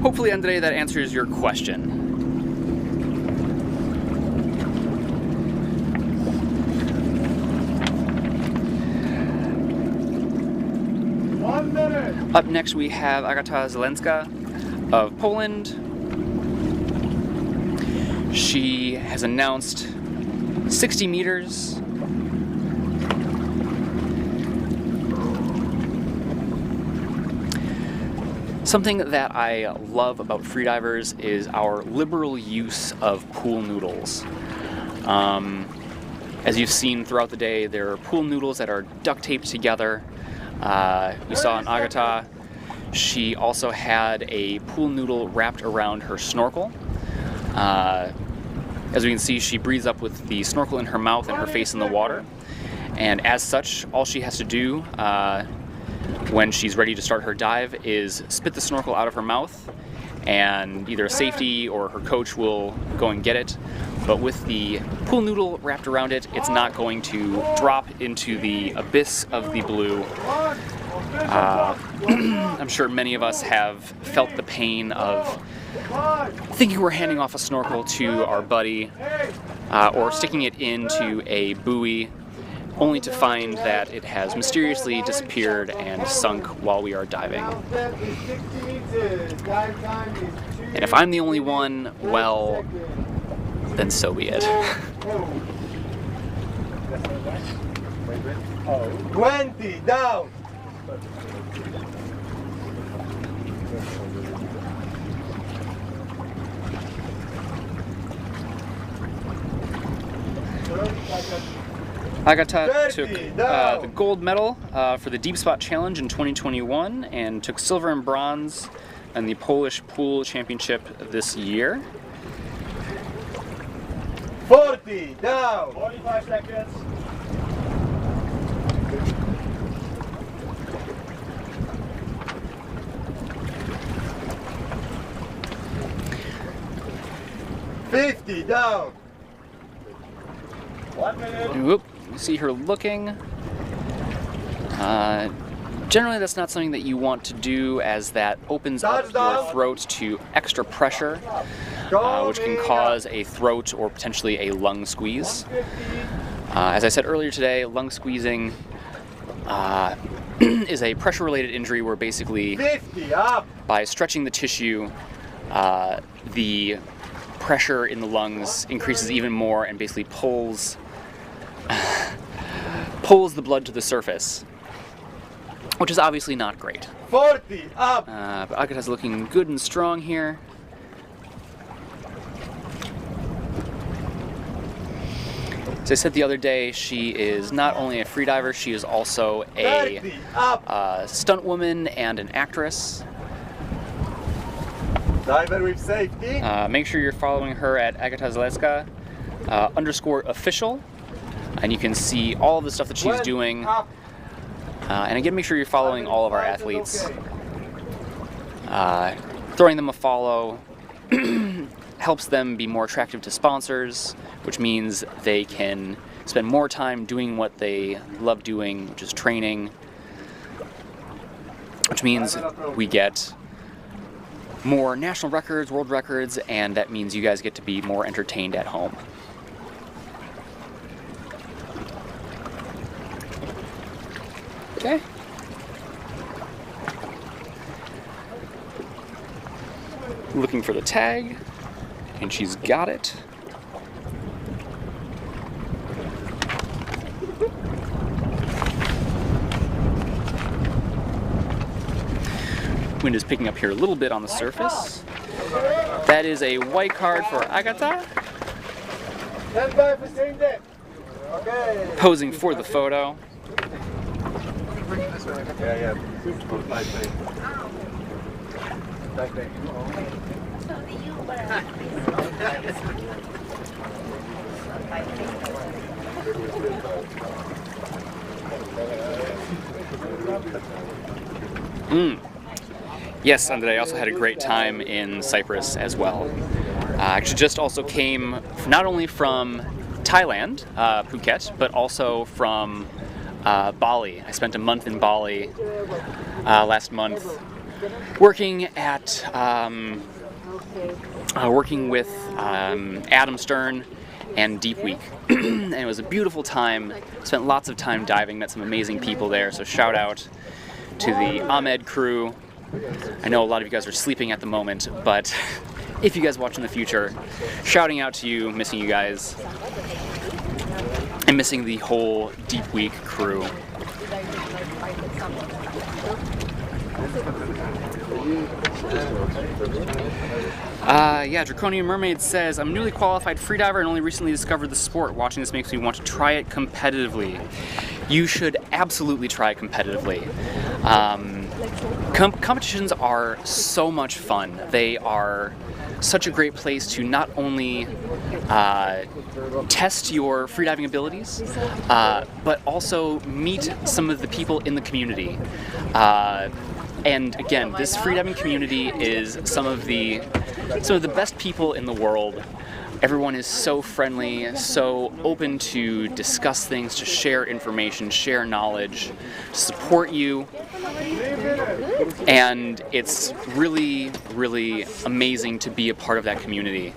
Speaker 3: hopefully, Andre, that answers your question. Up next we have Agatha Zalenska of Poland. She has announced 60 meters. Something that I love about freedivers is our liberal use of pool noodles. As you've seen throughout the day, there are pool noodles that are duct taped together. You saw in Agatha, she also had a pool noodle wrapped around her snorkel. As we can see, she breathes up with the snorkel in her mouth and her face in the water. And as such, all she has to do when she's ready to start her dive is spit the snorkel out of her mouth, and either a safety or her coach will go and get it. But with the pool noodle wrapped around it, it's not going to drop into the abyss of the blue. I'm sure many of us have felt the pain of thinking we're handing off a snorkel to our buddy or sticking it into a buoy, only to find that it has mysteriously disappeared and sunk while we are diving. And if I'm the only one, well, then so be it.
Speaker 5: 20 down.
Speaker 3: Agatha took the gold medal for the Deep Spot Challenge in 2021 and took silver and bronze in the Polish Pool Championship this year.
Speaker 5: 40 down.
Speaker 9: 45 seconds.
Speaker 5: $50 down.
Speaker 9: 1 minute.
Speaker 3: Whoop, you see her looking. Generally that's not something that you want to do, as that opens up your throat to extra pressure, which can cause a throat or potentially a lung squeeze. As I said earlier today, lung squeezing is a pressure-related injury where basically by stretching the tissue, the pressure in the lungs increases even more and basically pulls the blood to the surface, which is obviously not great.
Speaker 5: 40 up.
Speaker 3: But Agatha's looking good and strong here. As I said the other day, she is not only a freediver, she is also a stunt woman and an actress.
Speaker 5: Diver with safety.
Speaker 3: Make sure you're following her at Agatha Zalenska _official, and you can see all of the stuff that she's doing. And again, make sure you're following all of our athletes. Throwing them a follow helps them be more attractive to sponsors, which means they can spend more time doing what they love doing, which is training, which means we get more national records, world records, and that means you guys get to be more entertained at home. Okay. Looking for the tag, and she's got it. Wind is picking up here a little bit on the surface. That is a white card for Agatha. Posing for the photo. Yes, and I also had a great time in Cyprus as well. I actually just also came not only from Thailand, Phuket, but also from Bali. I spent a month in Bali last month working at working with Adam Stern and Deep Week. And it was a beautiful time. Spent lots of time diving, met some amazing people there, so shout out to the Ahmed crew. I know a lot of you guys are sleeping at the moment, but if you guys watch in the future, shouting out to you, missing you guys, and missing the whole Deep Week crew. Yeah, Draconian Mermaid says, I'm a newly qualified freediver and only recently discovered the sport. Watching this makes me want to try it competitively. You should absolutely try it competitively. Competitions are so much fun. They are such a great place to not only test your freediving abilities, but also meet some of the people in the community. And again, this freediving community is some of the best people in the world. Everyone is so friendly, so open to discuss things, to share information, share knowledge, to support you. And it's really, really amazing to be a part of that community.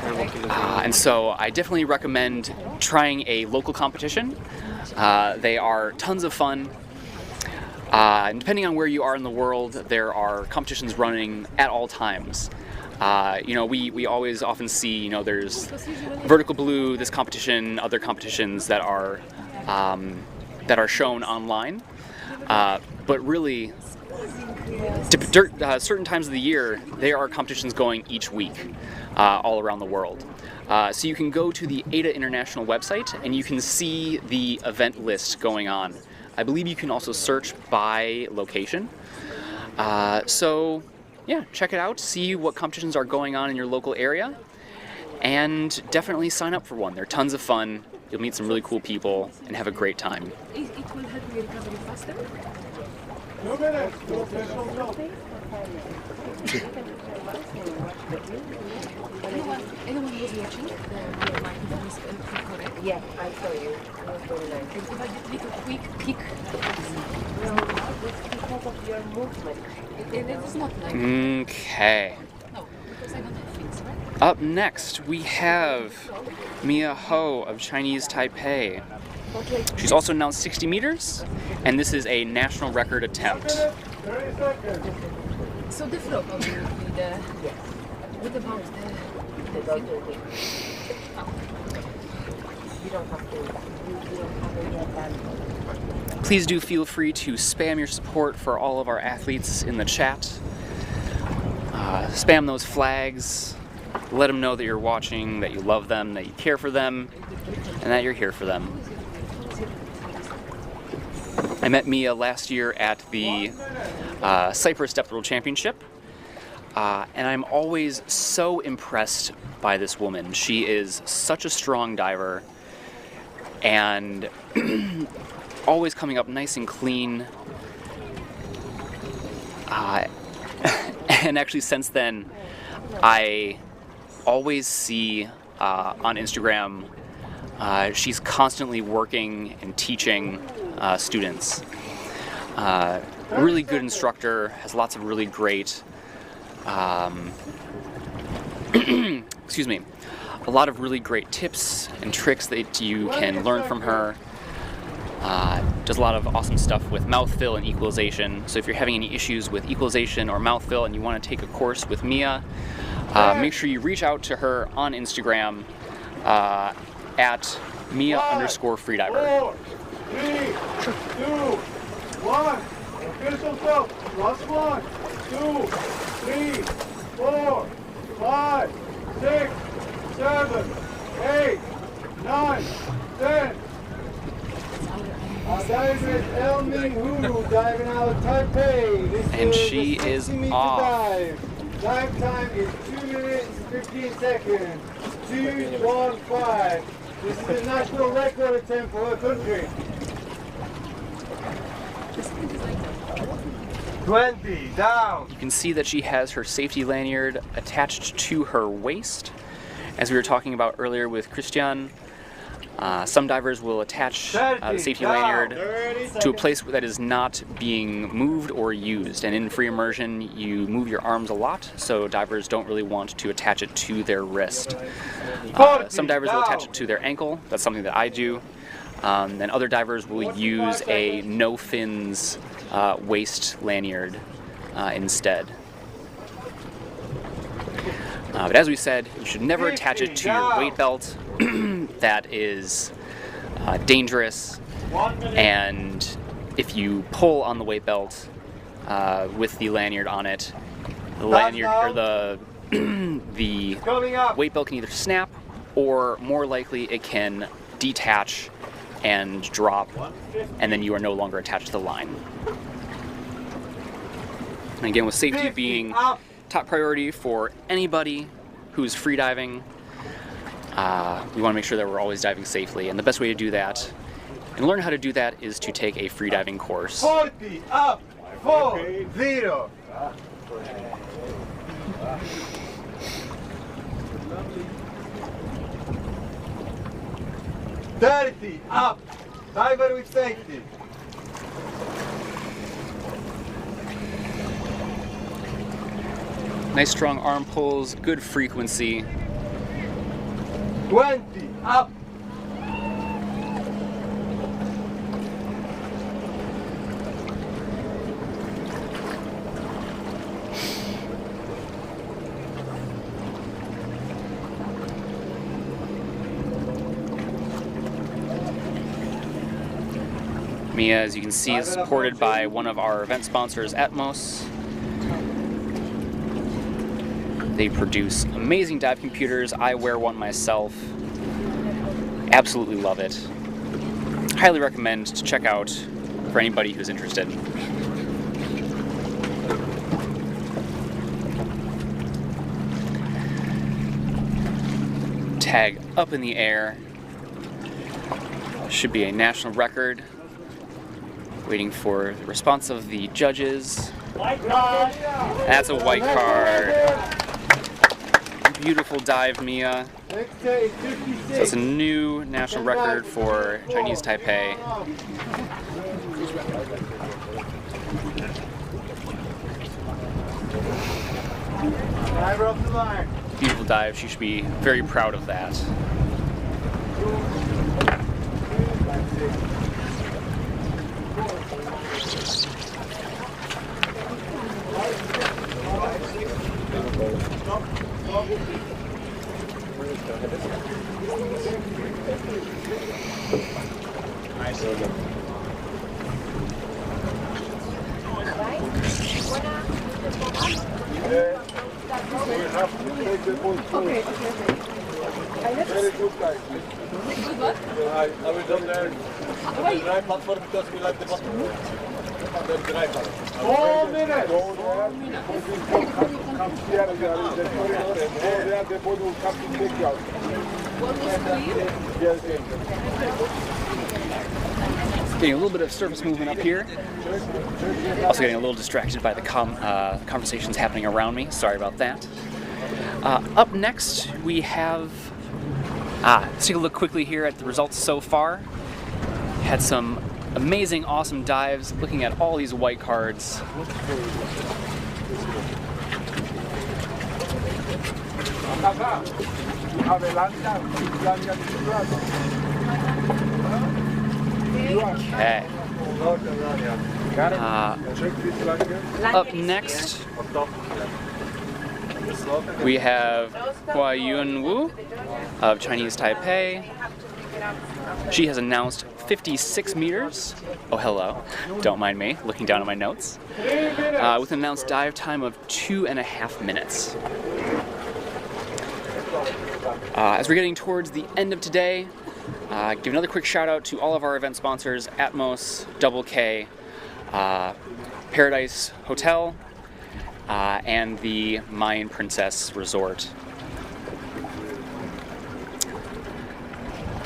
Speaker 3: And so I definitely recommend trying a local competition. They are tons of fun. And depending on where you are in the world, there are competitions running at all times. We always often see, there's Vertical Blue, this competition, other competitions that are shown online. But really, certain times of the year, there are competitions going each week all around the world. So you can go to the AIDA International website and you can see the event list going on. I believe you can also search by location. So yeah, check it out, see what competitions are going on in your local area, and definitely sign up for one. They're tons of fun. You'll meet some really cool people and have a great time.
Speaker 9: It will help me recover faster.
Speaker 5: 2 minutes.
Speaker 9: Anyone was watching the was correct?
Speaker 6: Yeah, I saw you. It was very nice.
Speaker 9: If I did little quick kick.
Speaker 6: No, it's because of your movement.
Speaker 9: It is not like
Speaker 3: Okay.
Speaker 9: no, because I don't have things, right?
Speaker 3: Up next, we have Mia Ho of Chinese Taipei. She's also announced 60 meters, and this is a national record attempt.
Speaker 5: 30 seconds.
Speaker 9: So the flow will be the what about the
Speaker 6: You don't have to. You don't have it yet done.
Speaker 3: Please do feel free to spam your support for all of our athletes in the chat. Spam those flags. Let them know that you're watching, that you love them, that you care for them, and that you're here for them. I met Mia last year at the Cyprus Depth World Championship, and I'm always so impressed by this woman. She is such a strong diver, and always coming up nice and clean. And actually since then, I always see on Instagram, she's constantly working and teaching students. Really good instructor, has lots of really great, excuse me, a lot of really great tips and tricks that you can learn from her. Does a lot of awesome stuff with mouthfill and equalization. So if you're having any issues with equalization or mouthfill and you want to take a course with Mia, make sure you reach out to her on Instagram at Mia_freediver.
Speaker 5: 4, 3, 2, 1. Official stop. Last 1, 2, 3, 4, 5, 6, 7, 8, 9, 10. Diving El Minghulu, diving out of Taipei. This
Speaker 3: And
Speaker 5: is
Speaker 3: she
Speaker 5: the 60
Speaker 3: is
Speaker 5: meter
Speaker 3: off.
Speaker 5: Dive. Dive time is 2 minutes and 15 seconds. 2:15. This is the national record attempt for her country. 20 down.
Speaker 3: You can see that she has her safety lanyard attached to her waist. As we were talking about earlier with Christian, some divers will attach the safety lanyard to a place that is not being moved or used. And in free immersion, you move your arms a lot, so divers don't really want to attach it to their wrist. Some divers will attach it to their ankle. That's something that I do. And other divers will use a no fins waist lanyard instead. But as we said, you should never attach it to your weight belt. That is dangerous, and if you pull on the weight belt with the lanyard on it, the lanyard or the weight belt can either snap, or more likely it can detach and drop, and then you are no longer attached to the line. And again, with safety being top priority for anybody who's freediving. We want to make sure that we're always diving safely, and the best way to do that and learn how to do that is to take a freediving course.
Speaker 5: 40 up, 4, 0. Dirty up, diver with safety.
Speaker 3: Nice strong arm pulls, good frequency.
Speaker 5: 20 up.
Speaker 3: Mia, as you can see, is supported by one of our event sponsors, Atmos. They produce amazing dive computers. I wear one myself. Absolutely love it. Highly recommend to check out for anybody who's interested. Tag up in the air. Should be a national record. Waiting for the response of the judges. That's a white card. Beautiful dive, Mia. So it's a new national record for Chinese Taipei. Beautiful dive. She should be very proud of that.
Speaker 5: I will down there on the dry platform because we like the bottom. The dry platform. 4 minutes! Come here, there is the corridor, and there the boat will come to take you out. Yes,
Speaker 3: Getting a little bit of surface movement up here. Also getting a little distracted by the conversations happening around me. Sorry about that. Up next, we have... let's take a look quickly here at the results so far. Had some amazing, awesome dives, looking at all these white cards. Okay. Up next, we have Hua Yun Wu of Chinese Taipei. She has announced 56 meters. Oh, hello. Don't mind me looking down at my notes. With an announced dive time of 2.5 minutes. As we're getting towards the end of today, give another quick shout out to all of our event sponsors, Atmos, Double K, Paradise Hotel, and the Mayan Princess Resort.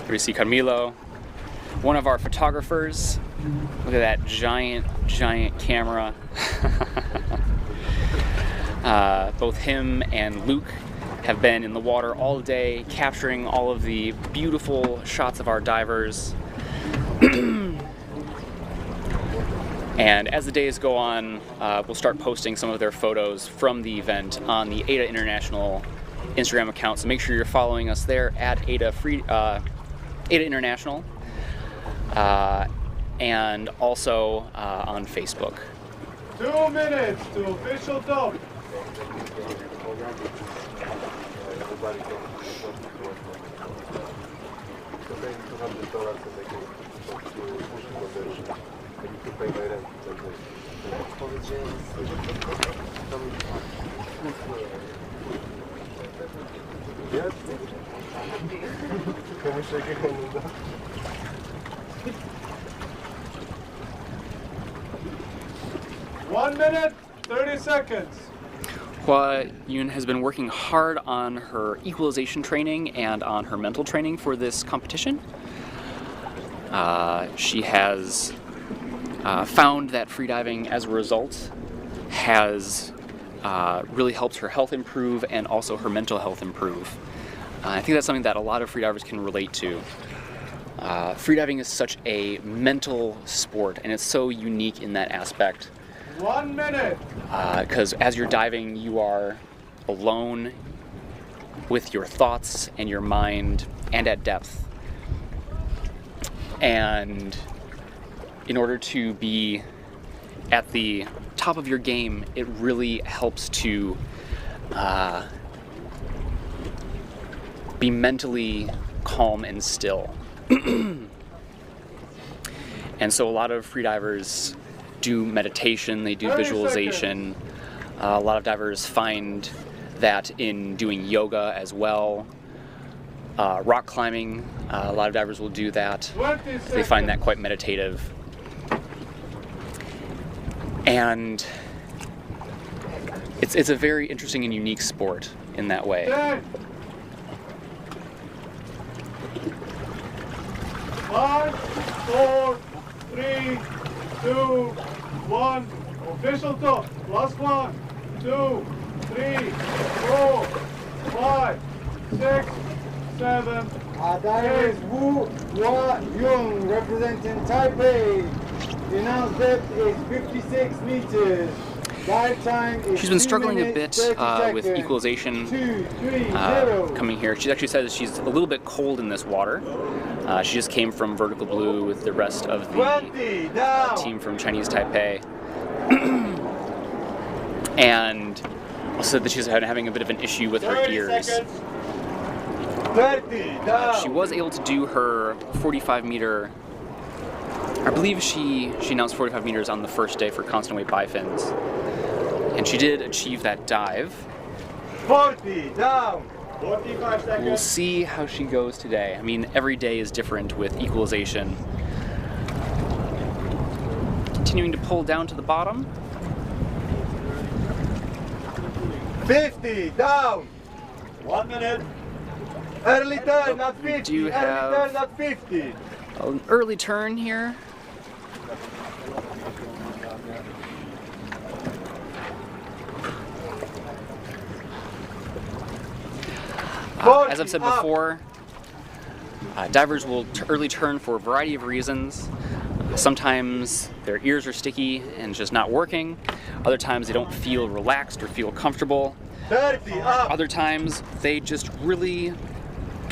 Speaker 3: Here we see Camilo, one of our photographers. Look at that giant, giant camera. Both him and Luke have been in the water all day, capturing all of the beautiful shots of our divers. And as the days go on, we'll start posting some of their photos from the event on the AIDA International Instagram account. So make sure you're following us there at AIDA International, and also on Facebook.
Speaker 5: 2 minutes to official top. Yes. 1 minute, 30 seconds.
Speaker 3: Hua-Yun has been working hard on her equalization training and on her mental training for this competition. She has found that freediving, as a result, has really helped her health improve and also her mental health improve. I think that's something that a lot of freedivers can relate to. Freediving is such a mental sport, and it's so unique in that aspect.
Speaker 5: 1 minute!
Speaker 3: Because as you're diving, you are alone with your thoughts and your mind and at depth. And in order to be at the top of your game, it really helps to be mentally calm and still. And so a lot of freedivers do meditation, they do visualization. A lot of divers find that in doing yoga as well. Rock climbing, a lot of divers will do that. They find that quite meditative. And it's a very interesting and unique sport in that way.
Speaker 5: 5, 4, 3, 2, 1. Official top. Last 1, 2, 3, 4, 5, 6, 7.
Speaker 11: That is Hua-Yun representing Taipei. The announced depth is 56 meters. Dive time is
Speaker 3: She's been
Speaker 11: 2
Speaker 3: struggling a
Speaker 11: minutes,
Speaker 3: bit
Speaker 11: 30
Speaker 3: with
Speaker 11: seconds.
Speaker 3: equalization
Speaker 11: 2, 3, 0.
Speaker 3: coming here. She actually says she's a little bit cold in this water. She just came from Vertical Blue with the rest of the team from Chinese Taipei. And also that she's having a bit of an issue with her ears.
Speaker 5: 30, down.
Speaker 3: She was able to do her 45 meter, I believe she announced 45 meters on the first day for constant weight bifins. And she did achieve that dive.
Speaker 5: 40, down. 45 seconds.
Speaker 3: We'll see how she goes today. I mean, every day is different with equalization. Continuing to pull down to the bottom.
Speaker 5: 50, down. 1 minute. Early turn, not 50.
Speaker 3: Do you have
Speaker 5: early turn, not 50.
Speaker 3: an early turn here? As I've said before, divers will early turn for a variety of reasons. Sometimes their ears are sticky and it's just not working. Other times they don't feel relaxed or feel comfortable.
Speaker 5: 30, up.
Speaker 3: Other times they just really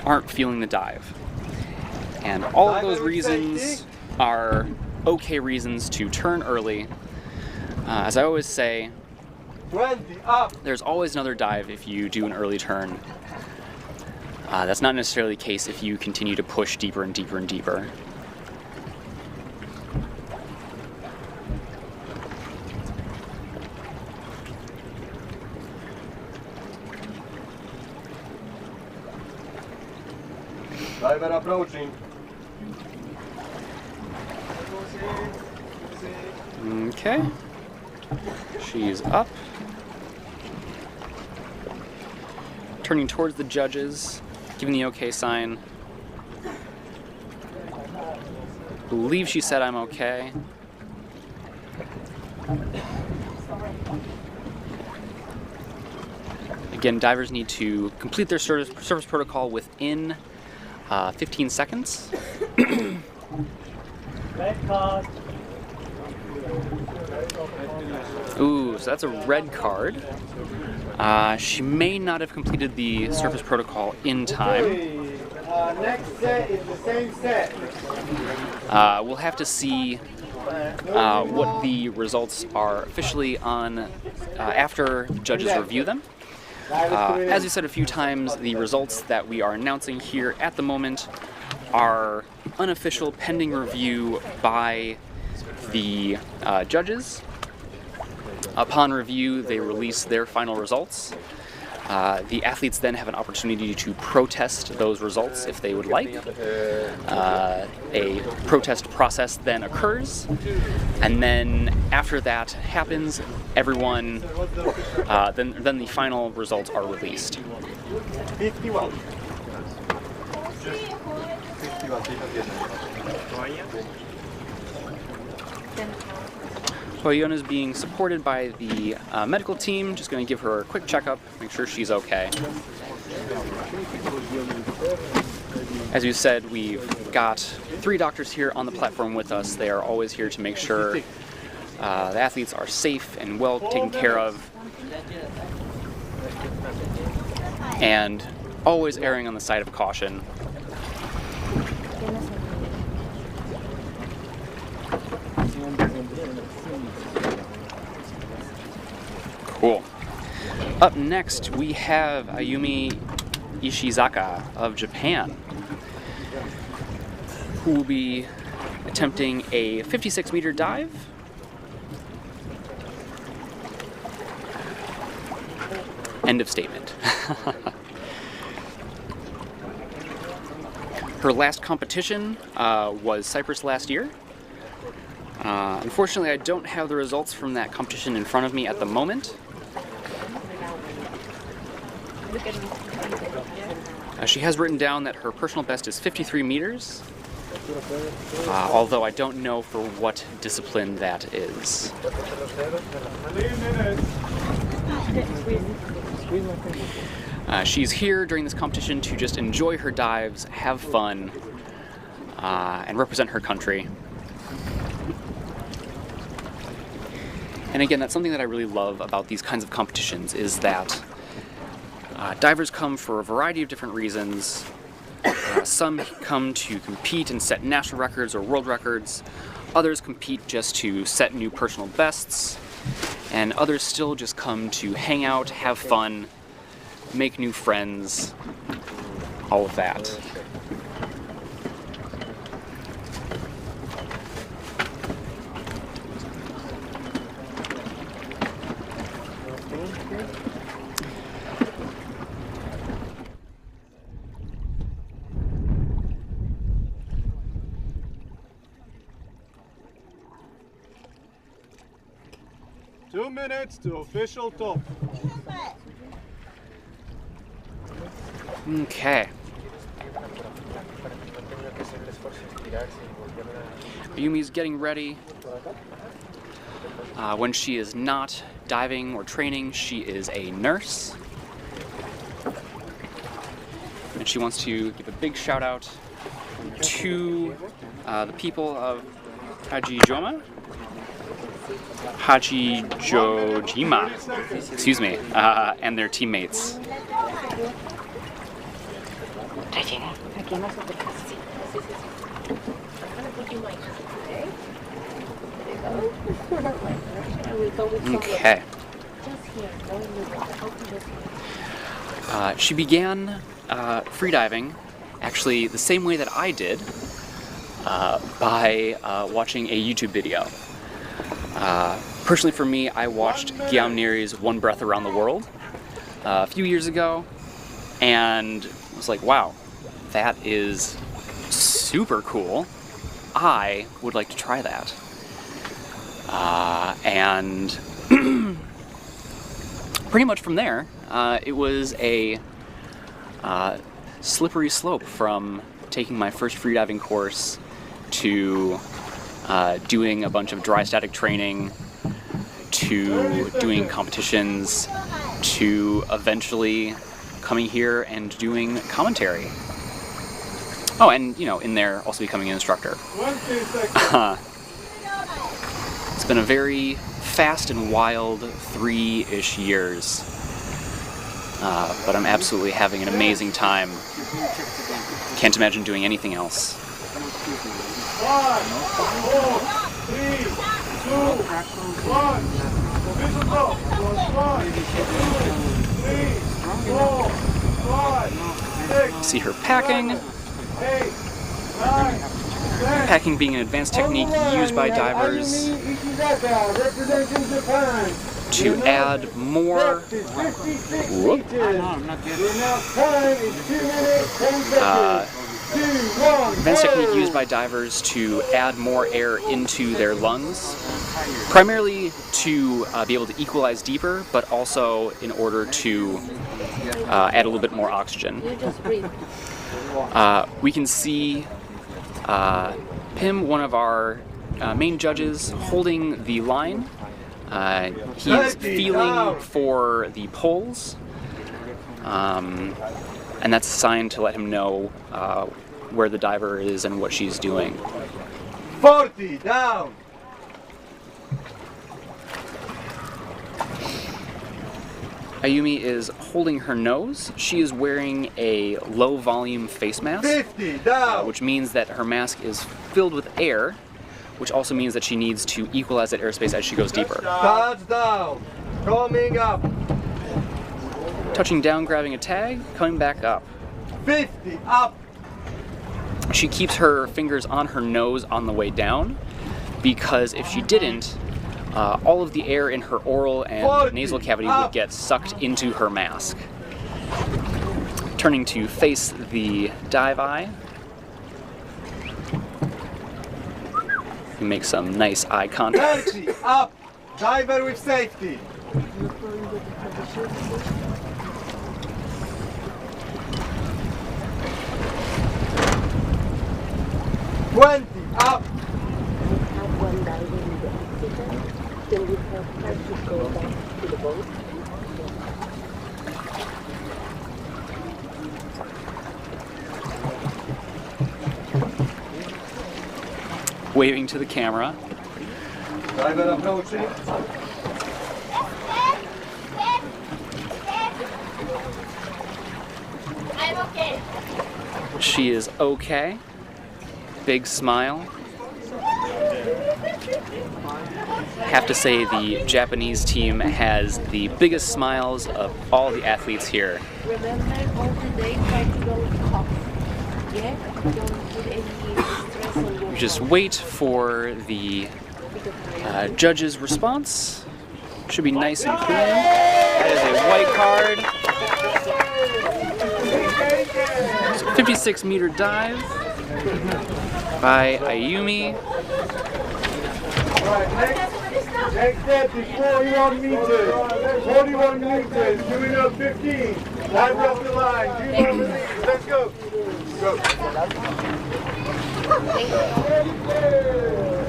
Speaker 3: aren't feeling the dive. And all of those reasons are okay reasons to turn early. As I always say,
Speaker 5: 20, up.
Speaker 3: there's always another dive if you do an early turn. That's not necessarily the case if you continue to push deeper and deeper and deeper.
Speaker 5: Diver approaching.
Speaker 3: Okay. She's up. Turning towards the judges, giving the okay sign. Believe she said I'm okay. Again, divers need to complete their service protocol within 15 seconds. Ooh, so that's a red card. She may not have completed the surface protocol in time.
Speaker 11: Next set is the same set.
Speaker 3: We'll have to see what the results are officially on after judges review them. As we said a few times, the results that we are announcing here at the moment are unofficial, pending review by the judges. Upon review, they release their final results. The athletes then have an opportunity to protest those results if they would like. A protest process then occurs, and then after that happens, everyone, then the final results are released.
Speaker 4: 51.
Speaker 3: Roatan is being supported by the medical team. Just going to give her a quick checkup, make sure she's okay. As you said, we've got 3 doctors here on the platform with us. They are always here to make sure the athletes are safe and well taken care of, and always erring on the side of caution. Cool. Up next, we have Ayumi Ishizaka of Japan, who will be attempting a 56-meter dive. End of statement. Her last competition was Cyprus last year. Unfortunately, I don't have the results from that competition in front of me at the moment. She has written down that her personal best is 53 meters, although I don't know for what discipline that is. She's here during this competition to just enjoy her dives, have fun, and represent her country. And again, that's something that I really love about these kinds of competitions, is that divers come for a variety of different reasons. Some come to compete and set national records or world records. Others compete just to set new personal bests. And others still just come to hang out, have fun, make new friends, all of that.
Speaker 5: Minutes to official top.
Speaker 3: Okay. Ayumi's getting ready. When she is not diving or training, she is a nurse. And she wants to give a big shout out to the people of Hachijojima, excuse me, and their teammates. Okay. She began freediving actually the same way that I did, by watching a YouTube video. Personally for me, I watched Guillaume Nery's One Breath Around the World a few years ago, and was like, wow, that is super cool. I would like to try that. And pretty much from there, it was a slippery slope from taking my first freediving course to doing a bunch of dry static training, to doing competitions, to eventually coming here and doing commentary. Oh, and, you know, in there also becoming an instructor. It's been a very fast and wild 3-ish years, but I'm absolutely having an amazing time. Can't imagine doing anything else.
Speaker 5: 5, 4, 3, 2, 1. Visible. 1, 2, 3, 4, 5, 6.
Speaker 3: See her packing.
Speaker 5: 8, 9, 10.
Speaker 3: Packing being an advanced technique used by divers.
Speaker 5: Ayumi Ishizaka, representing Japan.
Speaker 3: to add more. Whoop. Advanced technique used by divers to add more air into their lungs, primarily to be able to equalize deeper, but also in order to add a little bit more oxygen. We can see Pim, one of our main judges, holding the line. He is feeling for the poles, and that's a sign to let him know where the diver is and what she's doing.
Speaker 11: 40, down!
Speaker 3: Ayumi is holding her nose. She is wearing a low volume face mask,
Speaker 11: 50, down!
Speaker 3: Which means that her mask is filled with air, which also means that she needs to equalize that airspace as she goes deeper.
Speaker 11: Touchdown! Coming up!
Speaker 3: Touching down, grabbing a tag, coming back up.
Speaker 11: 50, up!
Speaker 3: She keeps her fingers on her nose on the way down, because if she didn't, all of the air in her oral and nasal cavity would get sucked into her mask. Turning to face the dive eye. You make some nice eye contact.
Speaker 11: 30, up! Diver with safety! Up!
Speaker 3: Waving to the camera.
Speaker 11: Diver approaching.
Speaker 9: I'm okay.
Speaker 3: She is okay. Big smile. Have to say the Japanese team has the biggest smiles of all the athletes here.
Speaker 9: Remember all the day try to go cough. Yeah? Don't put any stress on your
Speaker 3: You just wait for the judge's response. Should be nice and clean. That is a white card. So 56-meter dive by Ayumi.
Speaker 11: Next step is 41 meters. 41 meters. Doing up 15. Dive off the line. 2 more minutes. Let's go.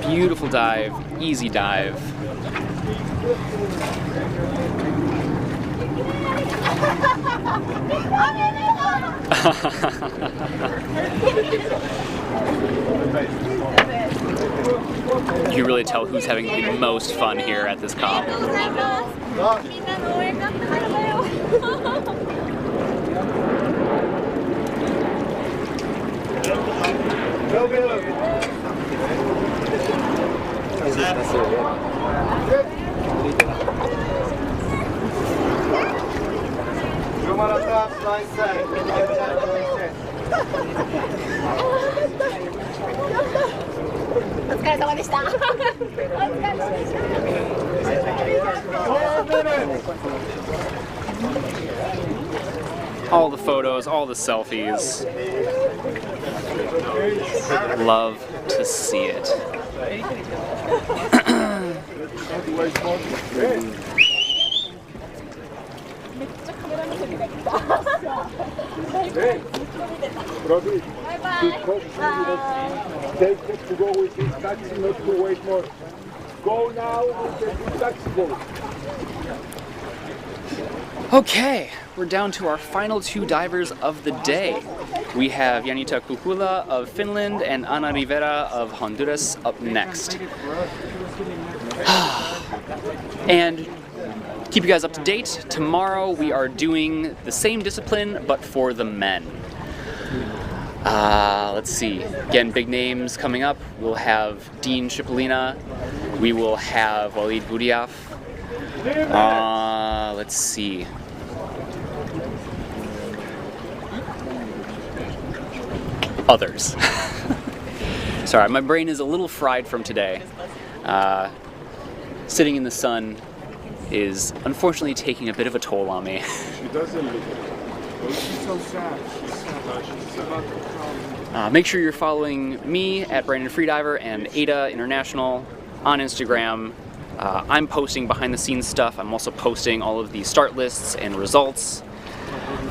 Speaker 3: Beautiful dive. Easy dive. You really tell who's having the most fun here at this comp. All the photos, all the selfies. Love to see it.
Speaker 11: Take it to go with this taxi, not to wait more. Go now with the taxi boat.
Speaker 3: Okay, we're down to our final two divers of the day. We have Yanita Kukula of Finland and Ana Rivera of Honduras up next. And keep you guys up to date. Tomorrow we are doing the same discipline, but for the men. Let's see. Again, big names coming up. We'll have Dean Cipollina. We will have Walid Boudiaf. Let's see. Others. Sorry, my brain is a little fried from today. Sitting in the sun, is unfortunately taking a bit of a toll on me.
Speaker 5: She doesn't look it. Oh, she's so sad. She's sad. She's about to cry.
Speaker 3: Make sure you're following me at Brandon Freediver and AIDA International on Instagram. I'm posting behind the scenes stuff. I'm also posting all of the start lists and results.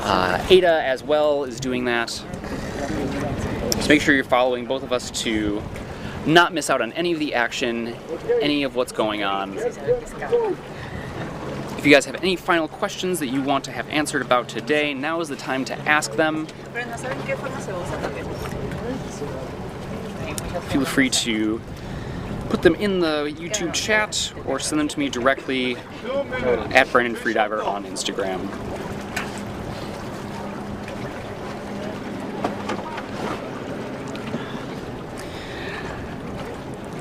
Speaker 3: AIDA as well is doing that. So make sure you're following both of us to not miss out on any of the action, any of what's going on. If you guys have any final questions that you want to have answered about today, now is the time to ask them. Feel free to put them in the YouTube chat or send them to me directly at Brandon Freediver on Instagram.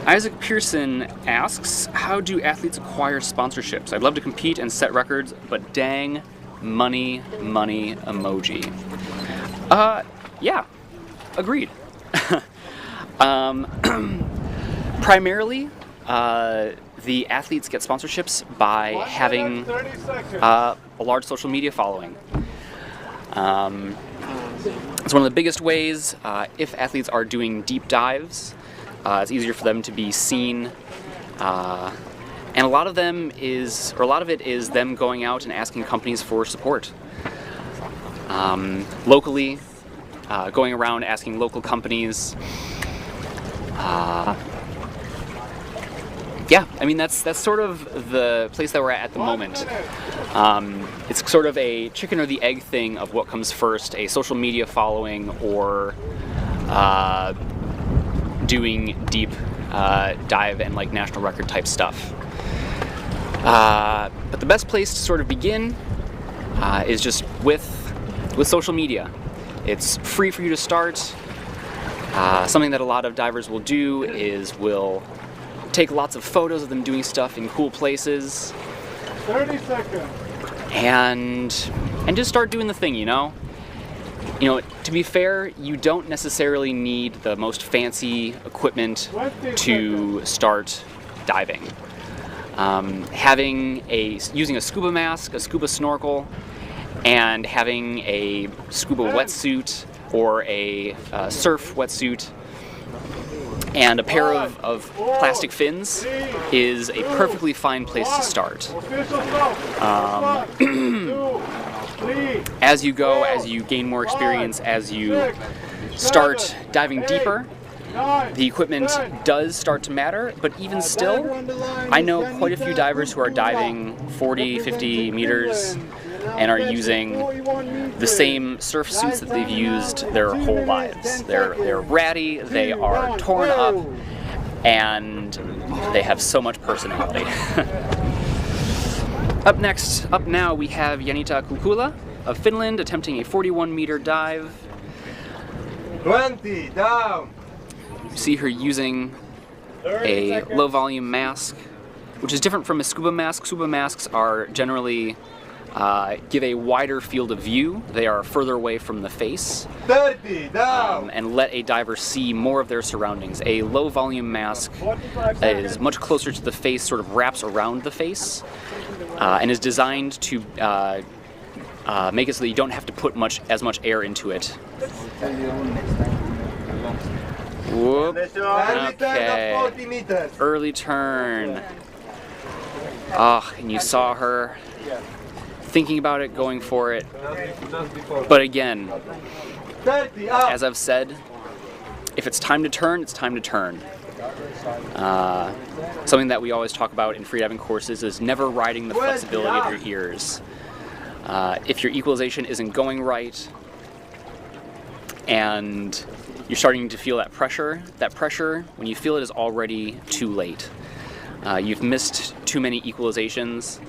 Speaker 3: Isaac Pearson asks, how do athletes acquire sponsorships? I'd love to compete and set records, but dang, money emoji. Yeah, agreed. Primarily, the athletes get sponsorships by having a large social media following. It's one of the biggest ways. If athletes are doing deep dives, it's easier for them to be seen, and a lot of it is them going out and asking companies for support. Locally, going around asking local companies. Yeah, I mean that's sort of the place that we're at the moment. It's sort of a chicken or the egg thing of what comes first: a social media following or doing deep dive and like national record type stuff. But the best place to sort of begin is just with social media. It's free for you to start. Something that a lot of divers will do is will take lots of photos of them doing stuff in cool places.
Speaker 5: 30 seconds.
Speaker 3: And just start doing the thing, you know? You know, to be fair, you don't necessarily need the most fancy equipment to start diving. Using a scuba mask, a scuba snorkel, and having a scuba wetsuit or a surf wetsuit and a pair of plastic fins is a perfectly fine place to start. As you go, as you gain more experience, as you start diving deeper, the equipment does start to matter, but even still, I know quite a few divers who are diving 40, 50 meters and are using the same surf suits that they've used their whole lives. They're ratty, they are torn up, and they have so much personality. Up now we have Yanita Kukula of Finland attempting a 41-meter dive.
Speaker 5: 20, down.
Speaker 3: You see her using a low-volume mask, which is different from a scuba mask. Scuba masks are generally give a wider field of view. They are further away from the face
Speaker 5: 30, down.
Speaker 3: And let a diver see more of their surroundings. A low-volume mask is much closer to the face, sort of wraps around the face, and is designed to make it so that you don't have to put as much air into it. Whoop. Okay. Early turn. And you saw her thinking about it, going for it. But again, as I've said, if it's time to turn, it's time to turn. Something that we always talk about in freediving courses is never riding the flexibility of your ears. If your equalization isn't going right and you're starting to feel that pressure, when you feel it, is already too late. You've missed too many equalizations,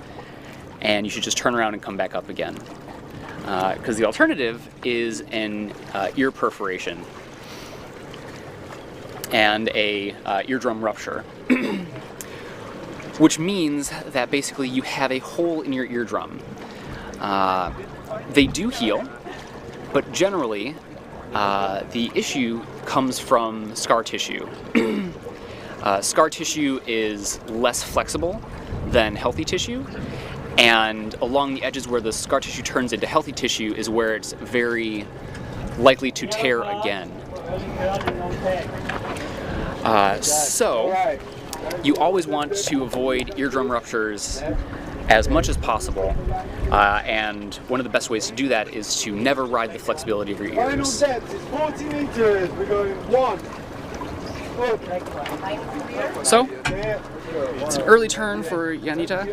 Speaker 3: and you should just turn around and come back up again. Because the alternative is an ear perforation and a eardrum rupture, which means that basically you have a hole in your eardrum. They do heal, but generally the issue comes from scar tissue. Scar tissue is less flexible than healthy tissue. And along the edges where the scar tissue turns into healthy tissue is where it's very likely to tear again. So you always want to avoid eardrum ruptures as much as possible, and one of the best ways to do that is to never ride the flexibility of your
Speaker 11: Final
Speaker 3: ears.
Speaker 11: depth is 40 meters. We're going 1.
Speaker 3: So, it's an early turn for Yanita.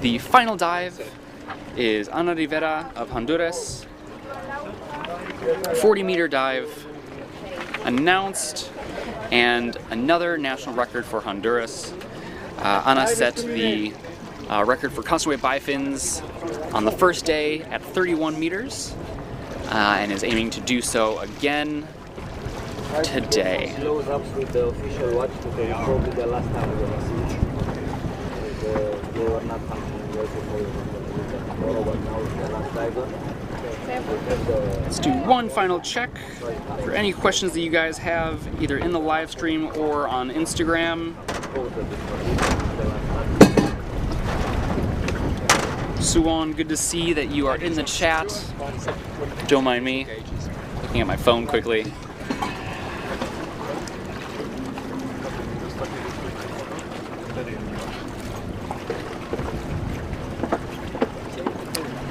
Speaker 3: The final dive is Ana Rivera of Honduras. 40-meter dive announced, and another national record for Honduras. Ana set the record for constant weight bifins on the first day at 31 meters and is aiming to do so again today.
Speaker 4: Close ups with the official watch today, probably the last time we were they were not functioning well before, but now it's the last diver.
Speaker 3: Let's do one final check for any questions that you guys have, either in the live stream or on Instagram. Suwon, good to see that you are in the chat. Don't mind me looking at my phone quickly.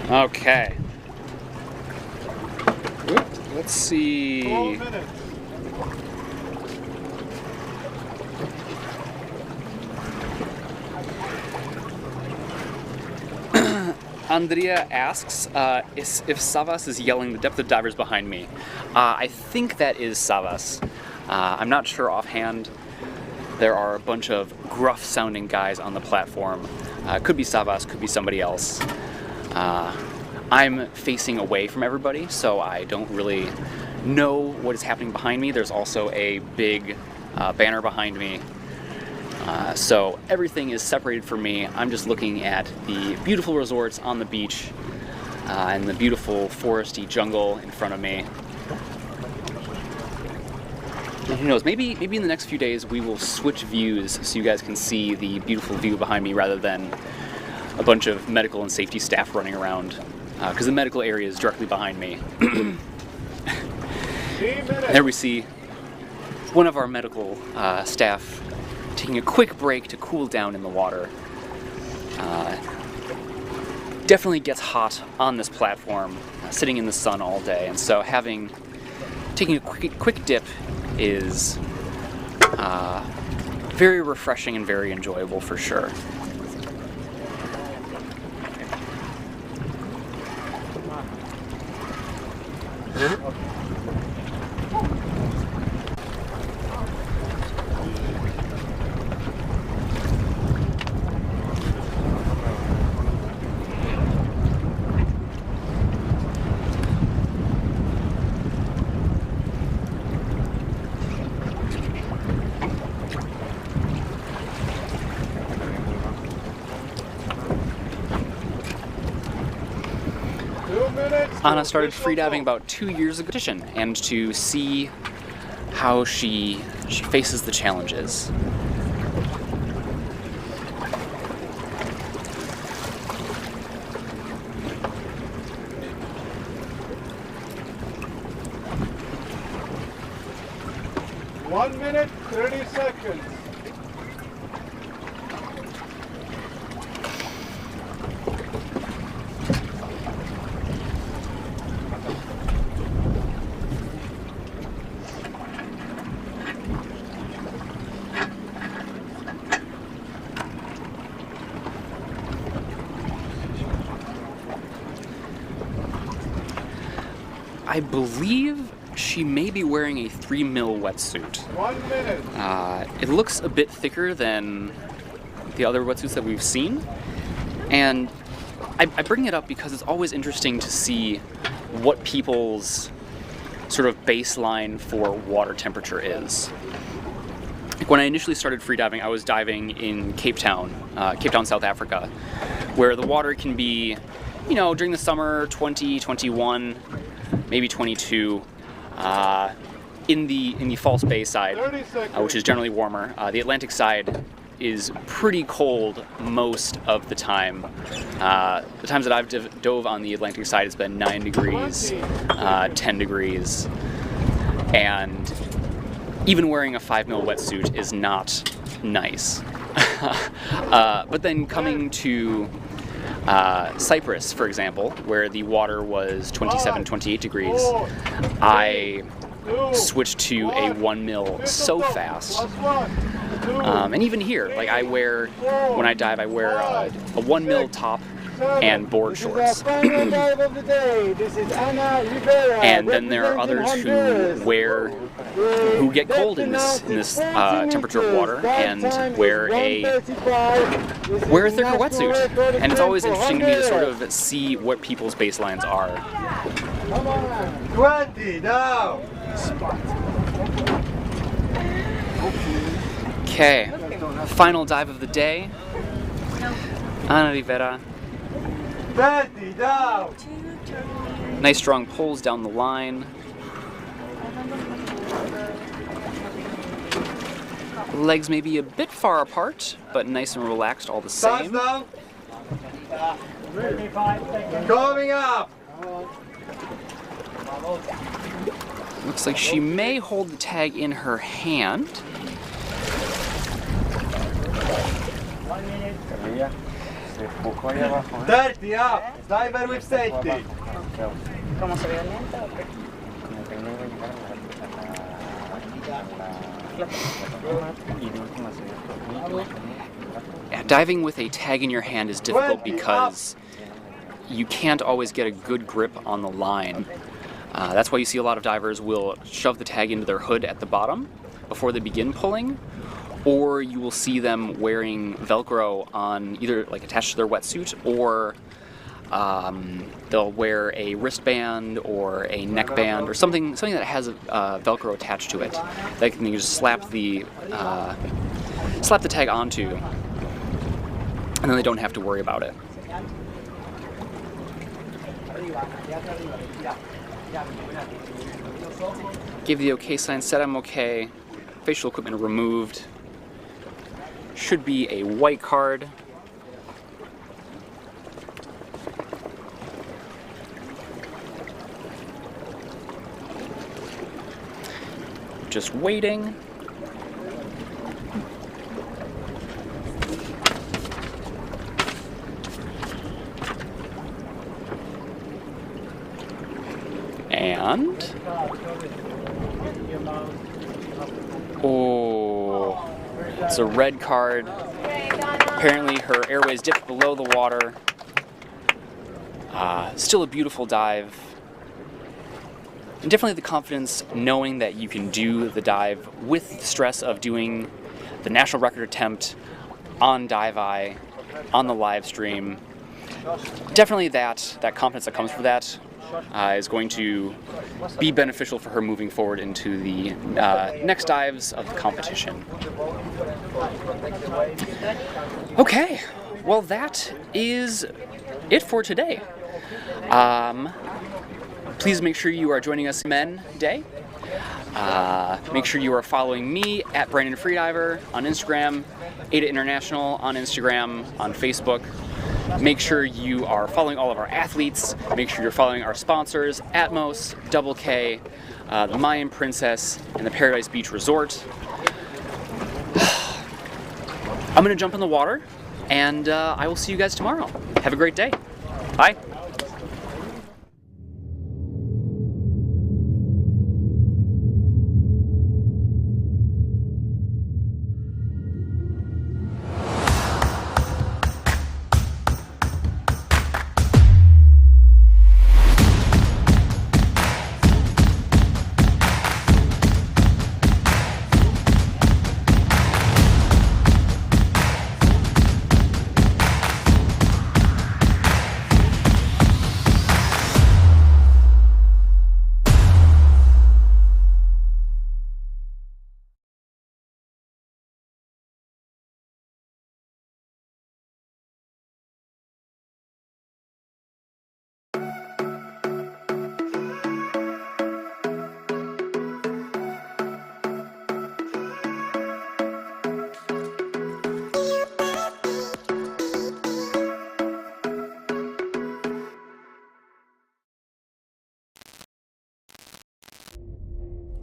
Speaker 3: Okay. Let's see. Andrea asks if Savas is yelling the depth of divers behind me. I think that is Savas. I'm not sure offhand. There are a bunch of gruff sounding guys on the platform. Could be Savas, could be somebody else. I'm facing away from everybody, so I don't really know what is happening behind me. There's also a big banner behind me. So everything is separated from me. I'm just looking at the beautiful resorts on the beach and the beautiful foresty jungle in front of me. And who knows, maybe in the next few days we will switch views so you guys can see the beautiful view behind me rather than a bunch of medical and safety staff running around, because the medical area is directly behind me. There we see one of our medical staff taking a quick break to cool down in the water. Definitely gets hot on this platform, sitting in the sun all day, and so taking a quick dip is very refreshing and very enjoyable for sure. Anna started freediving about 2 years ago, and to see how she faces the challenges.
Speaker 11: One minute, 30 seconds.
Speaker 3: I believe she may be wearing a 3 mil wetsuit.
Speaker 11: 1 minute.
Speaker 3: It looks a bit thicker than the other wetsuits that we've seen, and I bring it up because it's always interesting to see what people's sort of baseline for water temperature is. Like when I initially started freediving, I was diving in Cape Town, South Africa, where the water can be, during the summer, 20, 21. maybe 22. In the false bay side, which is generally warmer, the Atlantic side is pretty cold most of the time. The times that I've dove on the Atlantic side, it's been 9 degrees, 10 degrees, and even wearing a 5 mil wetsuit is not nice. But then coming to Cyprus, for example, where the water was 27, 28 degrees, I switched to a 1 mil so fast. And even here, like when I dive, I wear a 1 mil top and board shorts. And then there are others who get cold in this temperature of water and wear a thicker wetsuit. And it's always interesting to me to sort of see what people's baselines are.
Speaker 11: Come on, 20 now.
Speaker 3: Okay, final dive of the day. Ana Rivera.
Speaker 11: 30 down.
Speaker 3: Nice strong pulls down the line. Legs may be a bit far apart, but nice and relaxed all the same.
Speaker 11: Coming up.
Speaker 3: Looks like she may hold the tag in her hand.
Speaker 11: 30 up. Diver with safety.
Speaker 3: Diving with a tag in your hand is difficult because you can't always get a good grip on the line. That's why you see a lot of divers will shove the tag into their hood at the bottom before they begin pulling, or you will see them wearing Velcro on either like attached to their wetsuit, or they'll wear a wristband or a neckband or something that has Velcro attached to it. They can just slap the tag onto, and then they don't have to worry about it. Give the okay sign, said I'm okay. Facial equipment removed. Should be a white card. Just waiting. And oh, it's a red card. Apparently her airways dipped below the water. Still a beautiful dive. And definitely the confidence knowing that you can do the dive with the stress of doing the national record attempt on Dive Eye, on the live stream. Definitely that confidence that comes from that is going to be beneficial for her moving forward into the next dives of the competition. Okay, well that is it for today. Please make sure you are joining us Men Day. Make sure you are following me at Brandon Freediver on Instagram, AIDA International on Instagram, on Facebook. Make sure you are following all of our athletes. Make sure you're following our sponsors, Atmos, Double K, the Mayan Princess, and the Paradise Beach Resort. I'm gonna jump in the water, and I will see you guys tomorrow. Have a great day. Bye.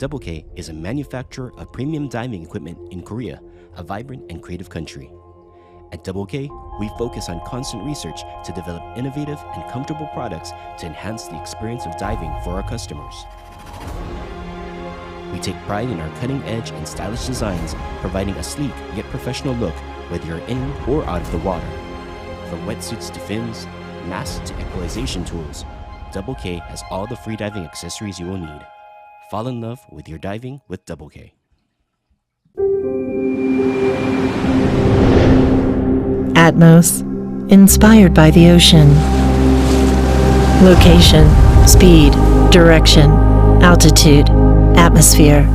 Speaker 1: Double K is a manufacturer of premium diving equipment in Korea, a vibrant and creative country. At Double K, we focus on constant research to develop innovative and comfortable products to enhance the experience of diving for our customers. We take pride in our cutting-edge and stylish designs, providing a sleek yet professional look whether you're in or out of the water. From wetsuits to fins, masks to equalization tools, Double K has all the freediving accessories you will need. Fall in love with your diving with Double K.
Speaker 2: Atmos, inspired by the ocean. Location, speed, direction, altitude, atmosphere.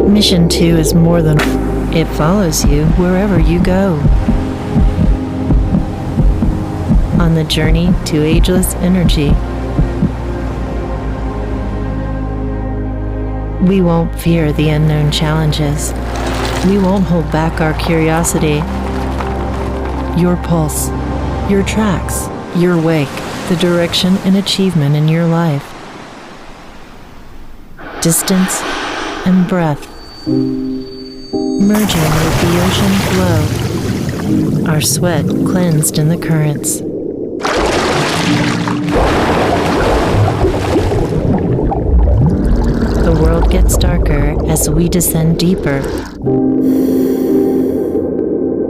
Speaker 2: Mission 2 is more than... It follows you wherever you go. On the journey to ageless energy. We won't fear the unknown challenges. We won't hold back our curiosity. Your pulse, your tracks, your wake, the direction and achievement in your life. Distance and breath, merging with the ocean flow, our sweat cleansed in the currents. The world gets darker as we descend deeper.